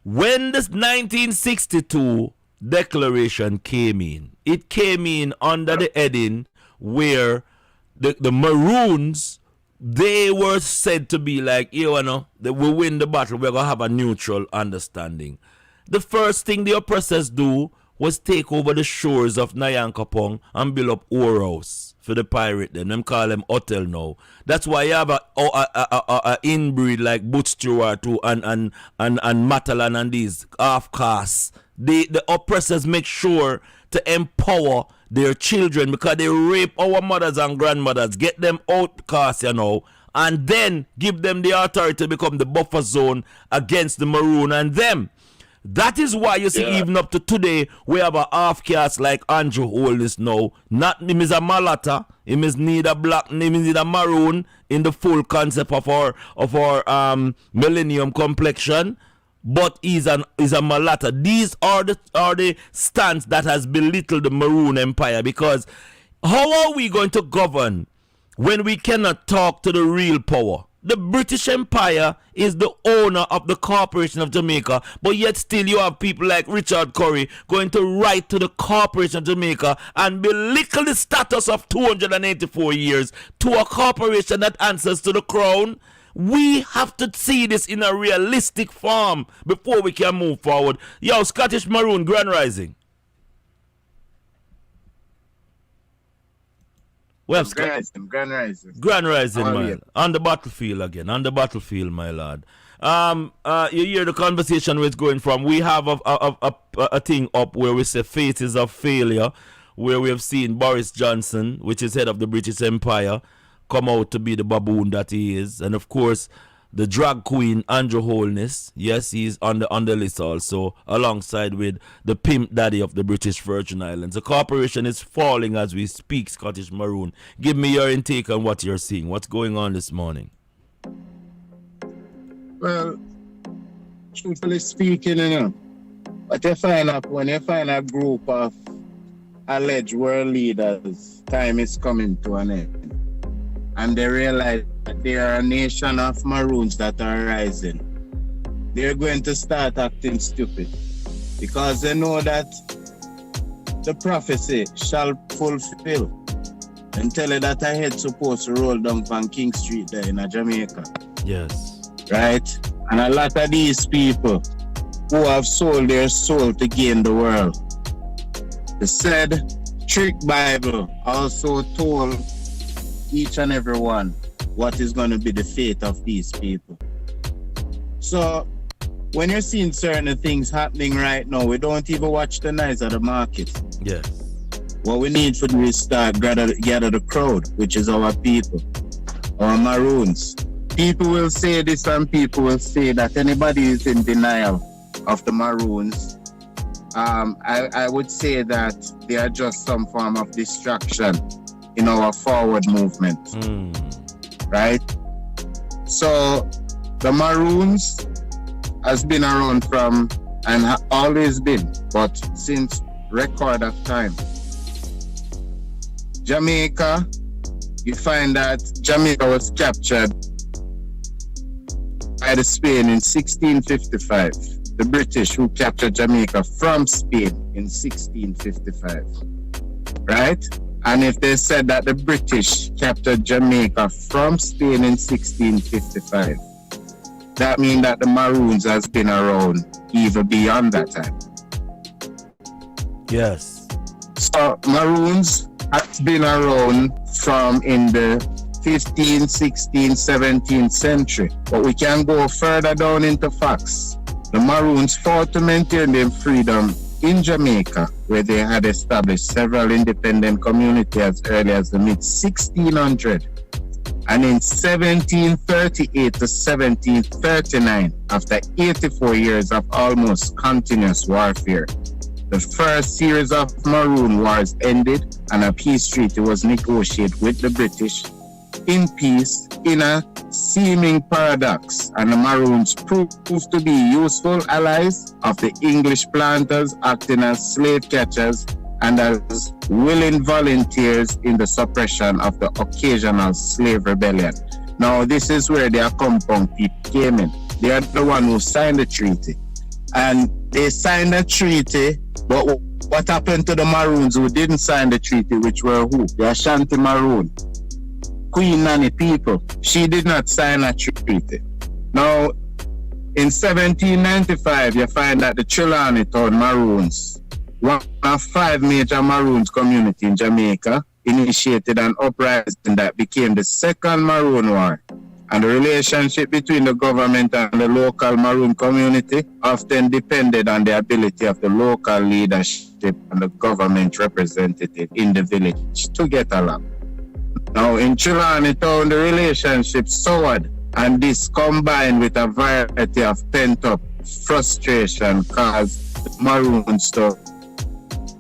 When this 1962 declaration came in, it came in under the heading where the Maroons, they were said to be like, that we win the battle, we're going to have a neutral understanding. The first thing the oppressors do was take over the shores of Nyankopong and build up whorehouse for the pirate. Them call them hotel now. That's why you have a inbreed like Butch Stewart too, and Matalan and these half castes. The oppressors make sure to empower their children because they rape our mothers and grandmothers, get them outcast, and then give them the authority to become the buffer zone against the Maroon and them. That is why you see, even up to today, we have a half caste like Andrew Holness now. Not him is a Malata, him is neither black, him is neither maroon in the full concept of our millennium complexion, but he's a Malata. These are the stance that has belittled the Maroon Empire, because how are we going to govern when we cannot talk to the real power? The British Empire is the owner of the Corporation of Jamaica, but yet still you have people like Richard Curry going to write to the Corporation of Jamaica and belittle the status of 284 years to a corporation that answers to the crown. We have to see this in a realistic form before we can move forward. Yo, Scottish Maroon, Grand Rising. Well, Grand Rising. Grand Rising, man. On the battlefield again. On the battlefield, my lord. You hear the conversation where it's going from. We have a thing up where we say faces of failure, where we have seen Boris Johnson, which is head of the British Empire, come out to be the baboon that he is. And of course, the drag queen Andrew Holness, yes, he's on the list also, alongside with the pimp daddy of the British Virgin Islands. The corporation is falling as we speak, Scottish Maroon. Give me your intake on what you're seeing. What's going on this morning? Well, truthfully speaking, when you find a group of alleged world leaders, time is coming to an end. And they realize that they are a nation of Maroons that are rising. They're going to start acting stupid because they know that the prophecy shall fulfill. And tell you that I had supposed to roll down from King Street there in Jamaica. Yes. Right? And a lot of these people who have sold their soul to gain the world. The said trick Bible also told each and every one what is going to be the fate of these people. So when you're seeing certain things happening right now, we don't even watch the nights of the market. Yes. What we need to do is start gather the crowd, which is our people, our Maroons. People will say this and people will say that. Anybody is in denial of the Maroons, I would say that they are just some form of distraction in our forward movement. Right? So the Maroons has been around from and always been, but since record of time. Jamaica, you find that Jamaica was captured by the Spain in 1655. The British who captured Jamaica from Spain in 1655, right? And if they said that the British captured Jamaica from Spain in 1655, that means that the Maroons has been around even beyond that time. Yes. So Maroons has been around from in the 15th, 16th, 17th century. But we can go further down into facts. The Maroons fought to maintain their freedom in Jamaica, where they had established several independent communities as early as the mid-1600s. And in 1738 to 1739, after 84 years of almost continuous warfare, the first series of Maroon Wars ended and a peace treaty was negotiated with the British in peace in a seeming paradox, and the Maroons proved to be useful allies of the English planters acting as slave catchers and as willing volunteers in the suppression of the occasional slave rebellion. Now this is where their compound people came in. They are the one who signed the treaty. And they signed the treaty, but what happened to the Maroons who didn't sign the treaty, which were who? The Ashanti Maroon. Queen Nanny people, she did not sign a treaty. Now, in 1795, you find that the Trelawney Town Maroons, one of 5 major Maroons community in Jamaica, initiated an uprising that became the Second Maroon War. And the relationship between the government and the local Maroon community often depended on the ability of the local leadership and the government representative in the village to get along. Now in Trelawney Town, the relationship soured, and this combined with a variety of pent-up frustration caused the Maroons to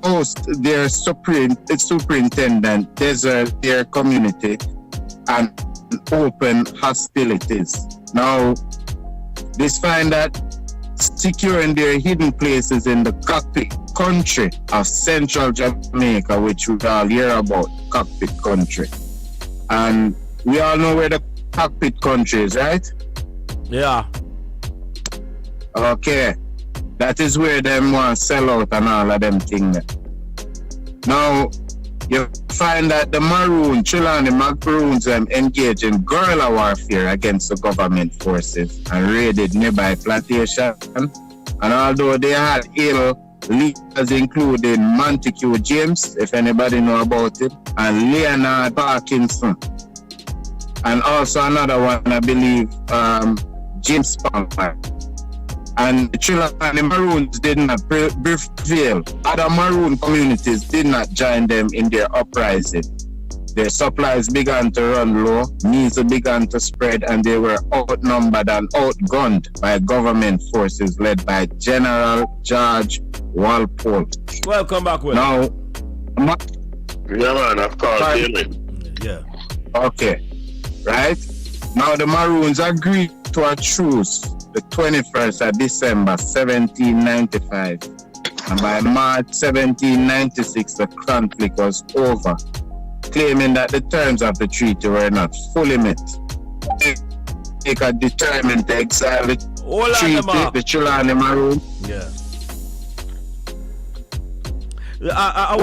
host their superintendent desert their community and open hostilities. Now, this find that securing their hidden places in the cockpit country of central Jamaica, which we all hear about, cockpit country. And we all know where the cockpit country is, right? Yeah. Okay. That is where them want to sell out and all of them things. Now, you find that the Maroon, Trelawney Maroons engaged in guerrilla warfare against the government forces and raided nearby plantations. And although they had ill leaders including Montague James, if anybody know about it, and Leonard Parkinson, and also another one, I believe, James Palmer. And the Trelawney Maroons did not prevail. Other Maroon communities did not join them in their uprising. Their supplies began to run low, needs began to spread, and they were outnumbered and outgunned by government forces led by General George Walpole. Welcome back, Will. Now, yeah, man, of course. Yeah. Okay. Right? Now the Maroons agreed to a truce the 21st of December 1795, and by March 1796 the conflict was over, claiming that the terms of the treaty were not fully met. They are determined to exile the treaty, the Trelawney Maroon. Yeah. I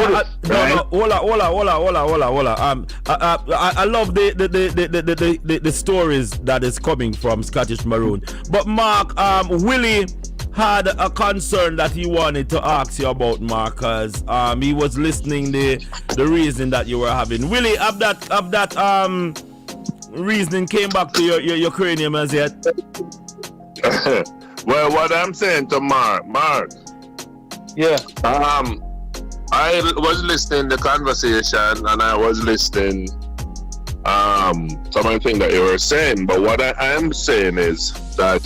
love the stories that is coming from Scottish Maroon. But Mark, Willie had a concern that he wanted to ask you about, Mark, because he was listening the reason that you were having. Willie, have that reasoning came back to your cranium as yet? Well, what I'm saying to Mark, yeah. I was listening to the conversation and I was listening some of the things that you were saying, but what I am saying is that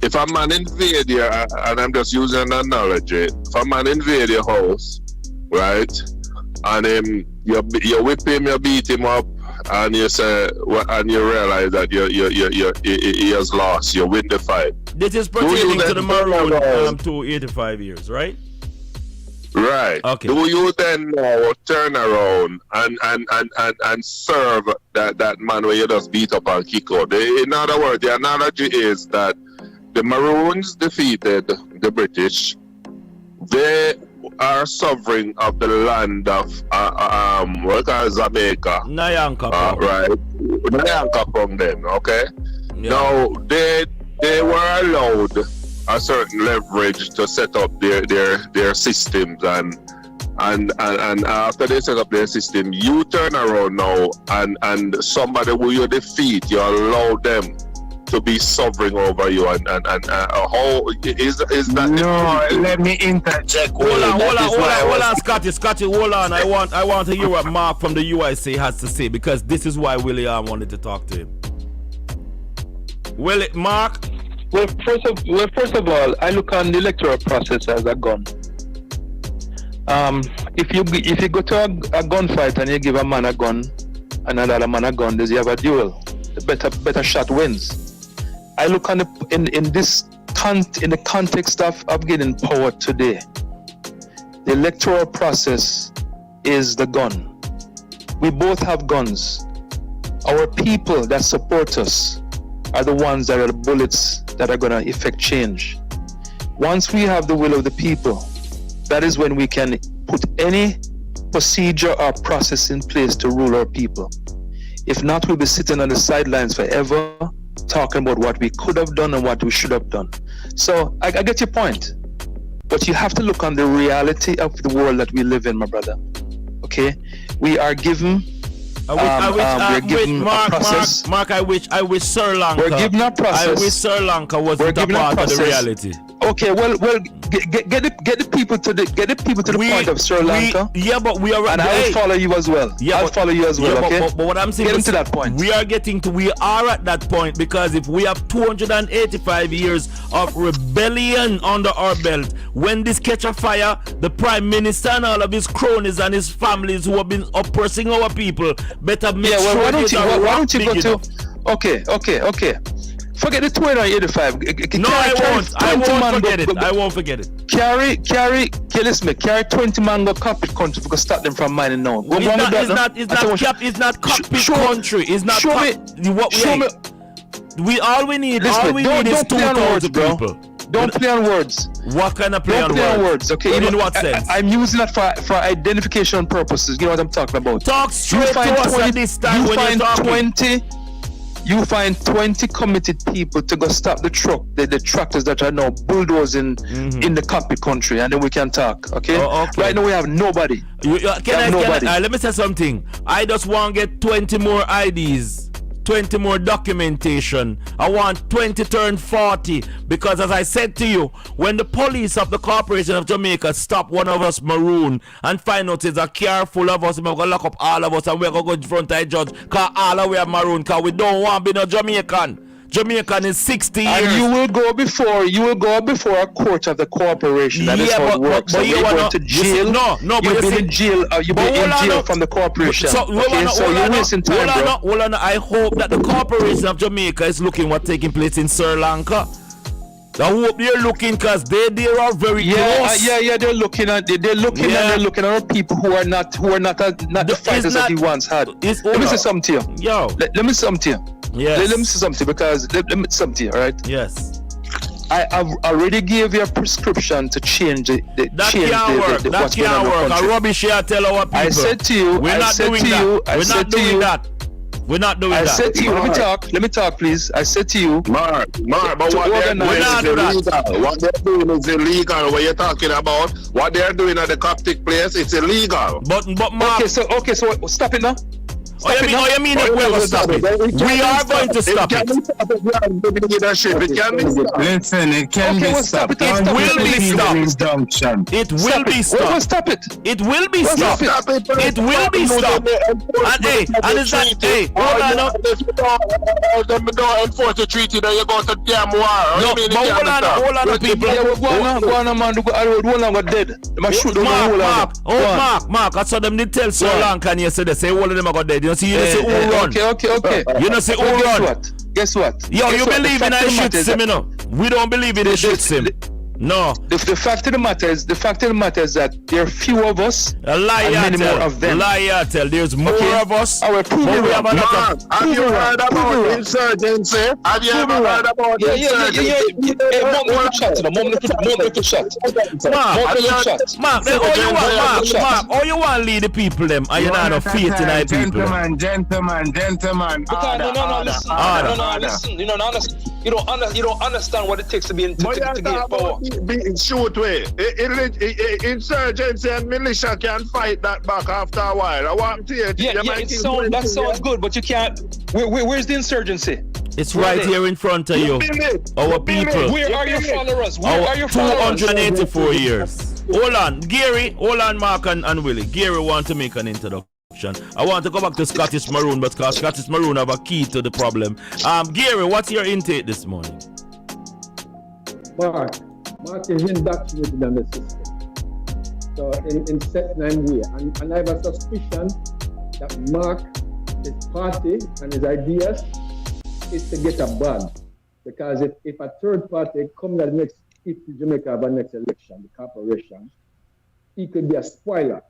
if a man invade you, and I'm just using an analogy, if a man invade your house, right, and you whip him, you beat him up, and you say, and you realize that he has lost, you win the fight. This is pertaining to the Maroon to 85 years, right? Right. Okay. Do you then now turn around and serve that man where you just beat up and kick out? In other words, the analogy is that the Maroons defeated the British. They are sovereign of the land of what is Jamaica. Nyanka. Right. Nyanka from them, okay? Yeah. Now they were allowed a certain leverage to set up their systems and after they set up their system, you turn around now and somebody who you defeat, you allow them to be sovereign over you and how is that? No, let me interject. Hold on, Scotty, hold on. I want to hear what Mark from the UIC has to say, because this is why William wanted to talk to him. Mark? Well, first of all, I look on the electoral process as a gun. If you go to a gunfight and you give a man a gun and another man a gun, does he have a duel? The better shot wins. I look on in the context of getting power today. The electoral process is the gun. We both have guns. Our people that support us are the ones that are the bullets that are going to effect change. Once we have the will of the people, that is when we can put any procedure or process in place to rule our people. If not, we'll be sitting on the sidelines forever, talking about what we could have done and what we should have done. So I get your point, but you have to look on the reality of the world that we live in, my brother. Okay, we are given. Mark, I wish Sri Lanka. We're given a process. I wish Sri Lanka was a part of the reality. Okay, well, get the people to the point of Sri Lanka. But we are. And I will follow you as well. I'll follow you as well. Okay. But what I'm saying is, to that point. We are at that point, because if we have 285 years of rebellion under our belt, when this catch a fire, the Prime Minister and all of his cronies and his families who have been oppressing our people better make sure. Why don't you go to? Okay. Forget the 285. No, I won't forget it. Carry 20 man go cockpit country to stop them from mining now. It's not cockpit country. It's not all we need is 2,000 people. Don't play on words. What kind of play on words? Okay, in what sense? I'm using that for identification purposes. You know what I'm talking about. Talk straight to us at this time when you're talking. You find 20 committed people to go stop the tractors that are now bulldozing in the cockpit country, and then we can talk. Okay? Right now we have nobody. Let me say something. I just want to get 20 more IDs, 20 more documentation. I want 20 turn 40, because as I said to you, when the police of the Corporation of Jamaica stop one of us maroon and find out it's a car full of us, we're going to lock up all of us and we're going to go in front of a judge, because all of we are maroon, because we don't want to be no Jamaican. Jamaican is 60 years. And you will go before a court of the corporation. That is how it works. So you're going to jail. You've been in jail. You've been in jail from the corporation. So you're wasting time, bro. Hold on. I hope that the Corporation of Jamaica is looking what's taking place in Sri Lanka. I hope they're looking, because they are very close. They're looking at our people who are not the fighters that he once had. Let me say something to you. Let me say something to you. Yes. Let me say something, because let me say something to you, all right? Yes. I have already gave you a prescription to change the that can't work. That can't work. A rubbish here tell our people. I said to you, we're not doing that. We're not doing that. I said to you, let me talk, please. I said to you, Mark, but what they're doing is illegal. What they're doing is illegal. What you're talking about, what they're doing at the Coptic place, it's illegal. But Mark. Okay, so stop it now. You mean that we're going to stop it? We are going to stop it. Listen, it can be stopped. It will be stopped. It will be stopped. Stop it. It will be stopped. It will be stopped. And it's that, hold on now. Don't enforce the treaty, then you go to damn war. No, but hold on, people. Go on, man. Hold on, we're dead. Mark, I saw them did tell Sri Lankan yesterday, say all of them are got dead. You see who run. Okay. You know, say who run. Guess what? Yo, you believe in a shit sim, you know? We don't believe in a shit sim. No. The fact of the matter is that there are few of us and many more of them. Tell. There's more of us. Prove it wrong. Have you heard about insurgency? Have you ever heard about insurgency? Mark, all you want to lead the people them, and you don't have faith in our people. Gentlemen. Listen. You don't understand what it takes to gain power. Shoot way. Insurgency and militia can fight that back after a while. I want to hear that sounds good, but you can't. Where's the insurgency? It's right here in front of you. Our people. Where are your followers? Where are your followers? 284 years. Hold on, Mark and Willie. Gary want to make an introduction. I want to go back to Scottish Maroon, but Scottish Maroon have a key to the problem. Gary, what's your intake this morning? Mark is indoctrinated on the system. So in set 9 way. And I have a suspicion that Mark, his party and his ideas is to get a ban. Because if a third party comes at the next, if Jamaica have a next election, the corporation, he could be a spoiler.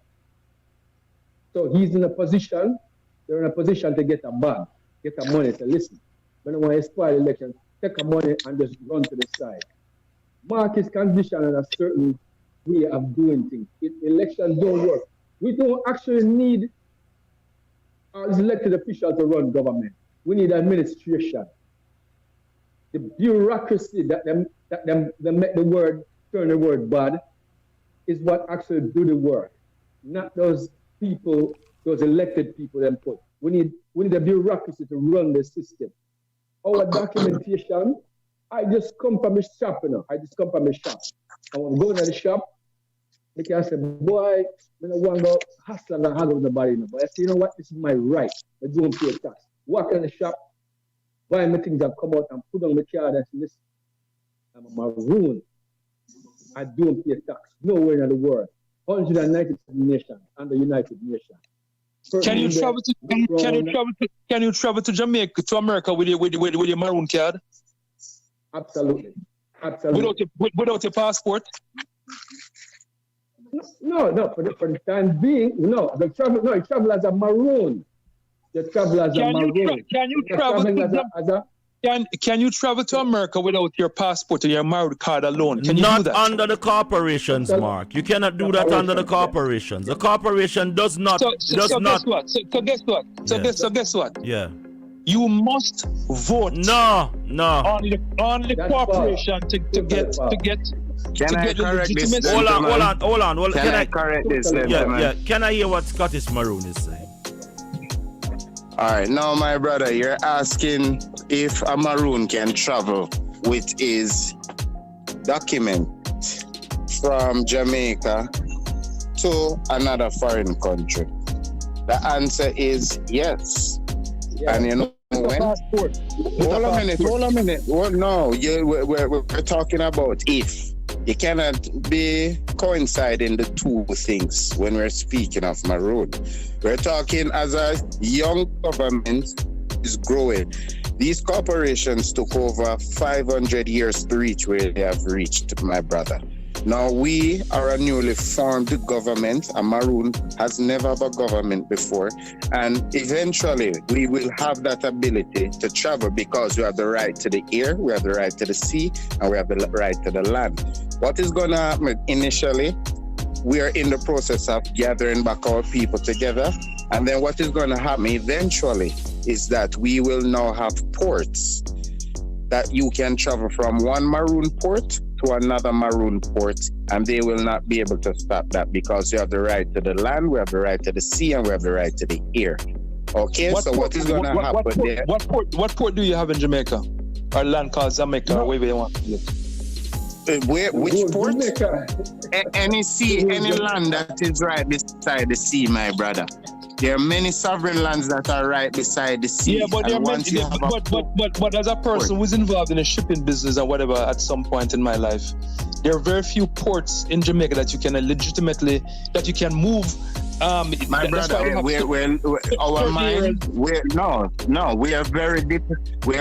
So he's in a position, they're in a position to get a ban, get a money to listen. When I want to spoil the election, take a money and just run to the side. Mark is conditioned on a certain way of doing things. If elections don't work, we don't actually need our elected officials to run government. We need administration. The bureaucracy that make the word, turn the word bad, is what actually do the work. Not those people, those elected people them put. We need a bureaucracy to run the system. Our documentation, I just come from a shop, And when I'm going to the shop, I say, boy, I don't want to go hustle and haggle with nobody. But I say, you know what? This is my right. I don't pay tax. Walk in the shop, buy my things and come out and put on the card and say, listen, I'm a maroon. I don't pay tax. Nowhere in the world. 197 nations and the United Nations. Can you travel to Jamaica, to America with your maroon card? Absolutely. Without your passport? No. For the time being, no. You travel as a maroon. You travel as a maroon. Can you travel to America without your passport or your maroon card alone? Can you do that? Not under the corporations, Mark. You cannot do that under the corporations. The corporation does not. So guess what? Yeah. You must vote. No. On the corporation to get. Can I correct this? Hold on. Can I correct this? Yeah. Can I hear what Scottish Maroon is saying? All right, now my brother, you're asking if a maroon can travel with his document from Jamaica to another foreign country. The answer is yes. And you know when? Hold a minute. Well, no, we're talking about if. You cannot be coinciding the two things when we're speaking of maroon. We're talking as a young government is growing. These corporations took over 500 years to reach where they have reached, my brother. Now we are a newly formed government. A maroon has never had a government before. And eventually we will have that ability to travel because we have the right to the air, we have the right to the sea, and we have the right to the land. What is going to happen initially, we are in the process of gathering back our people together. And then what is going to happen eventually is that we will now have ports that you can travel from one maroon port to another maroon port, and they will not be able to stop that because we have the right to the land, we have the right to the sea, and we have the right to the air. Okay, what is going to happen there? What port do you have in Jamaica? Or land called Jamaica, or wherever you want to get? Which port? Any sea, any land that is right beside the sea, my brother. There are many sovereign lands that are right beside the sea. Yeah, but but as a person who's involved in a shipping business or whatever at some point in my life, there are very few ports in Jamaica that you can legitimately, that you can move. My brother, we are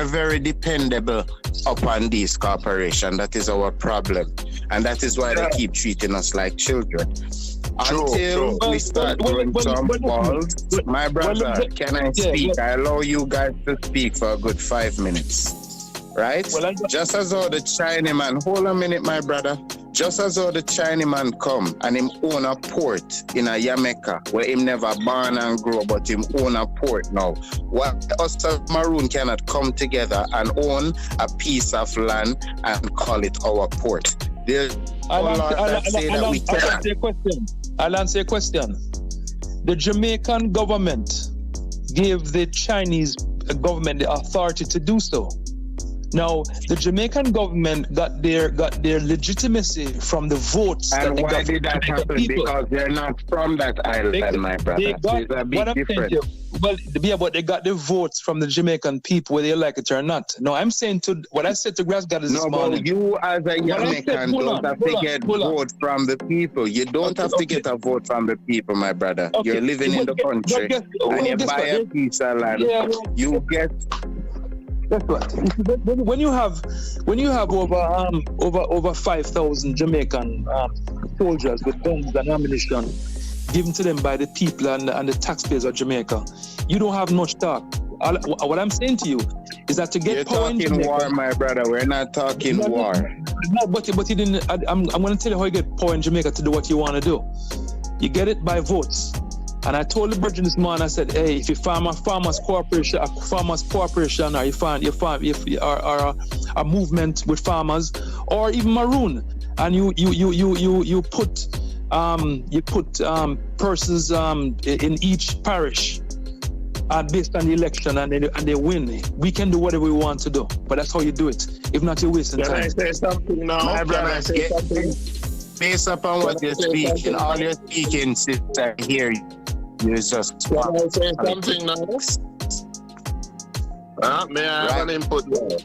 very dependable upon these corporations. That is our problem. And that is why they keep treating us like children. True, Until we start growing some balls. My brother, can I speak? I allow you guys to speak for a good 5 minutes. Right? Just as how the Chinaman, hold a minute, my brother. Just as how the Chinaman come and him own a port in a Jamaica where him never born and grow, but him own a port now. Why us as Maroon cannot come together and own a piece of land and call it our port? There's I'll answer your question. The Jamaican government gave the Chinese government the authority to do so. Now, the Jamaican government got their legitimacy from the votes. And that why did that happen? Because they're not from that island, my brother. There's a big difference. But they got the votes from the Jamaican people, whether you like it or not. No, I'm saying what I said to Grass Goddess this morning. But you as a Jamaican don't have to get votes from the people. You don't have to get a vote from the people, my brother. Okay. You're living in the country and you buy a piece of land. You get. Guess what? When you have over 5,000 Jamaican soldiers with guns and ammunition given to them by the people and the taxpayers of Jamaica, you don't have much talk. What I'm saying to you is that to get power in Jamaica, war, my brother. We're not talking war. No, but you didn't. I'm going to tell you how you get power in Jamaica to do what you want to do. You get it by votes. And I told the Virgin this morning, I said, hey, if you farm a farmers corporation, or you find a movement with farmers, or even Maroon, and you put persons in each parish based on the election, and they win. We can do whatever we want to do, but that's how you do it. If not, you're wasting time. Can I say something now? My brother, Can I say something? Based upon what you're speaking, all you're speaking, sister, here. You just can I say something now? May I have an input there?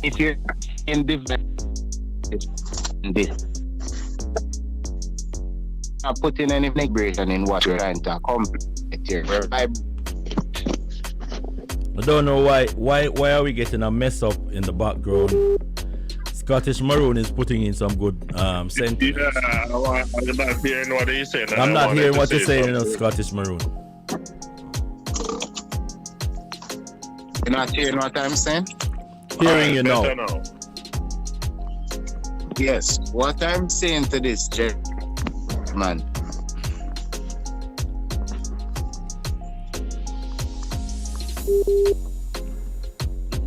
If you're in this, not putting any vibration in what you're trying to accomplish here. I don't know why are we getting a mess up in the background. Scottish Maroon is putting in some good sentences. Yeah, I'm not hearing what he's saying. I'm not hearing what you're saying in Scottish Maroon. You're not hearing what I'm saying? Hearing you now. Yes, what I'm saying to this man.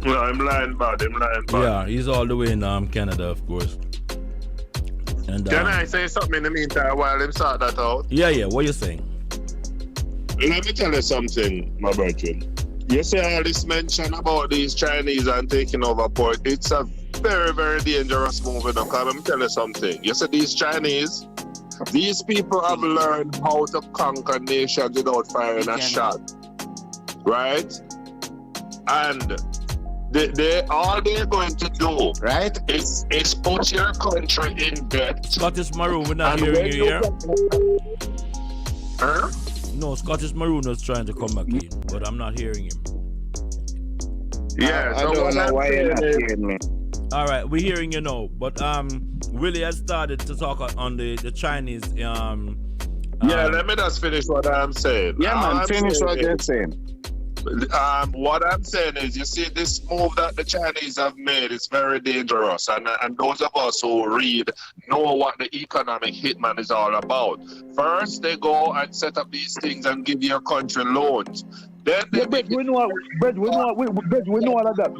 No, I'm lying bad. Yeah, he's all the way in Canada, of course. And can I say something in the meantime while him sort that out? Yeah, what you saying? Let me tell you something, my brethren. You say all this mention about these Chinese and taking over port. It's a very, very dangerous move. Because let me tell you something. You say these Chinese, these people have learned how to conquer nations without firing a shot. Right? And they all they're going to do, right, is put your country in debt. Scottish Maroon, we're not hearing you here. Huh? No, Scottish Maroon was trying to come back in, but I'm not hearing him. Yeah, I don't know why you're not hearing me. All right, we're hearing you now, but Willie has started to talk on the Chinese. Yeah, let me just finish what I'm saying. Yeah, man, finish what you're saying. What I'm saying is, you see, this move that the Chinese have made is very dangerous, and those of us who read know what the economic hitman is all about. First, they go and set up these things and give your country loans. Then we know all of that. We know all of that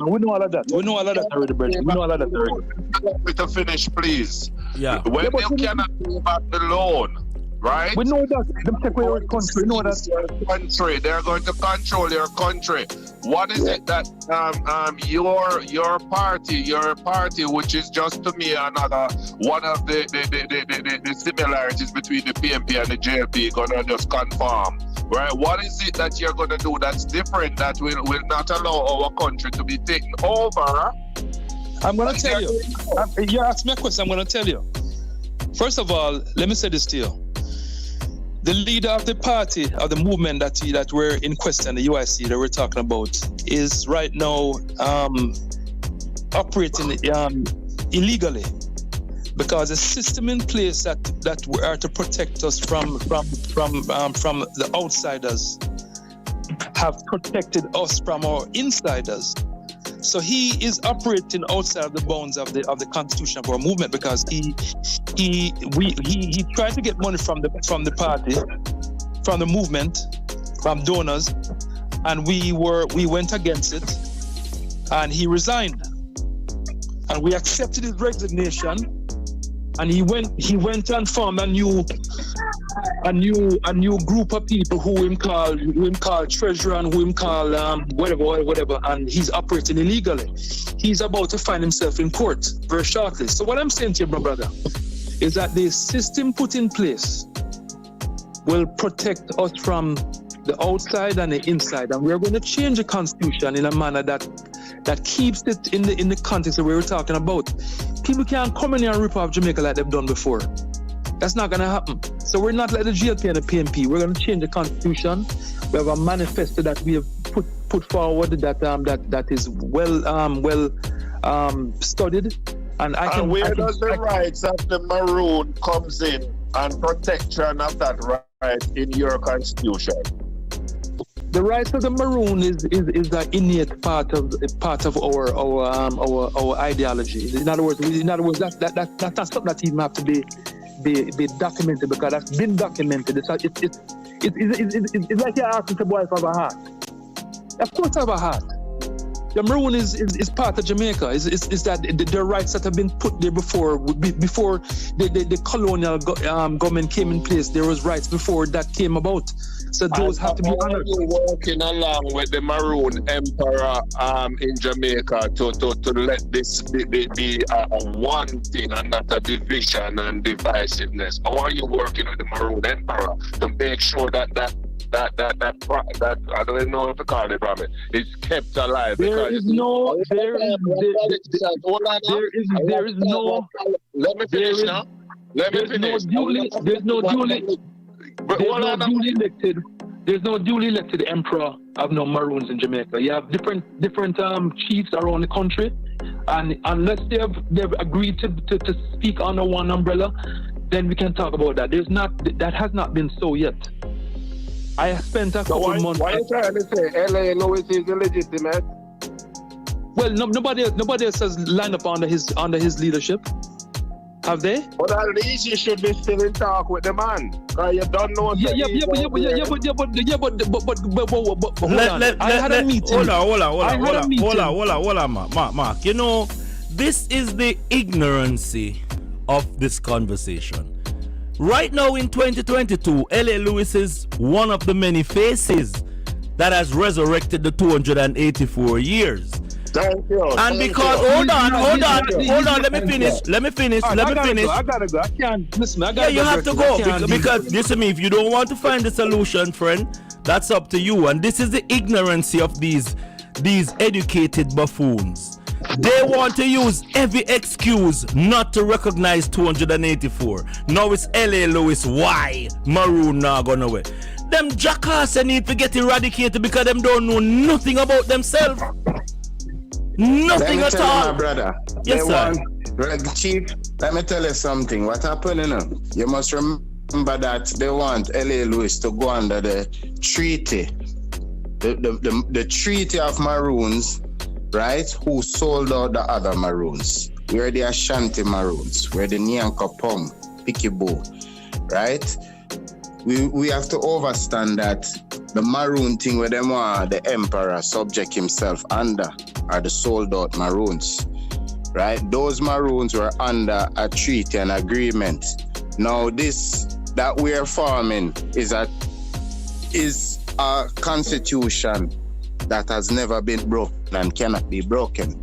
already, Brett. We know all of that already. Let me to finish, please. Yeah. When you cannot pay back the loan, right? We know that. Them take away your country. We know that. Country. They're going to control your country. What is it that your party, which is just to me another one of the similarities between the PNP and the JLP, gonna just conform, right? What is it that you're gonna do that's different that will not allow our country to be taken over? I'm gonna tell you. You asked me a question. I'm gonna tell you. First of all, let me say this to you. the leader of the party, of the movement that we're in question, the UIC that we're talking about, is right now operating illegally, because a system in place that are to protect us from the outsiders have protected us from our insiders. So he is operating outside of the bounds of the constitution of our movement, because he tried to get money from the party, from the movement, from donors, and we went against it, and he resigned, and we accepted his resignation, and he went and formed a new group of people who him call treasurer and who him call whatever, and he's operating illegally. He's about to find himself in court very shortly. So what I'm saying to you, my brother, is that the system put in place will protect us from the outside and the inside, and we're going to change the constitution in a manner that keeps it in the context that we were talking about. People can't come in here and rip off Jamaica like they've done before. That's not going to happen. So we're not like the GLP and the PNP. We're going to change the constitution. We have a manifesto that we have put forward that is well studied. And where does the rights of the Maroon comes in and protection of that right in your constitution? The rights of the Maroon is the innate part of our ideology. In other words, that's not something that even have to be documented, because that's been documented. It's like you're asking the boy if I have a heart. Of course I have a heart. The Maroon is part of Jamaica. Is that the rights that have been put there before the colonial government came in place. There was rights before that came about. So those have to be honored. Are you working along with the Maroon Emperor in Jamaica to let this be one thing and not a division and divisiveness? How are you working with the Maroon Emperor to make sure that I don't even know if to call it from it, it's kept alive? There is no. Let me finish now. There's no duly elected emperor of no Maroons in Jamaica. You have different chiefs around the country, and unless they've agreed to speak under one umbrella, then we can talk about that. That has not been so yet. I spent a couple months. Why are you trying to say L.A. Lewis is illegitimate? Well, nobody else has lined up under his leadership. Have they? But at least you should be still in talk with the man. Cause you don't know. But hold on. I had a meeting. Hold on, Mark. You know, this is the ignorancy of this conversation. Right now in 2022, L.A. Lewis is one of the many faces that has resurrected the 284 years. Thank you. And because hold on, let me finish. I gotta go. I can't listen. You have to go because listen to me. If you don't want to find the solution, friend, that's up to you. And this is the ignorancy of these educated buffoons. They want to use every excuse not to recognize 284. Now it's L.A. Lewis. Why Maroon now gone away? Them jackass need to get eradicated because them don't know nothing about themselves. Nothing at all. My brother. Yes, sir. Chief, let me tell you something. What happened, you must remember that they want L.A. Lewis to go under the treaty. The treaty of Maroons, right? Who sold out the other Maroons. We're the Ashanti Maroons. We're the Nyanka Pong, Pikiboo, right? We have to understand that the Maroon thing where them are the emperor subject himself under are the sold out Maroons, right? Those Maroons were under a treaty and agreement. Now this that we are forming is a constitution that has never been broken and cannot be broken,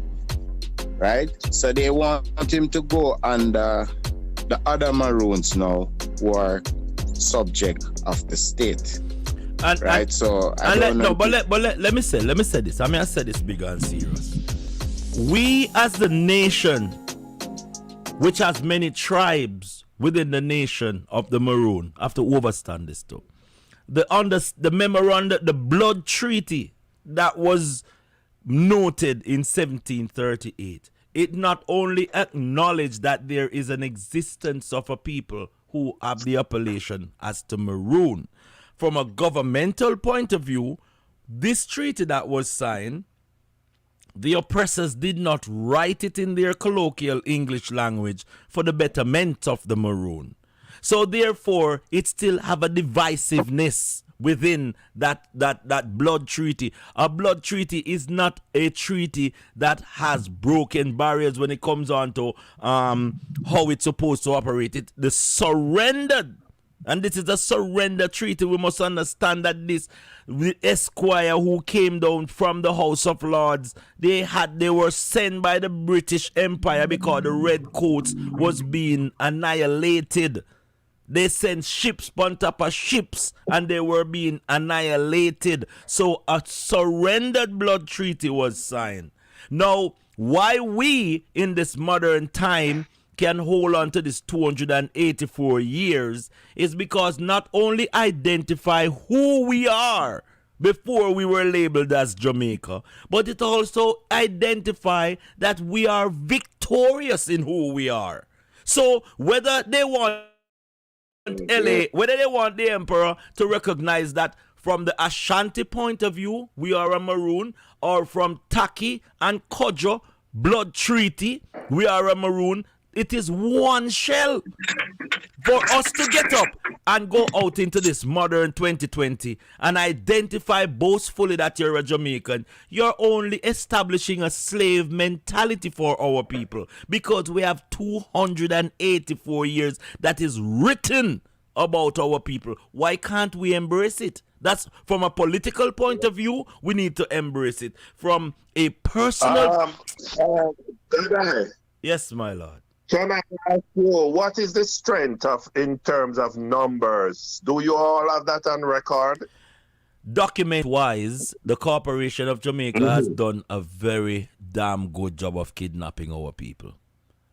right? So they want him to go under the other Maroons now who are subject of the state. Right, so let me say this. I mean, I said this big and serious. We as the nation, which has many tribes within the nation of the Maroon. I have to overstand this too. The memorandum, the blood treaty that was noted in 1738, it not only acknowledged that there is an existence of a people who have the appellation as the Maroon. From a governmental point of view, this treaty that was signed, the oppressors did not write it in their colloquial English language for the betterment of the Maroon. So therefore, it still have a divisiveness within that blood treaty. A blood treaty is not a treaty that has broken barriers when it comes on to how it's supposed to operate. The surrendered, and this is a surrender treaty. We must understand that the esquire who came down from the House of Lords, they were sent by the British Empire because the red coats was being annihilated. They sent ships on top of ships and they were being annihilated. So a surrendered blood treaty was signed. Now, why we in this modern time can hold on to this 284 years is because not only identify who we are before we were labeled as Jamaica, but it also identify that we are victorious in who we are. So whether they want whether they want the emperor to recognize that from the Ashanti point of view, we are a Maroon, or from Taki and Kojo blood treaty, we are a Maroon, it is one shell. For us to get up and go out into this modern 2020 and identify boastfully that you're a Jamaican, you're only establishing a slave mentality for our people, because we have 284 years that is written about our people. Why can't we embrace it? That's from a political point of view, we need to embrace it. From a personal... Yes, my lord. Can I ask you, what is the strength in terms of numbers? Do you all have that on record? Document-wise, the Corporation of Jamaica has done a very damn good job of kidnapping our people.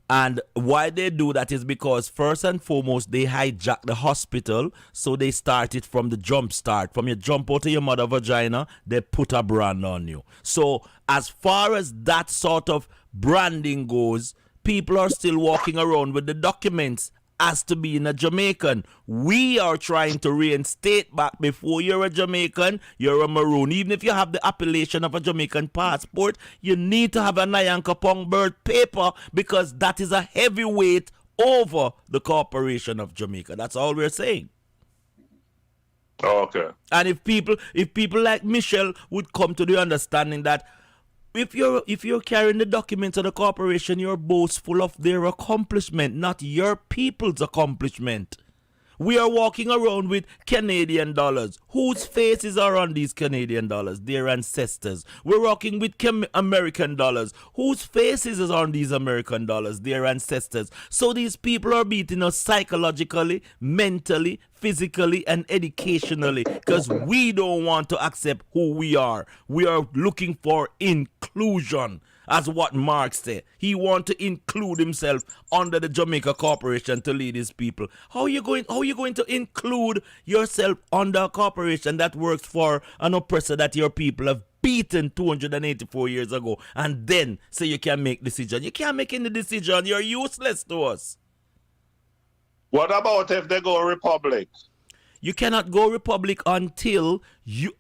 And why they do that is because, first and foremost, they hijack the hospital, so they start it from the jump start. From your jump out of your mother vagina, they put a brand on you. So as far as that sort of branding goes, people are still walking around with the documents as to being a Jamaican. We are trying to reinstate back, before you're a Jamaican, you're a Maroon. Even if you have the appellation of a Jamaican passport, you need to have a Nyankopong birth paper, because that is a heavyweight over the Corporation of Jamaica. That's all we're saying. Okay. And if people like Michelle would come to the understanding that if you're carrying the documents of the corporation, you're boastful of their accomplishment, not your people's accomplishment. We are walking around with Canadian dollars. Whose faces are on these Canadian dollars? Their ancestors. We're walking with American dollars. Whose faces is on these American dollars? Their ancestors. So these people are beating us psychologically, mentally, physically, and educationally, because we don't want to accept who we are. We are looking for inclusion, as what Marx said. He wants to include himself under the Jamaica Corporation to lead his people. How are you going to include yourself under a corporation that works for an oppressor that your people have beaten 284 years ago, and then say you can make decision? You can't make any decision. You're useless to us. What about if they go republic? You cannot go republic until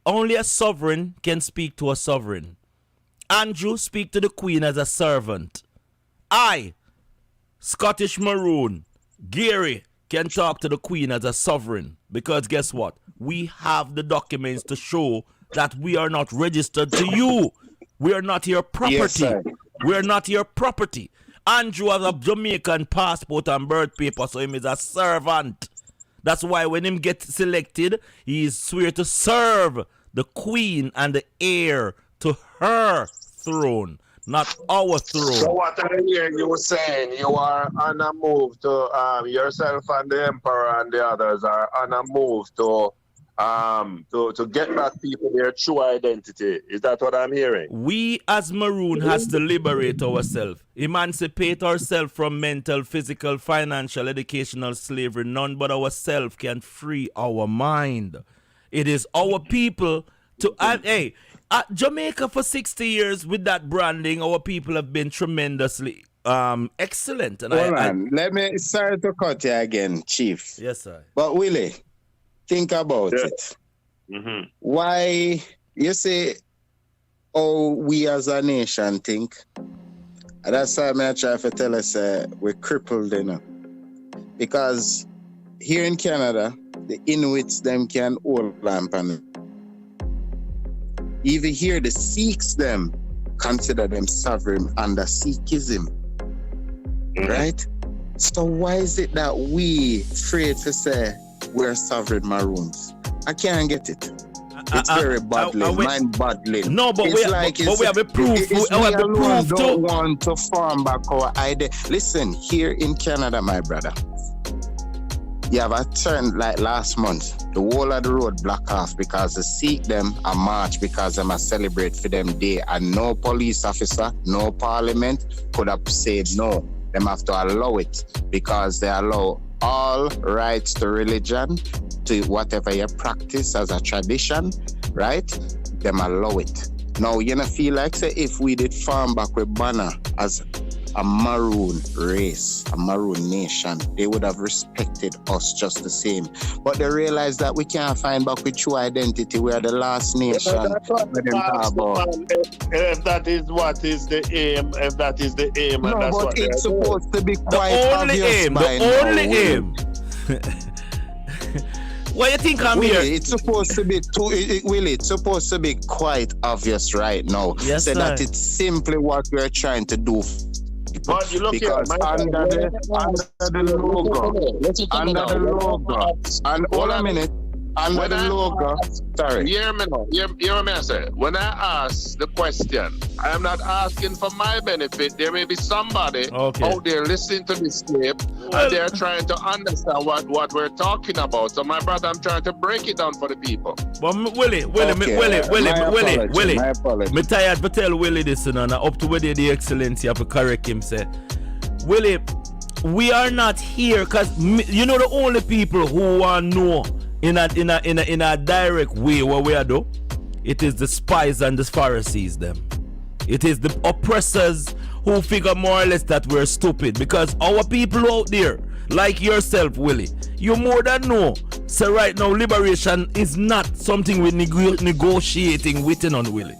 only a sovereign can speak to a sovereign. Andrew speak to the Queen as a servant. I, Scottish Maroon, Gary, can talk to the Queen as a sovereign, because guess what? We have the documents to show that we are not registered to you. We are not your property. Yes, we are not your property. Andrew has a Jamaican passport and birth paper, so him is a servant. That's why when him gets selected, he is swear to serve the Queen and the heir to her throne, not our throne. So what I hear you saying, you are on a move to, yourself and the Emperor and the others are on a move to to get back people their true identity. Is that what I'm hearing? We as Maroon has to liberate ourselves, emancipate ourselves from mental, physical, financial, educational slavery. None but ourselves can free our mind. It is our people to Jamaica for 60 years with that branding. Our people have been tremendously excellent. And let me sorry to cut you again, Chief. Yes, sir. But Willie, think about it. Mm-hmm. Why you say, oh, we as a nation think? And that's why I try to tell us we're crippled, you know. Because here in Canada, the Inuits them can hold lamp on. Even here, the Sikhs them consider them sovereign under Sikhism. Right? So why is it that we afraid to say we're sovereign Maroons? I can't get it. It's very boggling, mind-boggling. No, but we have a proof. We have a proof don't want to form back our idea. Listen, here in Canada, my brother, you have a turn like last month. The whole of the road block off because they seek them a march because them a celebrate for them day, and no police officer, no parliament could have said no. Them have to allow it because they allow all rights to religion, to whatever you practice as a tradition, right? Them allow it. Now, you know, feel like say if we did farm back with banner as a Maroon race, a Maroon nation, they would have respected us just the same. But they realize that we can't find back with true identity. We are the last nation. If that is what is the aim, if that is the aim, no, and that's but what it's supposed to be quite the only obvious aim. by The only now. aim. What do you think I'm Willie, here? It's supposed to be Willie, it's supposed to be quite obvious right now. Yes, so sir. that it's simply what we're trying to do. But you look because here, under the logo, and hold a minute, under the logo, sorry. Hear me now. Hear me, I say. When I ask the question, I am not asking for my benefit. There may be somebody out there listening to this tape and they're trying to understand what we're talking about. So, my brother, I'm trying to break it down for the people. But Willie, me tired to tell Willie this, and up to where the excellency have to correct him. Say, Willie, we are not here because you know the only people who want to know in a direct way what we are do. It is the spies and the Pharisees them. It is the oppressors who figure more or less that we're stupid, because our people out there, like yourself, Willie, you more than know. So right now, liberation is not something we're negotiating with on Willie.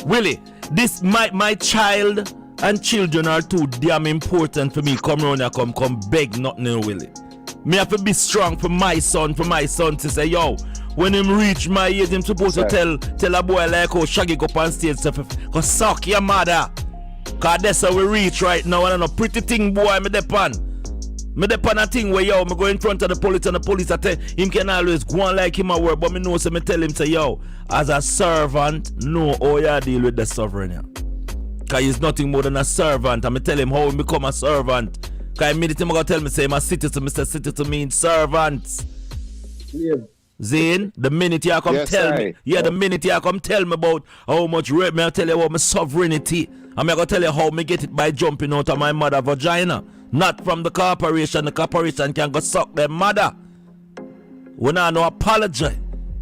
Willie, this my child and children are too damn important for me come around and come beg nothing, Willie. Me have to be strong for my son to say, yo, when him reach my age, him supposed to tell a boy like how Shaggy go up on stage go suck your mother. Cause that's how we reach right now, and a pretty thing boy me depend. Me depend a thing where yo, me go in front of the police and the police I tell him can always go on like him a work, but me know so me tell him say, yo, as a servant, no how you deal with the sovereign. Yeah. Cause he's nothing more than a servant, and me tell him how he become a servant. Cause immediately I'm gonna tell me say I'm a citizen, Mr. Citizen means servants. Yeah. Zane, the minute you come the minute you come tell me about how much rape, me I tell you about my sovereignty. I'm gonna tell you how me get it by jumping out of my mother vagina. Not from the corporation. The corporation can go suck their mother. We not no apology.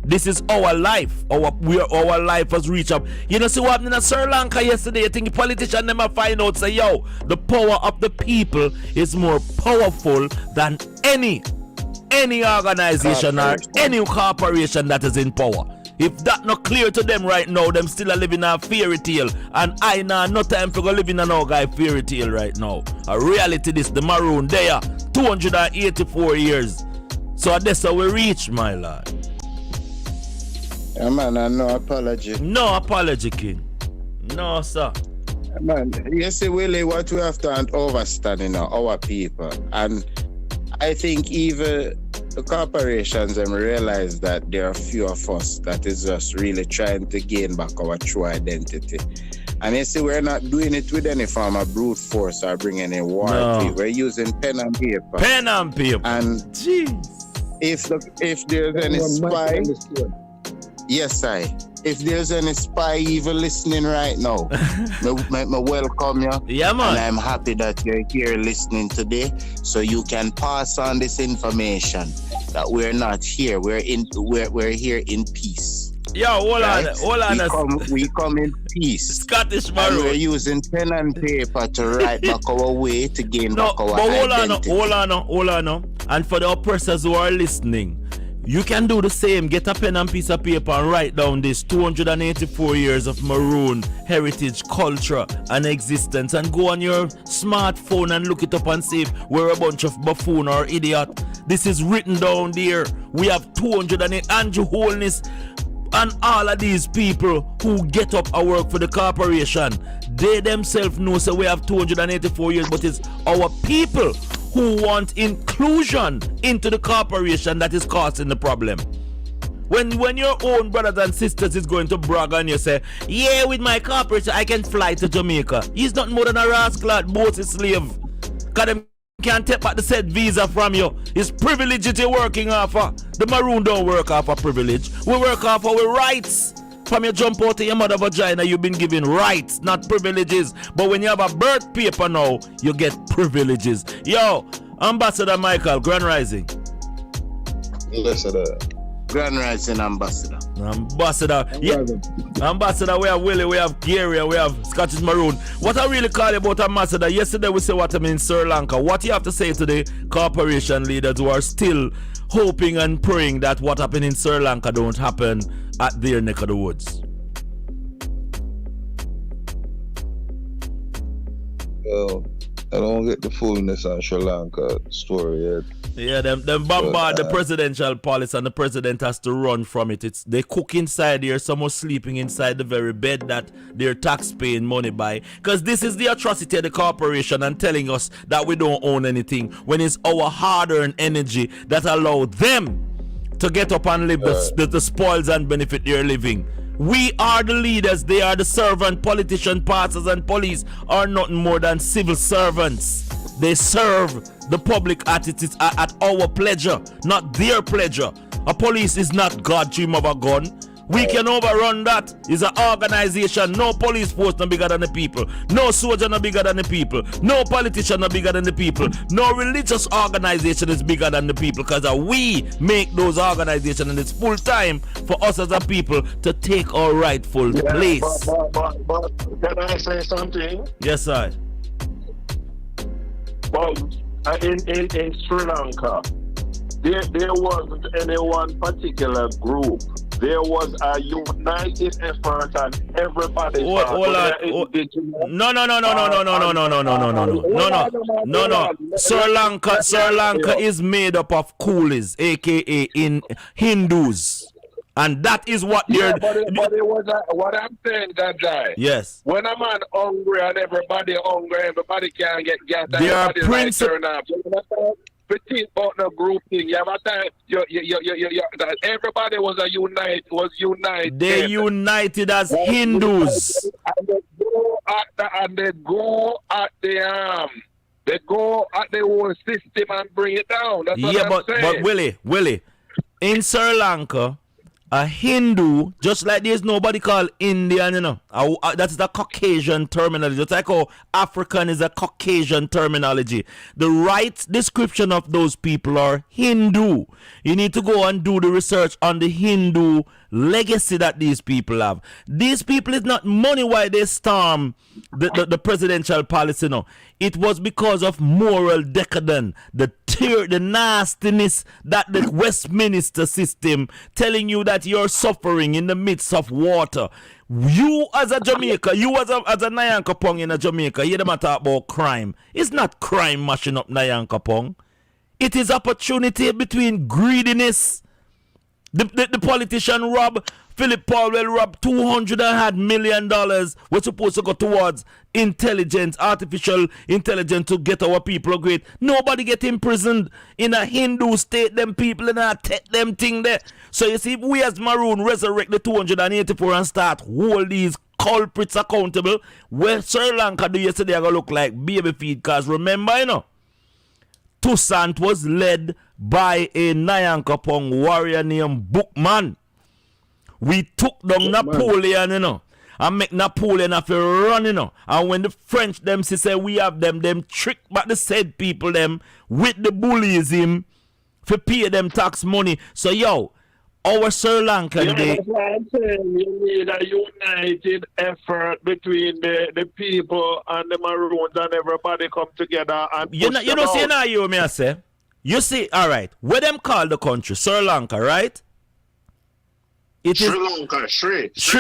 This is our life. Our life has reached up. You know, see what happened in Sri Lanka yesterday? I think the politician never find out, say, yo, the power of the people is more powerful than any organization or any corporation that is in power. If that not clear to them right now, them still are living a fairy tale. And I know no time for go living a no guy fairy tale right now. A reality this, the Maroon, they are 284 years. So that's how we reach, my lord. Yeah, man, and no apology. No apology, King. No, sir. Yeah, man, you see, Willie, what we have to understand, you know, our people. And I think even the corporations and realize that there are few of us that is just really trying to gain back our true identity. And you see, we're not doing it with any form of brute force or bringing any war. No. We're using pen and paper. Pen and paper. And jeez. if there's any spy, yes, if there's any spy even listening right now, me welcome you. Yeah, man. And I'm happy that you're here listening today, so you can pass on this information that we're not here. We're here in peace. Yo, hold on. We come in peace. Scottish and Maroon. we're using pen and paper to write back our way to gain back our identity. Hold on. And for the oppressors who are listening, you can do the same. Get a pen and piece of paper and write down this 284 years of Maroon heritage, culture, and existence, and go on your smartphone and look it up and see if we're a bunch of buffoon or idiot. This is written down there. We have 208 Andrew Holness and all of these people who get up and work for the corporation. They themselves know so we have 284 years, but it's our people who want inclusion into the corporation that is causing the problem. When your own brothers and sisters is going to brag and you say, yeah, with my corporation I can fly to Jamaica. He's not more than a rascal, both a slave. Cause them can't take back the said visa from you. It's privilege that you're working off of. The Maroon don't work off of privilege. We work off our rights. From your jump out of your mother vagina, you've been given rights, not privileges. But when you have a birth paper now, you get privileges. Yo, Ambassador Michael, Grand Rising. Grand Rising Ambassador. Yeah. Ambassador, we have Willie, we have Gary, we have Scottish Maroon. What I really call about Ambassador, yesterday we say what happened in Sri Lanka. What you have to say to the corporation leaders who are still hoping and praying that what happened in Sri Lanka don't happen at their neck of the woods? Well, I don't get the fullness on Sri Lanka story yet. Yeah, them bombard the presidential palace and the president has to run from it. They cook inside here, someone sleeping inside the very bed that they're tax-paying money by. Because this is the atrocity of the corporation and telling us that we don't own anything when it's our hard-earned energy that allow them to get up and live the spoils and benefit their living. We are the leaders, they are the servant. Politicians, pastors, and police are nothing more than civil servants. They serve the public at our pleasure, not their pleasure. A police is not God dream of a gun. We can overrun that. It's an organization. No police force no bigger than the people. No soldier no bigger than the people. No politician no bigger than the people. No religious organization is bigger than the people, because we make those organizations, and it's full time for us as a people to take our rightful place. But can I say something? Yes, sir. Well, in Sri Lanka, there wasn't any one particular group. There was a united effort and everybody. No. Sri Lanka is made up of coolies, aka in Hindus. And that is what they're... but it was what I'm saying, that guy. Yes. When a man hungry and everybody hungry, everybody can get gas. There are principles. But think about the group thing. You have a time. Everybody was united. They united as Hindus. And they go at the whole system and bring it down. That's what I'm saying. But Willie, in Sri Lanka, a Hindu, just like there's nobody called Indian, you know. That's the Caucasian terminology. Just like how African is a Caucasian terminology. The right description of those people are Hindu. You need to go and do the research on the Hindu legacy that these people have. These people, is not money why they storm the presidential palace, you know. It was because of moral decadence, the nastiness that the Westminster system telling you that you're suffering in the midst of water. You as a Jamaica, you as a Nyankopong in a Jamaica, you don't talk about crime. It's not crime mashing up Nyankopong. It is opportunity between greediness. The politician Philip Powell robbed $200 million. We're supposed to go towards intelligence, artificial intelligence to get our people great. Nobody get imprisoned in a Hindu state. Them people in a take them thing there. So you see, we as Maroon resurrect the 284 and start hold these culprits accountable. Where Sri Lanka do yesterday are gonna look like baby feed. Cause remember, you know, Toussaint was led by a Nyankopong warrior named Bookman. We took down Napoleon, you know, and make Napoleon have to run, you know. And when the French them say we have them trick back the said people them with the bullyism for pay them tax money. So yo, our Sri Lanka that's why I'm saying you need a united effort between the people and the Maroons and everybody come together and you don't see now you me I say. You see, all right, where them call the country? Sri Lanka, right? Sri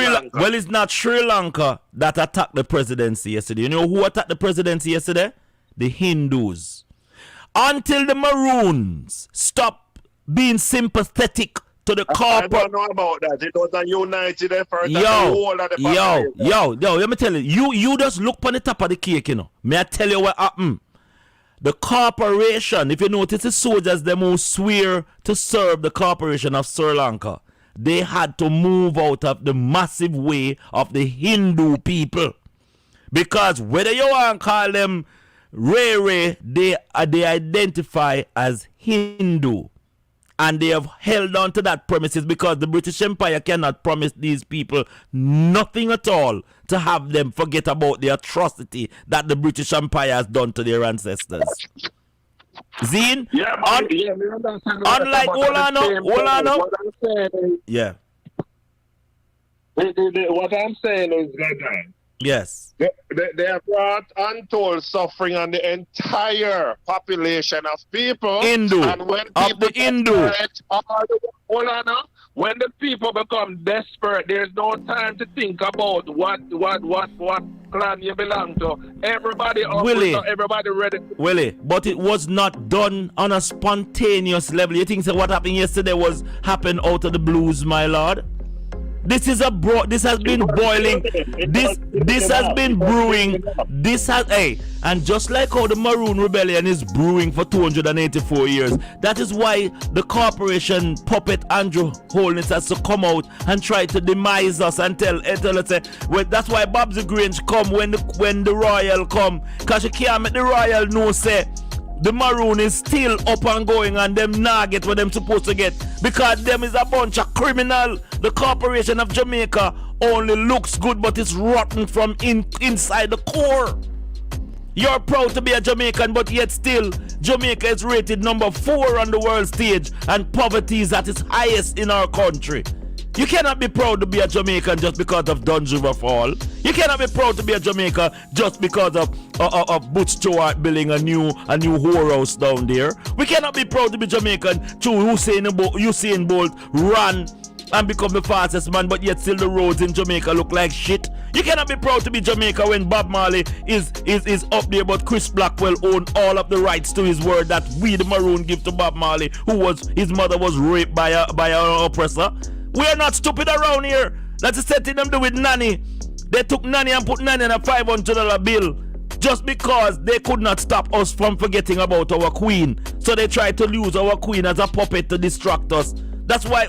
Lanka. Well, it's not Sri Lanka that attacked the presidency yesterday. You know who attacked the presidency yesterday? The Hindus. Until the Maroons stop being sympathetic to the corporate. I don't know about that. It was a united effort. Yo, let me tell you. You just look on the top of the cake, you know. May I tell you what happened? The corporation, if you notice the soldiers, them who swear to serve the corporation of Sri Lanka, they had to move out of the massive way of the Hindu people. Because whether you want to call them Ray, they identify as Hindu. And they have held on to that premises because the British Empire cannot promise these people nothing at all to have them forget about the atrocity that the British Empire has done to their ancestors. Zine? Unlike Olano. Yeah. What I'm saying is that yes. They have brought untold suffering on the entire population of people. Hindu. And when people when the people become desperate, there's no time to think about what clan you belong to. Everybody everybody ready. Willie, but it was not done on a spontaneous level. You think that what happened yesterday was happened out of the blues, my lord? This is this has been boiling. This has been brewing. And just like how the Maroon Rebellion is brewing for 284 years, that is why the corporation puppet Andrew Holness has to come out and try to demise us and tell us well, that's why Babs Grange come when the royal come, cause you can't make the royal know say the Maroon is still up and going and them not get what them supposed to get because them is a bunch of criminal. The corporation of Jamaica only looks good but it's rotten from inside the core. You're proud to be a Jamaican but yet still Jamaica is rated number 4 on the world stage and poverty is at its highest in our country. You cannot be proud to be a Jamaican just because of Don River Fall. You cannot be proud to be a Jamaican just because of Butch Stewart building a new whorehouse down there. We cannot be proud to be Jamaican to Usain Bolt run and become the fastest man, but yet still the roads in Jamaica look like shit. You cannot be proud to be Jamaica when Bob Marley is up there, but Chris Blackwell owned all of the rights to his word that we the Maroon give to Bob Marley, his mother was raped by an oppressor. We are not stupid around here. That's the same thing them do with Nanny. They took Nanny and put Nanny in a $500 bill just because they could not stop us from forgetting about our queen. So they tried to use our queen as a puppet to distract us. That's why,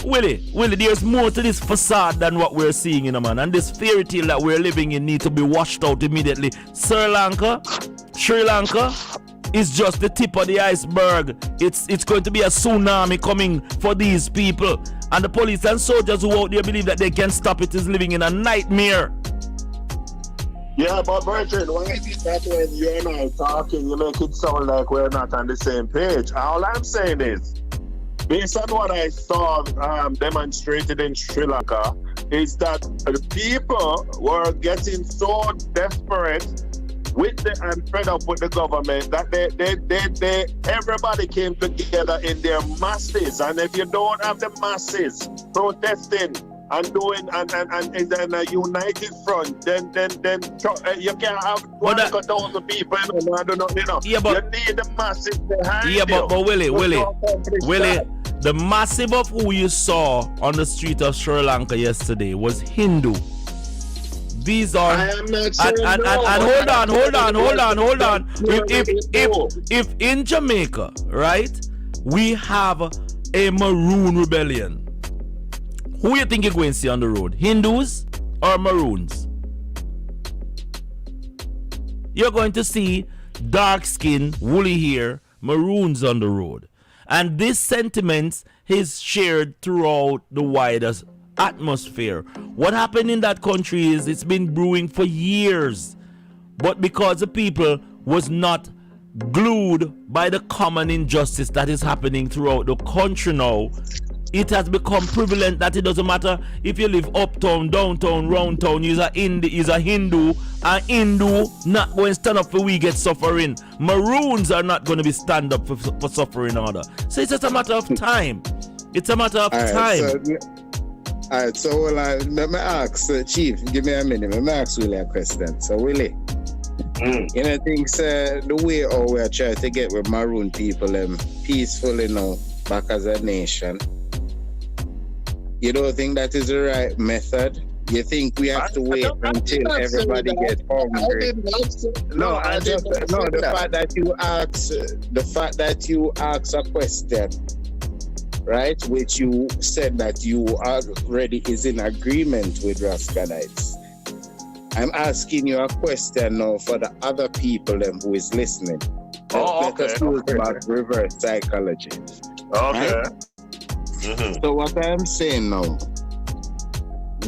Willie, there's more to this facade than what we're seeing, you know, man. And this fairy tale that we're living in needs to be washed out immediately. Sri Lanka is just the tip of the iceberg. It's going to be a tsunami coming for these people. And the police and soldiers who out there believe that they can stop it is living in a nightmare. Yeah, but Bertrand, why is that when you and I talking, you make it sound like we're not on the same page? All I'm saying is, based on what I saw demonstrated in Sri Lanka, is that the people were getting so desperate and fed up with the government that they everybody came together in their masses. And if you don't have the masses protesting and doing and in a united front, then you can't have 1,000 people. I don't know, you know. Yeah, but, you need the masses behind you. Yeah, but Willie, the massive of who you saw on the street of Sri Lanka yesterday was Hindu. These are I am not saying and hold on. If in Jamaica, right, we have a Maroon Rebellion, who you think you're going to see on the road? Hindus or Maroons? You're going to see dark skin, woolly hair, Maroons on the road. And this sentiment is shared throughout the wider atmosphere. What happened in that country is it's been brewing for years. But because the people was not glued by the common injustice that is happening throughout the country now, it has become prevalent that it doesn't matter if you live uptown, downtown, round town, you're a Hindu, a Hindu not going to stand up for we get suffering. Maroons are not going to be stand up for suffering order. So it's just a matter of time. It's a matter of time. Alright, so let me ask, Chief, give me a minute. Let me ask Willie a question. So Willie, you know, things the way how we are trying to get with Maroon people peacefully now back as a nation, you don't think that is the right method? You think we have to wait until everybody gets hungry? No, the fact that you ask a question, right, which you said that you already is in agreement with Rascalites. I'm asking you a question now for the other people who is listening. Let us use about reverse psychology. Okay. Right? So what I'm saying now,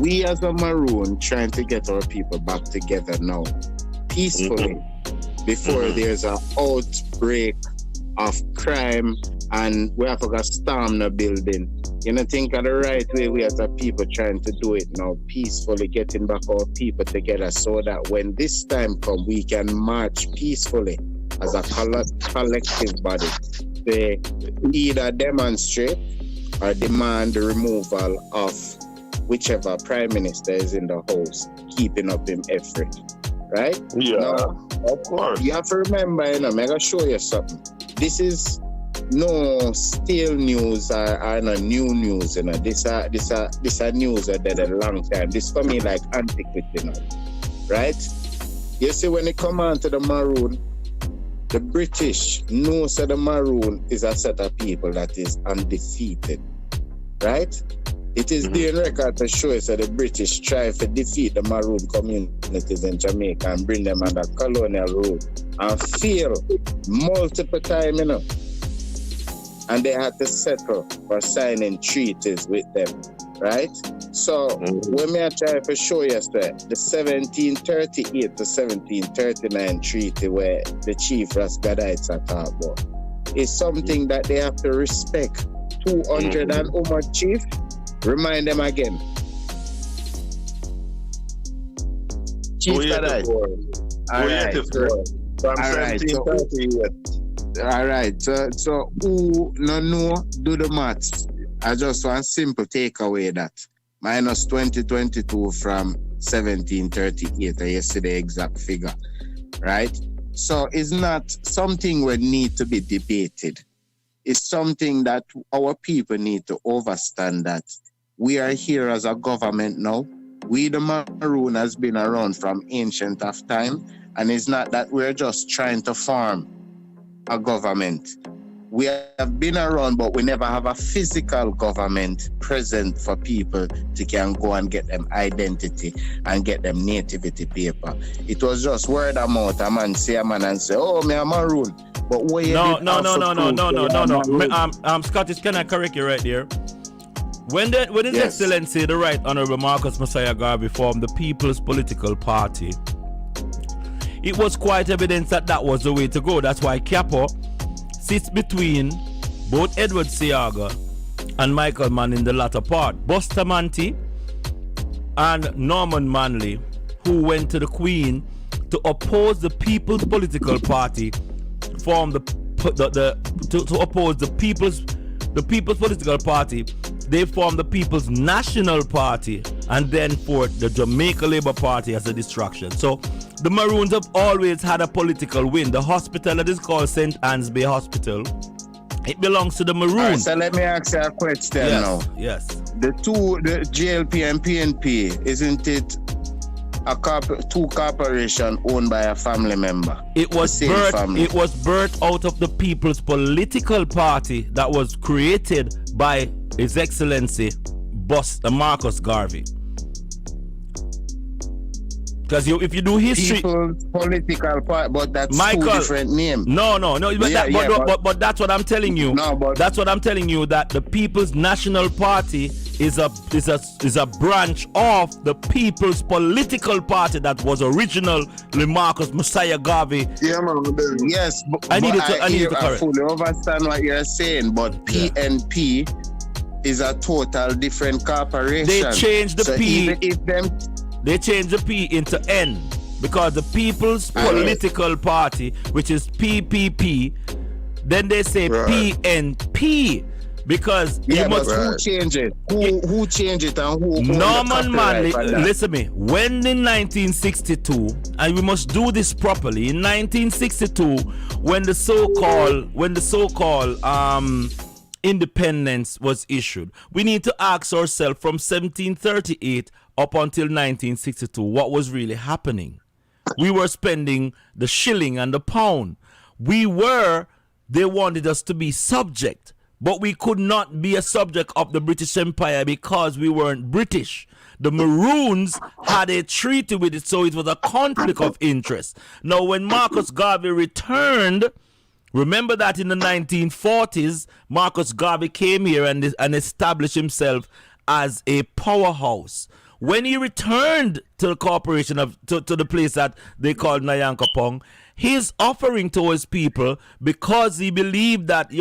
we as a Maroon trying to get our people back together now, peacefully, before there's an outbreak of crime and we have to storm the building. You know, think of the right way we as a people trying to do it now, peacefully, getting back our people together so that when this time comes, we can march peacefully as a collective body. They either demonstrate or demand the removal of whichever prime minister is in the house, keeping up him effort. Right? Yeah, now, of course. You have to remember, I'm going to show you something. This is no stale news or no new news. This news that did a long time. This for me like antiquity now. Right? You see, when it come on to the Maroon, the British knows that the Maroon is a set of people that is undefeated. Right? It is being record to show us that the British try to defeat the Maroon communities in Jamaica and bring them under colonial rule and fail multiple times, and they had to settle for signing treaties with them, right? So when I try to show you that the 1738 to 1739 treaty where the Chief Rascalites are talking about is something that they have to respect. 200 and how much, Chief? Remind them again. Chief Rascalites. All right. From 1738. All right. So who no do the maths? I just want simple takeaway that minus 2022 from 1738. I yesterday exact figure, right? So it's not something we need to be debated. It's something that our people need to understand that we are here as a government now. We the Maroon has been around from ancient of time, and it's not that we're just trying to form a government. We have been around, but we never have a physical government present for people to can go and get them identity and get them nativity paper. It was just word of mouth. A man say and say, "Oh, me a Maroon." But what you No. Scottish, can I correct you right there? When His Excellency, the Right Honorable Marcus Messiah Garvey formed the People's Political Party, it was quite evident that was the way to go. That's why Capo sits between both Edward Seaga and Michael Mann in the latter part. Bustamante and Norman Manley, who went to the Queen to oppose the People's Political Party, formed to oppose the People's Political Party. They formed the People's National Party and then forth the Jamaica Labour Party as a distraction. So the Maroons have always had a political win. The hospital that is called St. Anne's Bay Hospital, it belongs to the Maroons. Right, so let me ask you a question now. Yes. The JLP and PNP, isn't it two corporations owned by a family member? It was birthed out of the People's Political Party that was created by His Excellency Marcus Garvey. Because if you do history, People's Political Party, but that's Michael, two different names. No. But that's what I'm telling you. No, but that's what I'm telling you. That the People's National Party is a branch of the People's Political Party that was originally Marcus Messiah Garvey. Yeah, man. Yes, I need to correct. I fully understand what you're saying, but PNP is a total different corporation. They changed the P. Even if them, they changed the P into N because the People's Political Party, which is PPP, then they say PNP. Because who changed it? Who changed it and who? Norman Manley, listen to me. When in 1962, and we must do this properly. In 1962, when the so-called independence was issued, we need to ask ourselves from 1738 up until 1962, what was really happening? We were spending the shilling and the pound. They wanted us to be subject. But we could not be a subject of the British Empire because we weren't British. The Maroons had a treaty with it, so it was a conflict of interest. Now, when Marcus Garvey returned, remember that in the 1940s, Marcus Garvey came here and established himself as a powerhouse. When he returned to the corporation to the place that they called Nyankopong, he's offering to his people because he believed that,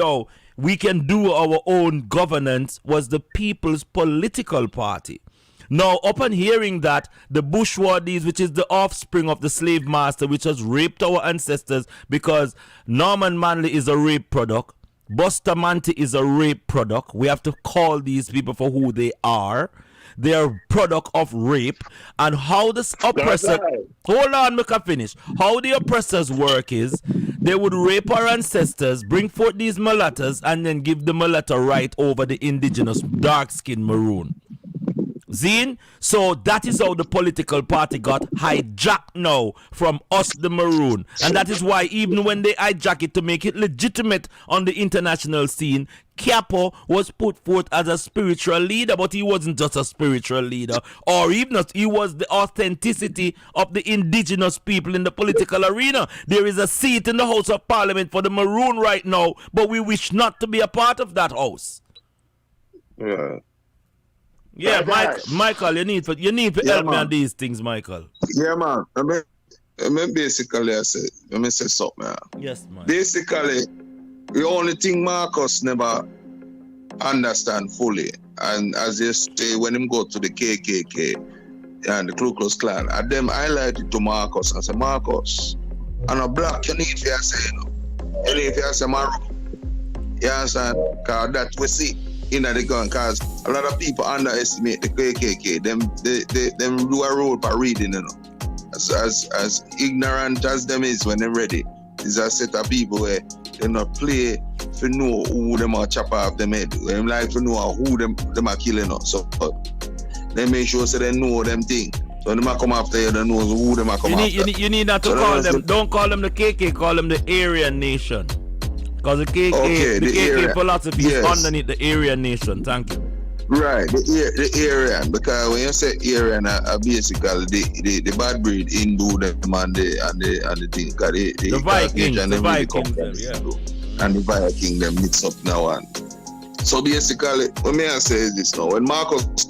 we can do our own governance, was the People's Political Party. Now, upon hearing that, the bourgeoisies, which is the offspring of the slave master, which has raped our ancestors, because Norman Manley is a rape product, Bustamante is a rape product. We have to call these people for who they are. They are product of rape. And how this oppressor... Hold on, make I finish. How the oppressors work is, they would rape our ancestors, bring forth these mulattoes, and then give the mulatto right over the indigenous dark-skinned maroon. Zine? So that is how the political party got hijacked now from us, the maroon. And that is why even when they hijack it to make it legitimate on the international scene, Capo was put forth as a spiritual leader, but he wasn't just a spiritual leader, or even not, he was the authenticity of the indigenous people in the political arena. There is a seat in the House of Parliament for the maroon right now, but we wish not to be a part of that house. Yeah, Michael, you need to help me on these things, Michael. Yeah, man. I mean basically, let me say something. Yes, man. Basically, the only thing Marcus never understand fully, and as you say, when him go to the KKK and the Ku Klux Klan, and them highlighted to Marcus and say, Marcus, and a black, you need to say, you need to say, Marcus. You understand? Because that we see in the gun, because a lot of people underestimate the KKK. Them do a role by reading, As ignorant as them is when they're ready, is a set of people where they not play to know who them are chop off them head. They like to know who them are killing us. So they make sure so they know them thing. So they might come after you, they know who them are come after. You need not to call them. Don't call them the KK. Call them the Aryan Nation. Because the KK philosophy is underneath the Aryan Nation. Thank you. Right, the Aryan, because when you say Aryan, basically the bad breed Hindu them and the thing, the Vikings, and the Vikings, and the Viking them mix up now and. So basically, what may I say is this now: when Marcus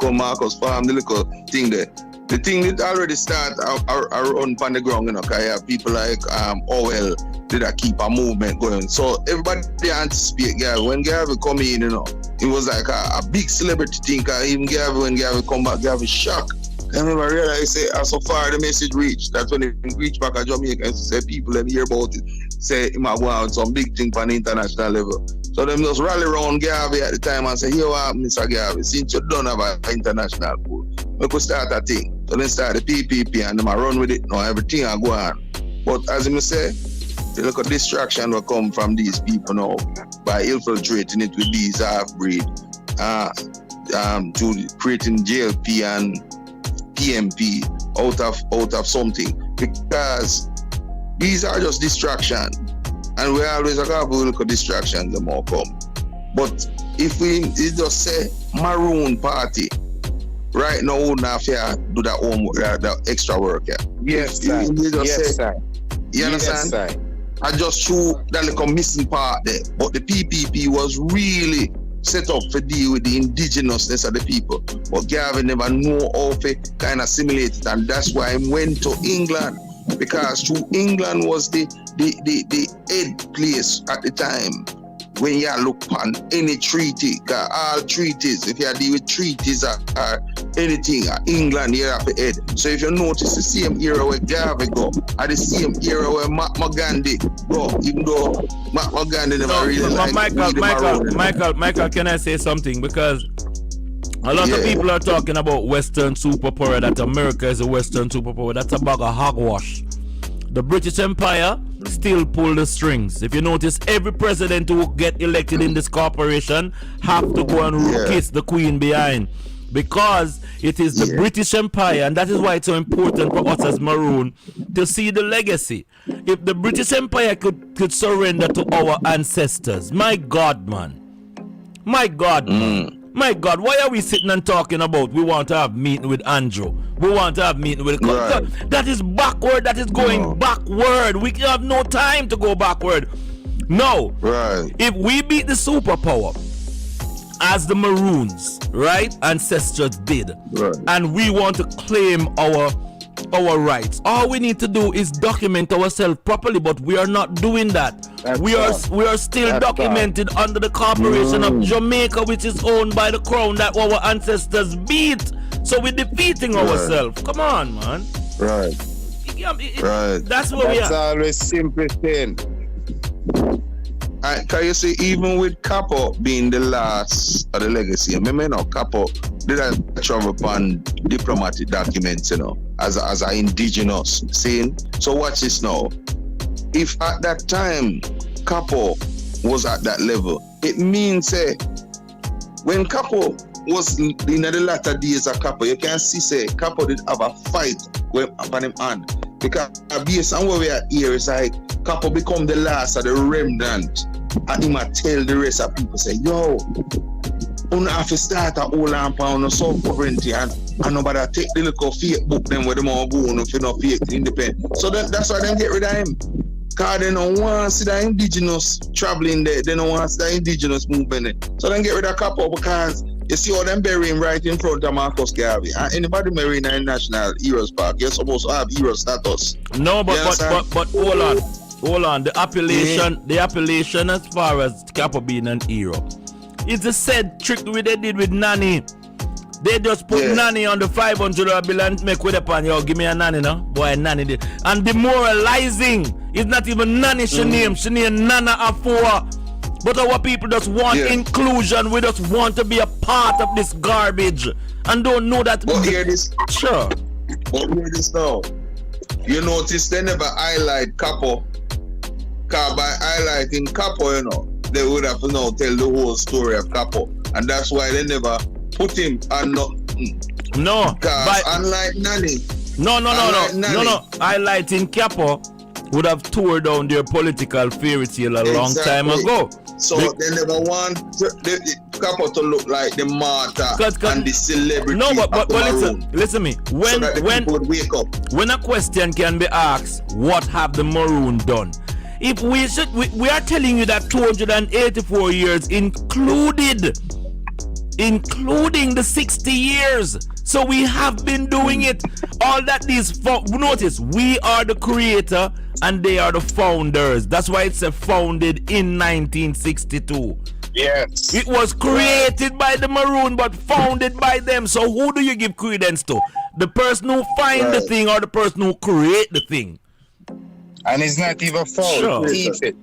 farm the little thing there, the thing that already start around on the ground, because you have people like Orwell did keep a movement going. So everybody anticipate Garvey. When Garvey come in, it was like a big celebrity thing. Even Garvey, when Garvey come back, Garvey shocked. I remember realize say, so far the message reached. That's when it reached back at Jamaica and say people them hear about it. Say it might go on some big thing on the international level. So them just rally around Garvey at the time and say, here what Mr. Garvey, since you don't have an international pool, we could start a thing. So then start the PPP and them run with it. Now everything I go on. But as I say, the look of distraction will come from these people now by infiltrating it with these half-breed to creating JLP and PMP out of something, because these are just distractions, and we always look at distractions, the more come. But if we just say maroon party, right now wouldn't have to do that homework, that extra work. Yeah. Yes, sir. Yes, sir. You understand? Yes, sir. I just threw that little missing part there. But the PPP was really set up to deal with the indigenousness of the people. But Gavin never know how to kind of assimilate it. And that's why I went to England. Because through England was the head place at the time. When you look on any treaty, all treaties, if you deal with treaties or anything, England, you have to head. So if you notice the same era where Garvey go, or the same era where Mahatma Gandhi go, even though Mahatma Gandhi never really liked Michael, can I say something? Because a lot of people are talking about Western superpower, that America is a Western superpower. That's a bag of hogwash. The British Empire still pull the strings. If you notice, every president who get elected in this corporation have to go and kiss the Queen behind, because it is the British Empire, and that is why it's so important for us as Maroon to see the legacy. If the British Empire could surrender to our ancestors, my God, man. My God, man. My God, why are we sitting and talking about we want to have meeting with Andrew? We want to have meeting with... Right. That is backward. That is going backward. We have no time to go backward. No. Right. If we beat the superpower, as the Maroons, right, ancestors did, and we want to claim our rights, all we need to do is document ourselves properly, but we are not doing that. We are still documented under the corporation of Jamaica, which is owned by the crown that our ancestors beat. So we're defeating ourselves. Come on, man. Right. That's what we are. That's always simple thing. Can you see, even with Capo being the last of the legacy, remember, Capo did I travel upon diplomatic documents, as an indigenous scene. So watch this now. If at that time Capo was at that level, it means when Capo was in the latter days of Capo, you can see Capo did have a fight upon him hand. Because based on where we are here, it's like Capo become the last of the remnant, and he might tell the rest of people, say, yo, you have to start a whole lamp on sovereignty, and nobody take the little fake book them where they want to go if you not fake independent. So that's why they get rid of him. Because they don't want to see the indigenous traveling there. They don't want to see the indigenous movement there. So they get rid of Capo, because you see all them burying right in front of Marcus Garvey. And anybody burying in National Heroes Park, you're supposed to have hero status. No, but hold on. The appellation as far as Capo being an hero, it's the said trick they did with Nanny. They just put Nanny on the $500 bill and make with upon you. Give me a Nanny, no? Boy, Nanny did. And demoralizing. It's not even Nanny she named. She named Nana Afua. But our people just want inclusion. We just want to be a part of this garbage. And don't know that. But hear this. Sure. But hear this now. You notice they never highlight Capo. Because by highlighting Capo, they would have to now tell the whole story of Capo. And that's why they never put him on No. Because unlike Nanny. No. Highlighting Capo would have tore down their political fairy tale a long time ago. So they never want Capo to look like the martyr and the celebrity. No, but listen to me. When wake up. When a question can be asked, what have the Maroon done? If we are telling you that 284 years including the 60 years. So we have been doing it. All that notice, we are the creator and they are the founders. That's why it's founded in 1962. Yes. It was created by the Maroon but founded by them. So who do you give credence to? The person who find the thing or the person who create the thing? And it's not even fault. Sure. Teeth it.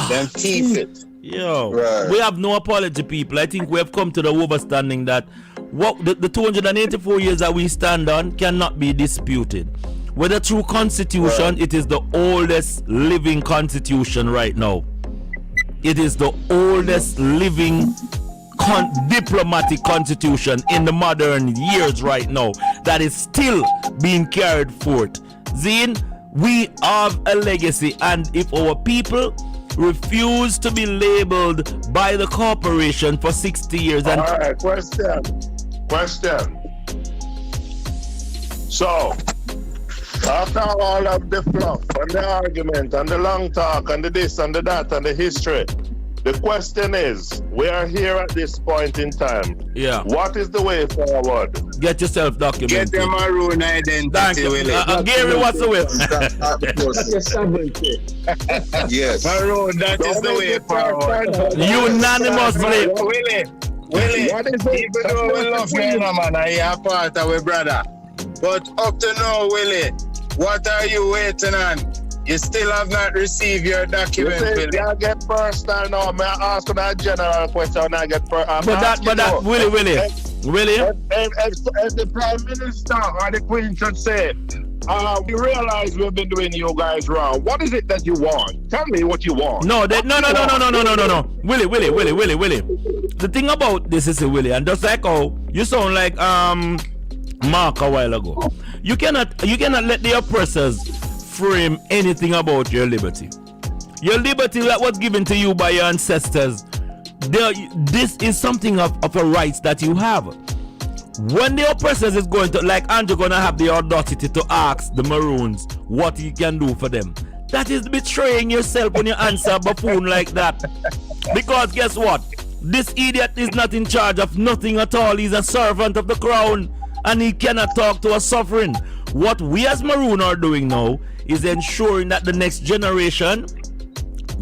Then teeth it. Yo, we have no apology, people. I think we have come to the overstanding that what the 284 years that we stand on cannot be disputed. Whether through constitution, it is the oldest living constitution right now. It is the oldest living diplomatic constitution in the modern years right now that is still being carried forth. Zine, we have a legacy, and if our people refuse to be labeled by the corporation for 60 years. And all right, question. So, after all of the fluff and the argument and the long talk and the this and the that and the history, the question is, we are here at this point in time. Yeah. What is the way forward? Get yourself documented. Get your maroon identity, Thank you. Willie. Gary, what's the way? Yes. Maroon, that is the way forward. Unanimously. Willie, even though we love you, man, and you're part of our brother. But up to now, Willie, what are you waiting on? You still have not received your document, Willie. I get personal now. May I ask that general question? I get personal. But that, Willie. If the Prime Minister or the Queen should say, we realize we've been doing you guys wrong. What is it that you want? Tell me what you want. No. Willie. The thing about this is, Willie, and just like how you sound like Mark a while ago. You cannot let the oppressors frame anything about your liberty. Your liberty that was given to you by your ancestors, this is something of a right that you have. When the oppressors is going to, like Andrew gonna have the audacity to ask the Maroons what he can do for them, that is betraying yourself when you answer a buffoon like that. Because guess what? This idiot is not in charge of nothing at all. He's a servant of the crown and he cannot talk to a sovereign. What we as Maroon are doing now is ensuring that the next generation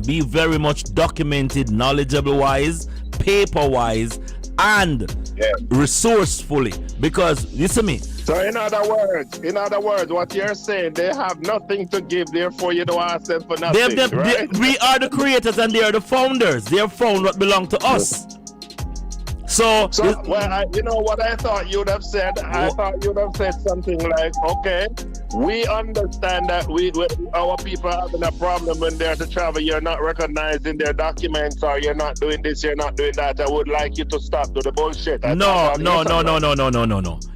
be very much documented, knowledgeable wise, paper wise, and resourcefully. Because listen to me. So in other words, what you're saying, they have nothing to give, therefore you don't ask them for nothing. Right? We are the creators and they are the founders. They have found what belongs to us. So you know what I thought you'd have said? I thought you'd have said something like, okay, we understand that our people are having a problem when they're to travel. You're not recognizing their documents, or you're not doing this, you're not doing that. I would like you to stop do the bullshit. No.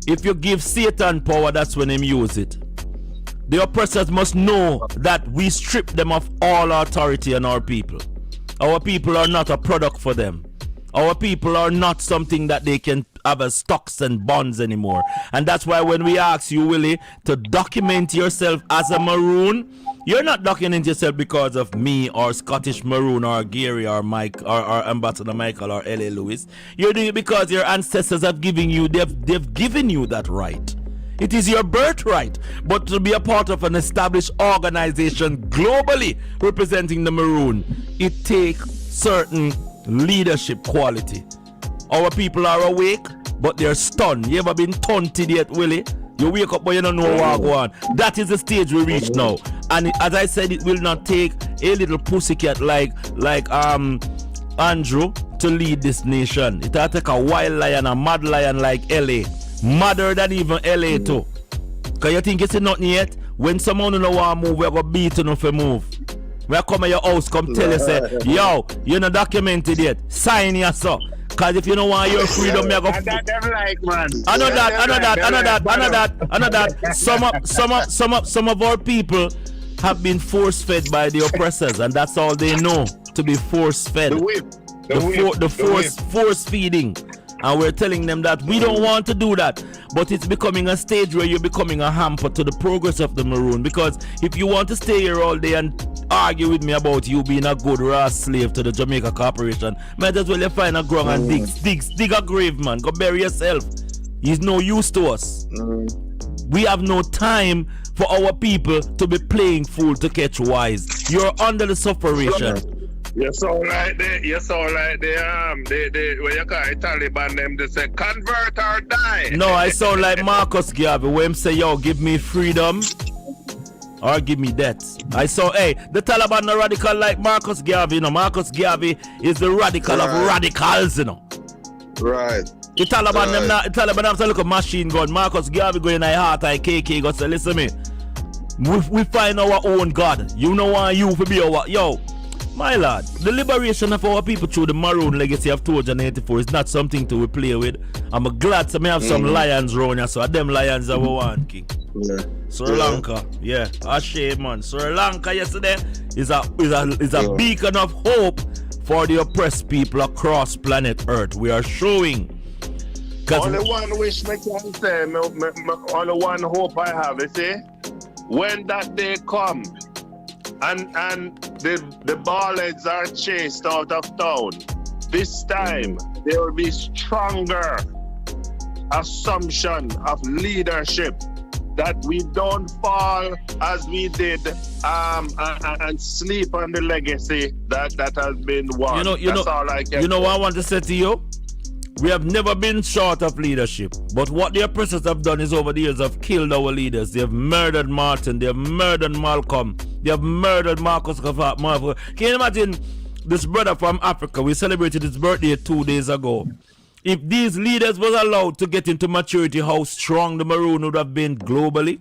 If you give Satan power, that's when him use it. The oppressors must know that we strip them of all authority on our people. Our people are not a product for them. Our people are not something that they can have as stocks and bonds anymore. And that's why when we ask you, Willie, to document yourself as a Maroon, you're not documenting yourself because of me or Scottish Maroon or Gary or Mike or Ambassador Michael or L.A. Lewis. You're doing it because your ancestors have given you, they've given you that right. It is your birthright. But to be a part of an established organization globally representing the Maroon, it takes certain leadership quality. Our people are awake, but they're stunned. You ever been tunted yet, Willie? You wake up but you don't know what go on. That is the stage we reach now. And as I said, it will not take a little pussycat like Andrew to lead this nation. It will take a wild lion, a mad lion like LA. Madder than even LA too. Cause you think you see nothing yet? When someone don't want to move, we're going to beat you for move. We come at your house, come tell you, say, yo, you're not documented yet. Sign your son. Cause if you don't want your freedom, you're going to... I know that. Some of our people have been force-fed by the oppressors, and that's all they know, to be force-fed. Force feeding. And we're telling them that we don't want to do that. But it's becoming a stage where you're becoming a hamper to the progress of the Maroon. Because if you want to stay here all day and argue with me about you being a good raw slave to the Jamaica Corporation, might as well you find a ground and dig a grave, man. Go bury yourself. He's no use to us. We have no time for our people to be playing fool to catch wise. You're under the sufferation. You sound like when you call it Taliban, them they say convert or die. No, I sound like Marcus Garvey when him say, yo, give me freedom or give me death. I saw, the Taliban are radical like Marcus Garvey, you know. Marcus Garvey is the radical of radicals, you know. Right. The Taliban have to look at machine gun. Marcus Garvey going in heart, KK go say, listen me. We find our own God. You know why you for be our yo. My lord, the liberation of our people through the Maroon legacy of 284 is not something to play with. I'm glad to have some lions around here, so them lions are one king. Sri Lanka, a shame, man. Sri Lanka yesterday is a beacon of hope for the oppressed people across planet Earth. We are showing Because only one wish I can say, only one hope I have, you see? When that day come and the ballheads are chased out of town, this time there will be stronger assumption of leadership, that we don't fall as we did and sleep on the legacy that has been won. That's all I can what I want to say to you? We have never been short of leadership, but what the oppressors have done is over the years have killed our leaders. They have murdered Martin, they have murdered Malcolm, they have murdered Marcus Garvey. Can you imagine this brother from Africa? We celebrated his birthday 2 days ago. If these leaders was allowed to get into maturity, how strong the Maroon would have been globally.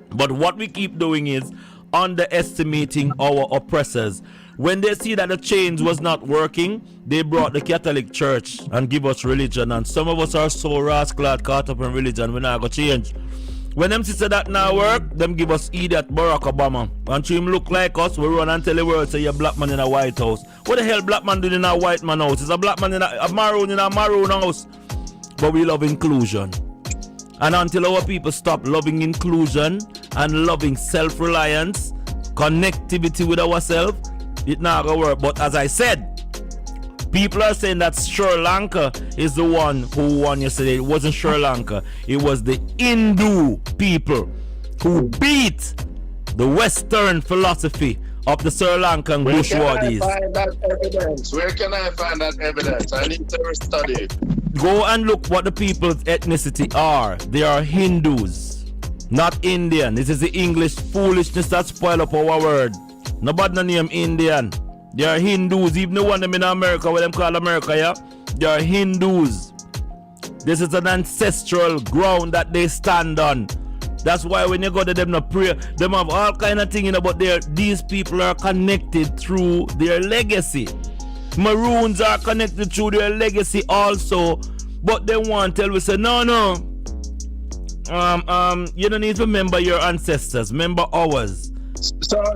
But what we keep doing is underestimating our oppressors. When they see that the change was not working, they brought the Catholic Church and give us religion. And some of us are so rascal caught up in religion, we're not going to change. When them say that now work, them give us idiot Barack Obama. And to him look like us, we run and tell the world, say you're a black man in a White House. What the hell black man doing in a white man house? It's a black man in a maroon house. But we love inclusion. And until our people stop loving inclusion and loving self-reliance, connectivity with ourselves, it not gonna work. But as I said, people are saying that Sri Lanka is the one who won yesterday. It wasn't Sri Lanka. It was the Hindu people who beat the Western philosophy of the Sri Lankan Bushwadis. Where can I find that evidence? I need to study it. Go and look what the people's ethnicity are. They are Hindus, not Indian. This is the English foolishness that spoil up our word. Nobody no name Indian. They are Hindus. Even the one them in America, what them call America, yeah? They are Hindus. This is an ancestral ground that they stand on. That's why when you go to them, no pray, them have all kind of things, but these people are connected through their legacy. Maroons are connected through their legacy also, but they want to tell we say no. You don't need to remember your ancestors, remember ours.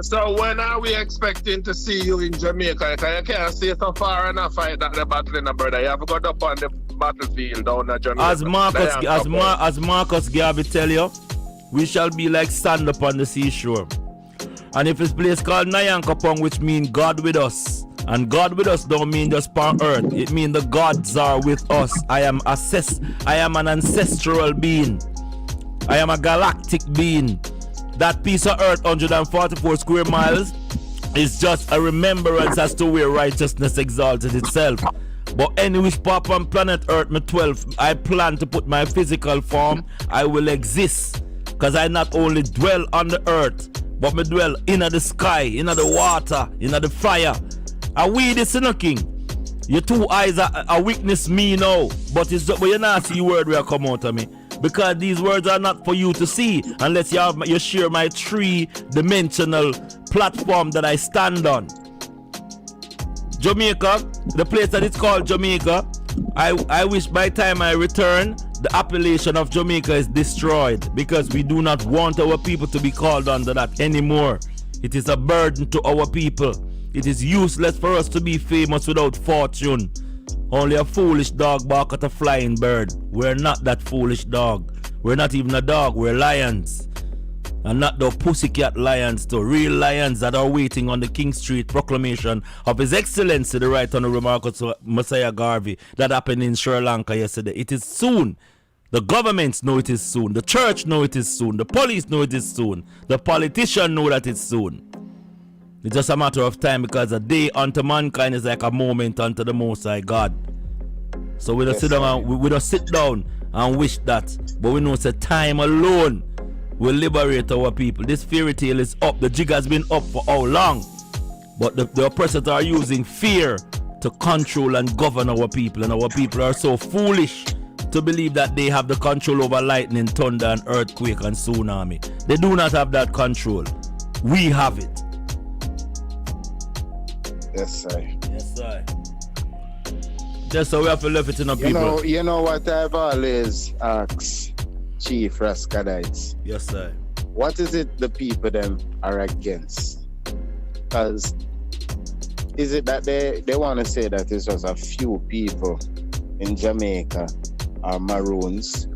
So when are we expecting to see you in Jamaica? You can't see so far enough that the battle in the brother. You have got up on the battlefield down in Jamaica. As Marcus Garvey tell you, we shall be like sand upon the seashore. And if it's a place called Nyankopong, which means God with us, and God with us don't mean just on earth, it means the gods are with us. I am an ancestral being. I am a galactic being. That piece of earth, 144 square miles, is just a remembrance as to where righteousness exalted itself. But any which pop on planet Earth, me 12, I plan to put my physical form, I will exist. Because I not only dwell on the earth, but me dwell in the sky, in the water, in the fire. And we this in a king. Your two eyes are witness me now, but you not see word will come out of me. Because these words are not for you to see unless you share my three-dimensional platform that I stand on. Jamaica, the place that it's called Jamaica, I wish by the time I return, the appellation of Jamaica is destroyed, because we do not want our people to be called under that anymore. It is a burden to our people. It is useless for us to be famous without fortune. Only a foolish dog bark at a flying bird. We're not that foolish dog. We're not even a dog, we're lions. And not the pussycat lions, too. Real lions that are waiting on the King Street proclamation of His Excellency, the Right Honorable Marcus Messiah Garvey, that happened in Sri Lanka yesterday. It is soon. The governments know it is soon. The church know it is soon. The police know it is soon. The politicians know that it's soon. It's just a matter of time, because a day unto mankind is like a moment unto the Most High God. So we don't sit down and wish that, but we know it's a time alone will liberate our people. This fairy tale is up. The jig has been up for how long? But the oppressors are using fear to control and govern our people, and our people are so foolish to believe that they have the control over lightning, thunder, and earthquake and tsunami. They do not have that control. We have it. Yes, sir. Yes, sir. Just so we have to left it in the people. You know what I've always asked Chief Raskadites? Yes, sir. What is it the people them are against? Because is it that they want to say that it's just a few people in Jamaica, are Maroons,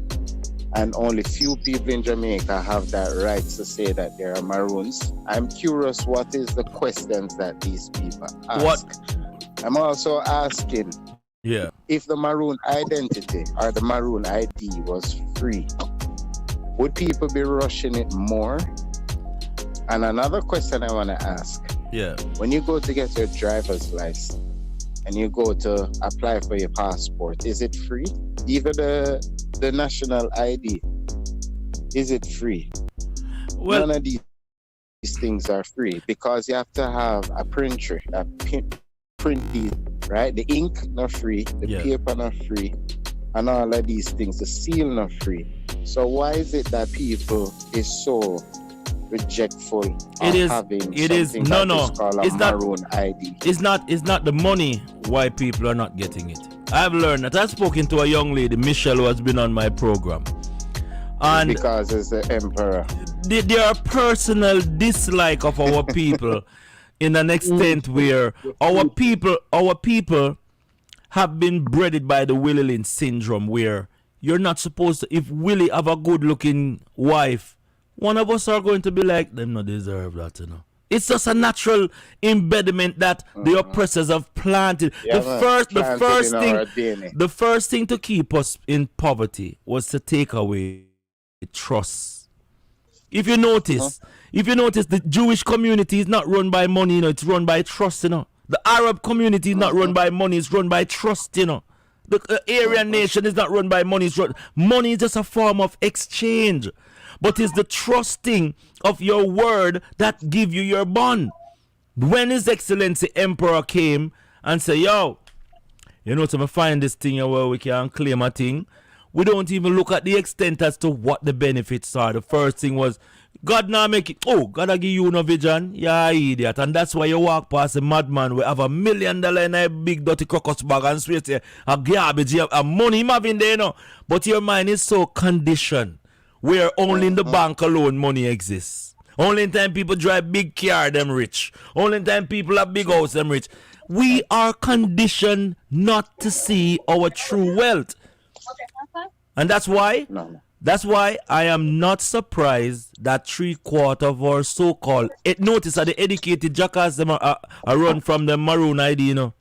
and only few people in Jamaica have that right to say that they are Maroons. I'm curious, what is the questions that these people ask? What? I'm also asking if the Maroon identity or the Maroon ID was free, would people be rushing it more? And another question I want to ask. When you go to get your driver's license and you go to apply for your passport, is it free? Even the national ID, is it free? Well, none of these things are free because you have to have a printer that print these, right? The ink not free, the paper not free, and all of these things. The seal not free. So why is it that people is so rejectful of having something called a Maroon ID? It's not the money why people are not getting it. I've learned that. I've spoken to a young lady, Michelle, who has been on my program. And because it's the emperor. There are personal dislike of our people in an extent where our people have been bred by the Willie Lynch syndrome, where you're not supposed to, if Willie have a good looking wife, one of us are going to be like, them not deserve that, you know. It's just a natural embedment that the oppressors have planted. The first thing to keep us in poverty was to take away trust. If you notice, the Jewish community is not run by money, you know, it's run by trust, you know. The Arab community is not run by money, it's run by trust, you know. The Aryan nation is not run by money, money is just a form of exchange. But it's the trusting of your word that give you your bond. When His Excellency Emperor came and said, yo, you know, to find this thing where we can claim a thing, we don't even look at the extent as to what the benefits are. The first thing was, God now make it, God I give you no vision, yeah, idiot. And that's why you walk past a madman we have $1 million in a big dirty crocus bag and swear say, a garbage, a money him having there, you know. But your mind is so conditioned, where only in the bank alone money exists. Only in time people drive big car, them rich. Only in time people have big house, them rich. We are conditioned not to see our true wealth. And that's why I am not surprised that 3/4 of our so-called, notice that the educated jackass them are run from the Maroon ID, you know.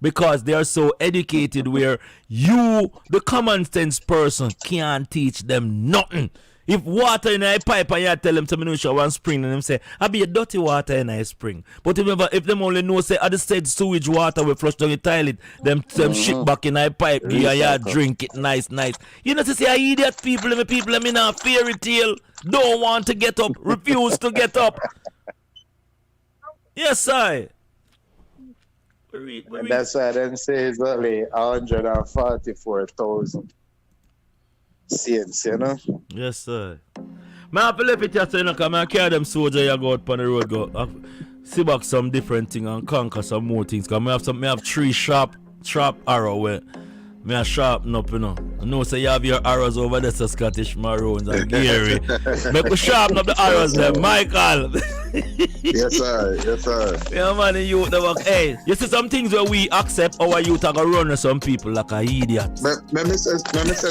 Because they are so educated where you, the common sense person, can't teach them nothing. If water in a pipe and you tell them to me shower one spring and them say, I be a dirty water in a spring. But if them only know say I just said sewage water we flush down the toilet, them shit back in a pipe, you drink it nice. You know to say idiot people in a fairy tale don't want to get up, refuse to get up. Yes, I. And that's why them say it's only 144,000 saints, you know? Yes, sir. I have to leave it here, you know, because I carry them soldiers you go out on the road, go see back some different things and conquer some more things. Because I have 3 sharp arrows where I sharpen up, you know. I know say you have your arrows over there, so Scottish Maroons and Gary. Make me sharpen up the arrows there, Michael. Yes, sir. Yeah, man, the youth, hey, you see some things where we accept our youth are going to run with some people like a idiot. Let me say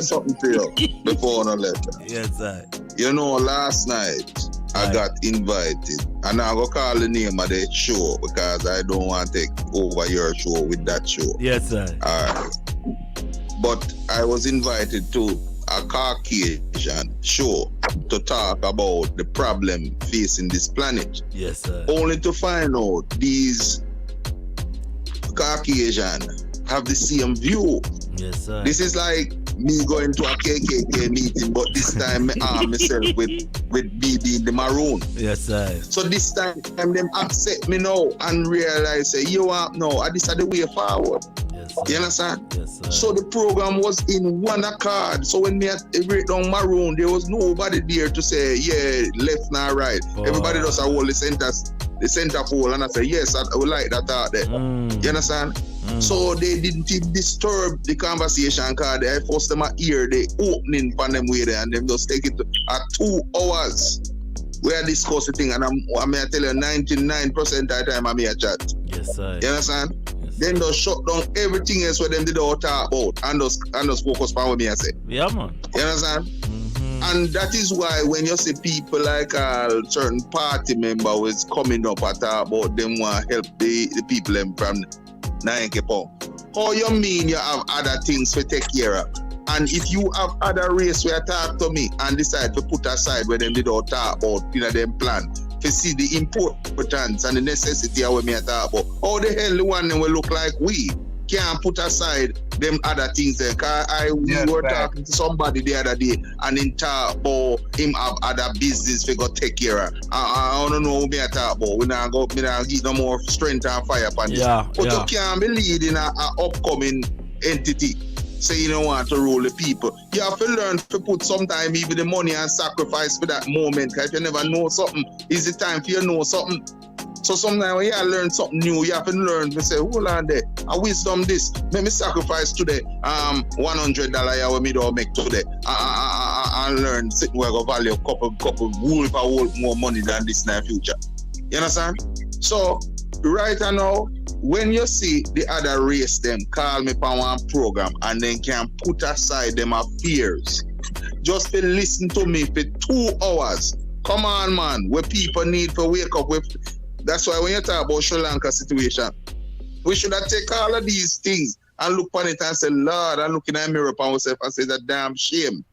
something to you before I let you. Yes, sir. You know, last night I got invited, and I go call the name of the show because I don't want to take over your show with that show. Yes, sir. Alright. But I was invited to a Caucasian show to talk about the problem facing this planet. Yes, sir. Only to find out these Caucasian have the same view. Yes, sir. This is like me going to a KKK meeting, but this time I arm myself with BB the Maroon. Yes, sir. So this time them accept me now and realize say you want now, this is the way forward. Yes, you understand? Yes, sir. So the program was in one accord. So when me break down Maroon, there was nobody there to say yeah left nor right. Everybody just hold the center pole, and I say yes, I would like that out there. You understand? So they didn't disturb the conversation because they forced them to hear the opening from them way there, and them just take it at 2 hours. We are discussing the thing, and I'm tell you 99% of the time I'm here chat. Yes, sir. You understand? Yes, then they'll shut down everything else where them did all talk about and just focus on what me I say. Yeah, man. You understand? And that is why when you see people like certain party member was coming up and talk about them want to help the people them from 9K pound. How you mean you have other things to take care of? And if you have other race where talk to me and decide to put aside when them did all talk about them plan to see the importance and the necessity of what me talk about, how the hell the one them will look like we can't put aside them other things there? Cause we were talking to somebody the other day and in talk about him have other business we go take care of. I don't know what me talk about. We not give no more strength and fire upon this. But you can't be leading a upcoming entity. Say you don't want to rule the people. You have to learn to put some time, even the money and sacrifice for that moment. Because if you never know something, it's the time for you to know something. So sometimes when you learn something new, you have to learn to say, hold on there, I wisdom this. Let me sacrifice today $100 what me don't make today. And learn sit where I go value a couple more money than this in the future. You understand? So right now, when you see the other race them call me for one program and then can put aside them affairs, just to listen to me for 2 hours. Come on, man, where people need to wake up with. That's why when you talk about Sri Lanka situation, we should have take all of these things and look on it and say, Lord, I'm looking at the mirror upon myself and say, that damn shame.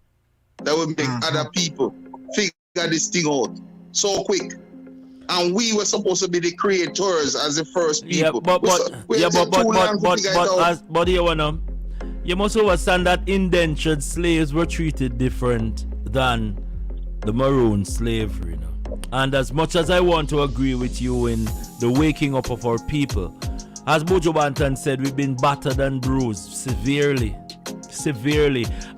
That would make other people figure this thing out so quick. And we were supposed to be the creators as the first people. But you must understand that indentured slaves were treated different than the maroon slavery. You know? And as much as I want to agree with you in the waking up of our people, as Bojo Banton said, we've been battered and bruised severely.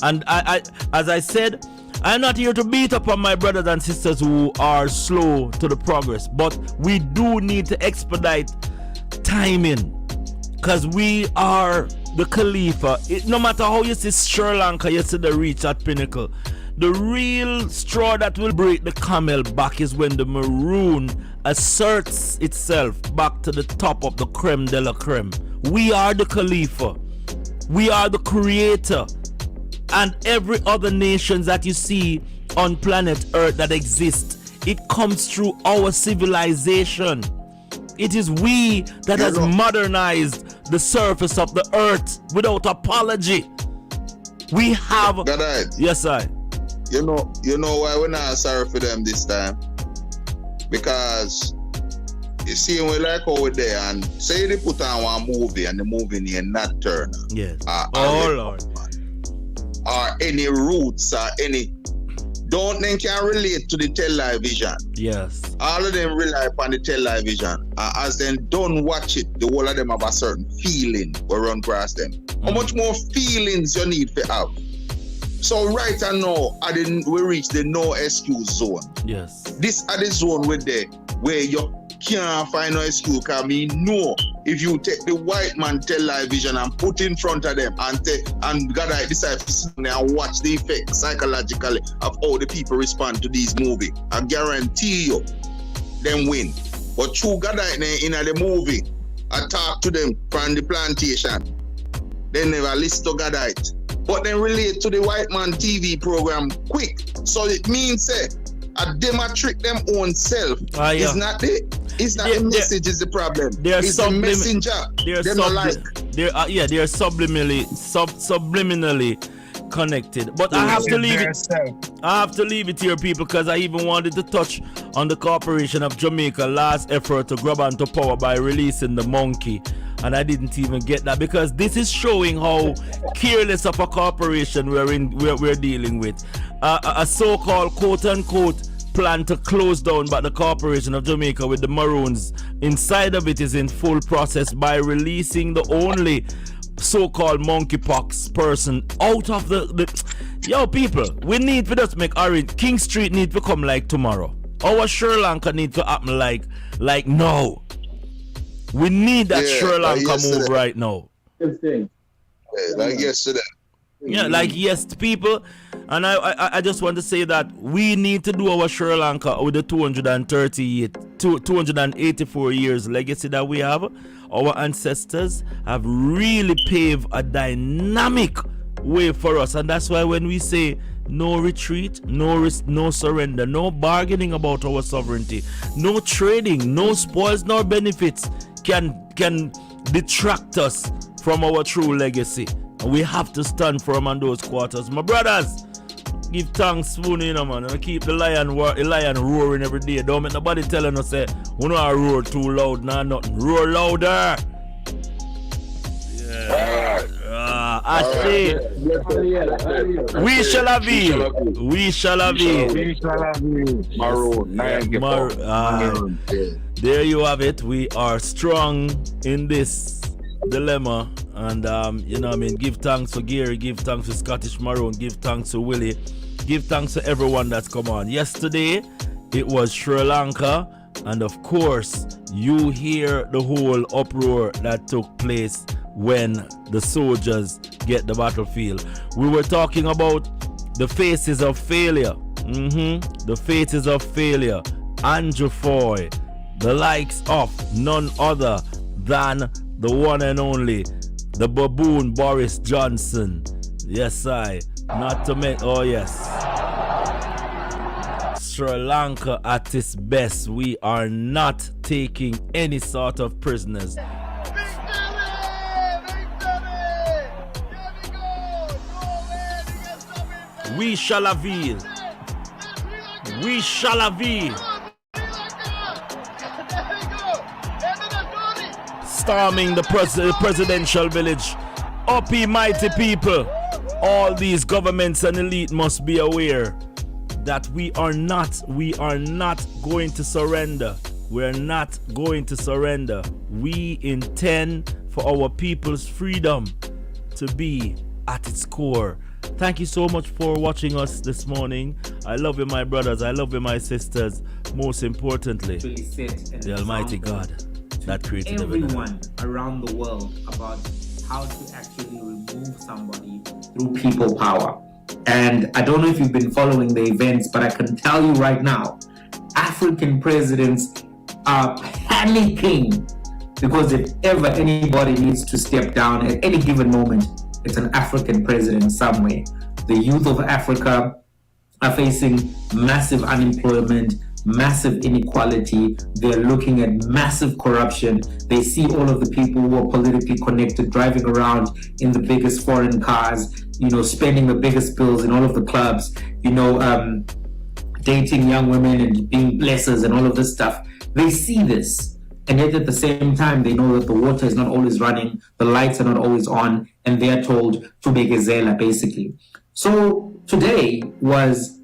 And I as I said, I'm not here to beat up on my brothers and sisters who are slow to the progress, but we do need to expedite timing, because we are the Khalifa. No matter how you see Sri Lanka, you see the reach at pinnacle. The real straw that will break the camel back is when the maroon asserts itself back to the top of the creme de la creme. We are the Khalifa. We are the creator. And every other nation that you see on planet Earth that exists, it comes through our civilization. It is we that has modernized the surface of the earth without apology. We have... Yes, sir. You know why we're not sorry for them this time? Because you see, we like over there and say they put on one movie and the movie named Nat Turner. Yes. Lord. Or any roots or any, don't then can relate to the television. Yes. All of them rely upon the television. As them don't watch it, the whole of them have a certain feeling will run across them. How much more feelings you need to have? So right now, we reach the no excuse zone. Yes. This are the zone where you can't find no excuse, because me know if you take the white man television and put in front of them and gotta decide to sit there and watch the effect psychologically of how the people respond to these movies, I guarantee you them win. But you gotta in the movie, I talk to them from the plantation, they never listen to Gadite, but then relate to the white man TV program quick. So it means a them a trick them own self. It's not the message is the problem. It's the messenger. They're subliminally connected. But I have to leave it. I have to leave it here, people, because I even wanted to touch on the Corporation of Jamaica last effort to grab onto power by releasing the monkey. And I didn't even get that, because this is showing how careless of a corporation we're dealing with. A so-called quote-unquote plan to close down but the Corporation of Jamaica with the Maroons inside of it is in full process by releasing the only so-called monkeypox person out of the yo, people, we need to just make Orange King Street need to come like tomorrow. Our Sri Lanka need to happen like no. We need that Sri Lanka move right now. Like yesterday. Yeah, like yes, people, and I just want to say that we need to do our Sri Lanka with the 284 years legacy that we have. Our ancestors have really paved a dynamic way for us, and that's why when we say no retreat, no surrender, no bargaining about our sovereignty, no trading, no spoils nor benefits can detract us from our true legacy. And we have to stand firm on those quarters. My brothers, give thanks, man, and keep the lion roaring every day. Don't make nobody telling us, say, we don't roar too loud, nah, nothing. Roar louder. Yeah. I say, we shall have it. We shall have it. Maroon. There you have it. We are strong in this dilemma. And, give thanks for Gary, give thanks to Scottish Maroon, give thanks to Willie, give thanks to everyone that's come on. Yesterday, it was Sri Lanka. And of course, you hear the whole uproar that took place when the soldiers get the battlefield. We were talking about the faces of failure. The faces of failure. Andrew Foy, the likes of none other than the one and only, the baboon Boris Johnson. Yes, not to make, oh yes. Sri Lanka at its best. We are not taking any sort of prisoners. We shall avail. We shall avail. Storming the presidential village. Up ye mighty people. All these governments and elite must be aware that we are not going to surrender. We're not going to surrender. We intend for our people's freedom to be at its core. Thank you so much for watching us this morning. I love you, my brothers. I love you, my sisters. Most importantly, the Almighty God that created everyone around the world about how to actually remove somebody through people power. And I don't know if you've been following the events, but I can tell you right now, African presidents are panicking because if ever anybody needs to step down at any given moment, it's an African president somewhere. The youth of Africa are facing massive unemployment, massive inequality. They're looking at massive corruption. They see all of the people who are politically connected driving around in the biggest foreign cars, spending the biggest bills in all of the clubs, dating young women and being blessers and all of this stuff. They see this. And yet at the same time, they know that the water is not always running, the lights are not always on, and they are told to begezela, basically. So today was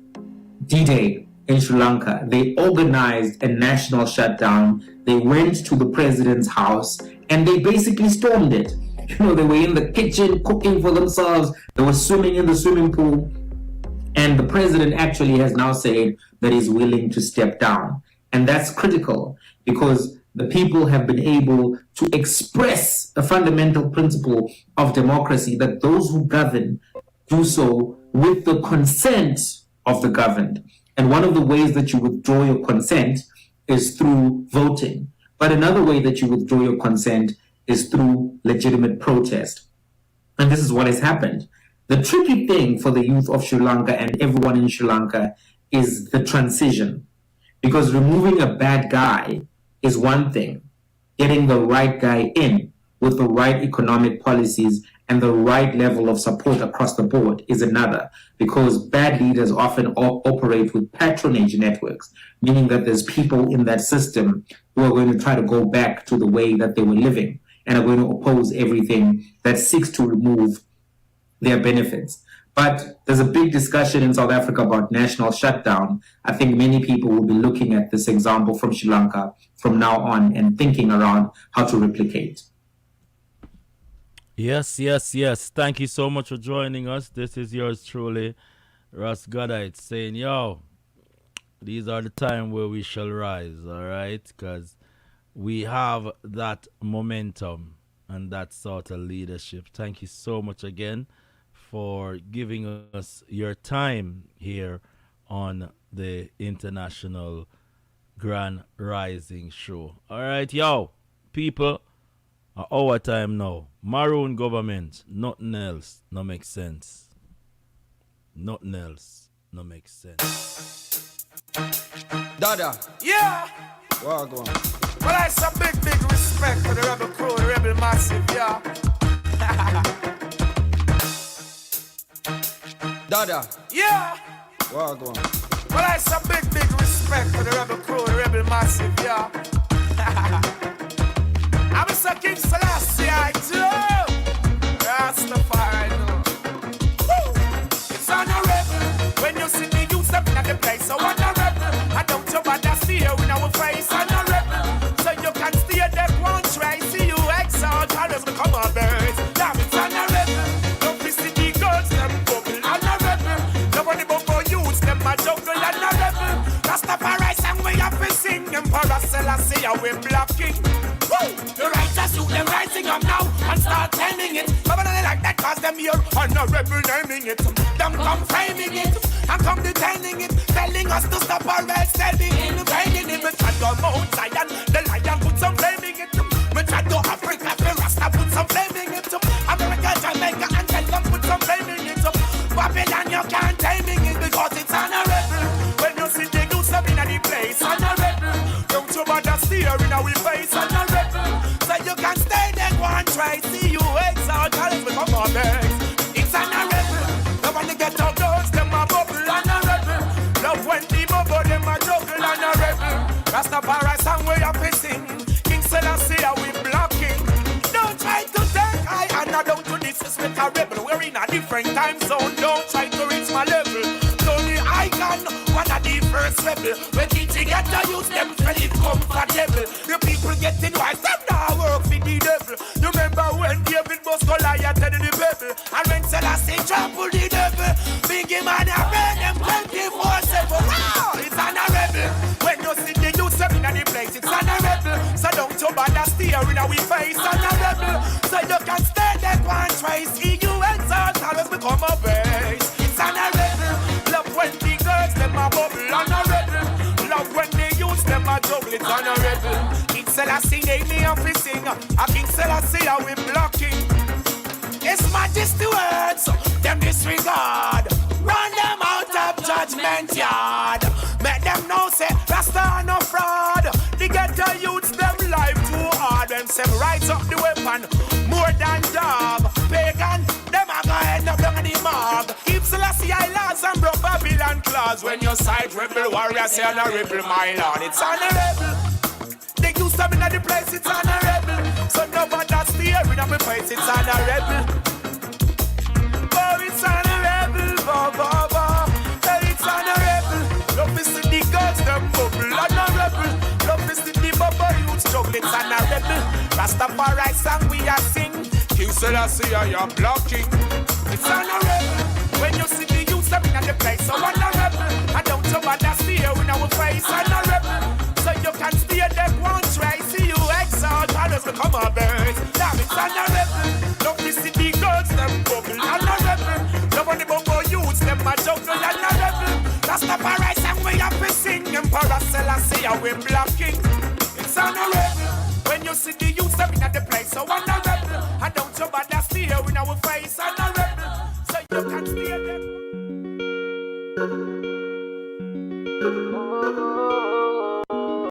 D-Day in Sri Lanka. They organized a national shutdown. They went to the president's house and they basically stormed it. They were in the kitchen cooking for themselves. They were swimming in the swimming pool. And the president actually has now said that he's willing to step down. And that's critical because the people have been able to express a fundamental principle of democracy, that those who govern do so with the consent of the governed. And one of the ways that you withdraw your consent is through voting. But another way that you withdraw your consent is through legitimate protest. And this is what has happened. The tricky thing for the youth of Sri Lanka and everyone in Sri Lanka is the transition. Because removing a bad guy is one thing. Getting the right guy in with the right economic policies and the right level of support across the board is another, because bad leaders often operate with patronage networks, meaning that there's people in that system who are going to try to go back to the way that they were living and are going to oppose everything that seeks to remove their benefits. But there's a big discussion in South Africa about national shutdown. I think many people will be looking at this example from Sri Lanka from now on and thinking around how to replicate. Yes. Thank you so much for joining us. This is yours truly, Russ Goddard, saying, yo, these are the time where we shall rise, all right? Because we have that momentum and that sort of leadership. Thank you so much again for giving us your time here on the International Grand Rising Show. All right, yo, people, our time now. Maroon government, nothing else no make sense. Nothing else no make sense. Dada. Yeah. Well, go on. Well, I some big respect for the rebel crew, the rebel massive, yeah. Dada. Yeah. Well, go on. Well, I some big respect for the rebel crew, the rebel massive, yeah. I'm a King Selassie, I do. Rastafari, no. It's on a rebel. When you see the youth up in the place, so on a rebel. I don't know what that's fear in our face, on a rebel. So you can steer that one try, see you exalt, always become a bird. Damn, it's on a rebel. Don't be see the girls, them bubble, on a rebel. Nobody but for youths, them a juggle, on a rebel. Rastafari song we have to sing, Emperor Selassie, we're blocking. Woo! The righteous youth, them rising up now and start taming it. But they like that cause them here on a rebel naming it. Them come framing it and come detaining it, telling us to stop our red standing in painting it. We try to Mount Zion, the lion put some flaming it. We try to Africa, the Rasta put some flaming it. America, Jamaica, and tell them put some flaming it. Babylon, you can't taming it because it's on a rebel. When you see the do something in the place, on a rebel. Don't you bother steering our face, on a rebel. So you can stay there, go and try, see you exalt, always become a base. It's on a rebel. Now when you get out girls, them a bubble, on a rebel. Love when the bubble, them a juggle, on a rebel. Rastafari song we have to sing. King Selassie, we blocking. Don't try to take high and I don't do disrespect a rebel. We're in a different time zone. Don't try to reach my level. Tony Icon, one of the first rebel. When DJ get to use them, feel it comfortable. The people getting wise, them now work for the devil. You remember when David was Goliath and the pebble, and when Selassie trample the devil, Biggie man I burn them 24/7. Wow, it's on a rebel. When you see the youth in the place, it's on a rebel. So don't you bother steering our face, on a rebel. So you can stay there and try, see you exalt, always become a base. It's on a rebel. Love when the girls them a bubble, on a rebel. Love when the youths them a juggle, it's on a rebel. King Selassie name me off his sing. A King Selassie we blocking. His Majesty words, them disregard. Run them out of judgment yard. Make them know say Rasta no fraud. The ghetto youths them life too hard. Them say rise up the weapon more than dog. Pagan them a go end up down in the mob. Keep Selassie laws and broke Babylon claws. When you side rebel warrior say on a rebel my lord, it's on a rebel. They used to be in the place, it's on a rebel. So nobody steering on my face, it's on a rebel. Oh, it's on a rebel, ba ba ba. Hey, it's on a rebel. Love is the girls, them bubble, on a rebel. Love is the bubble, youths juggle, it's on a rebel. Rastafari song we are sing. King Selassie, I am blocking. It's on a rebel. When you see the youths up in the place, so on a rebel. I don't know what that's fear in our face, on a rebel. So you can steer them one try, see you exalt, always become a bird. Damn, it's on a rebel. Love to see the girls, them bubble, on a rebel. Nobody bubble youths, them a juggle, on a rebel. Rastafari song we have to sing, Emperor Selassie, we blocking. It's on a rebel. When you see the youths up in the place, so on a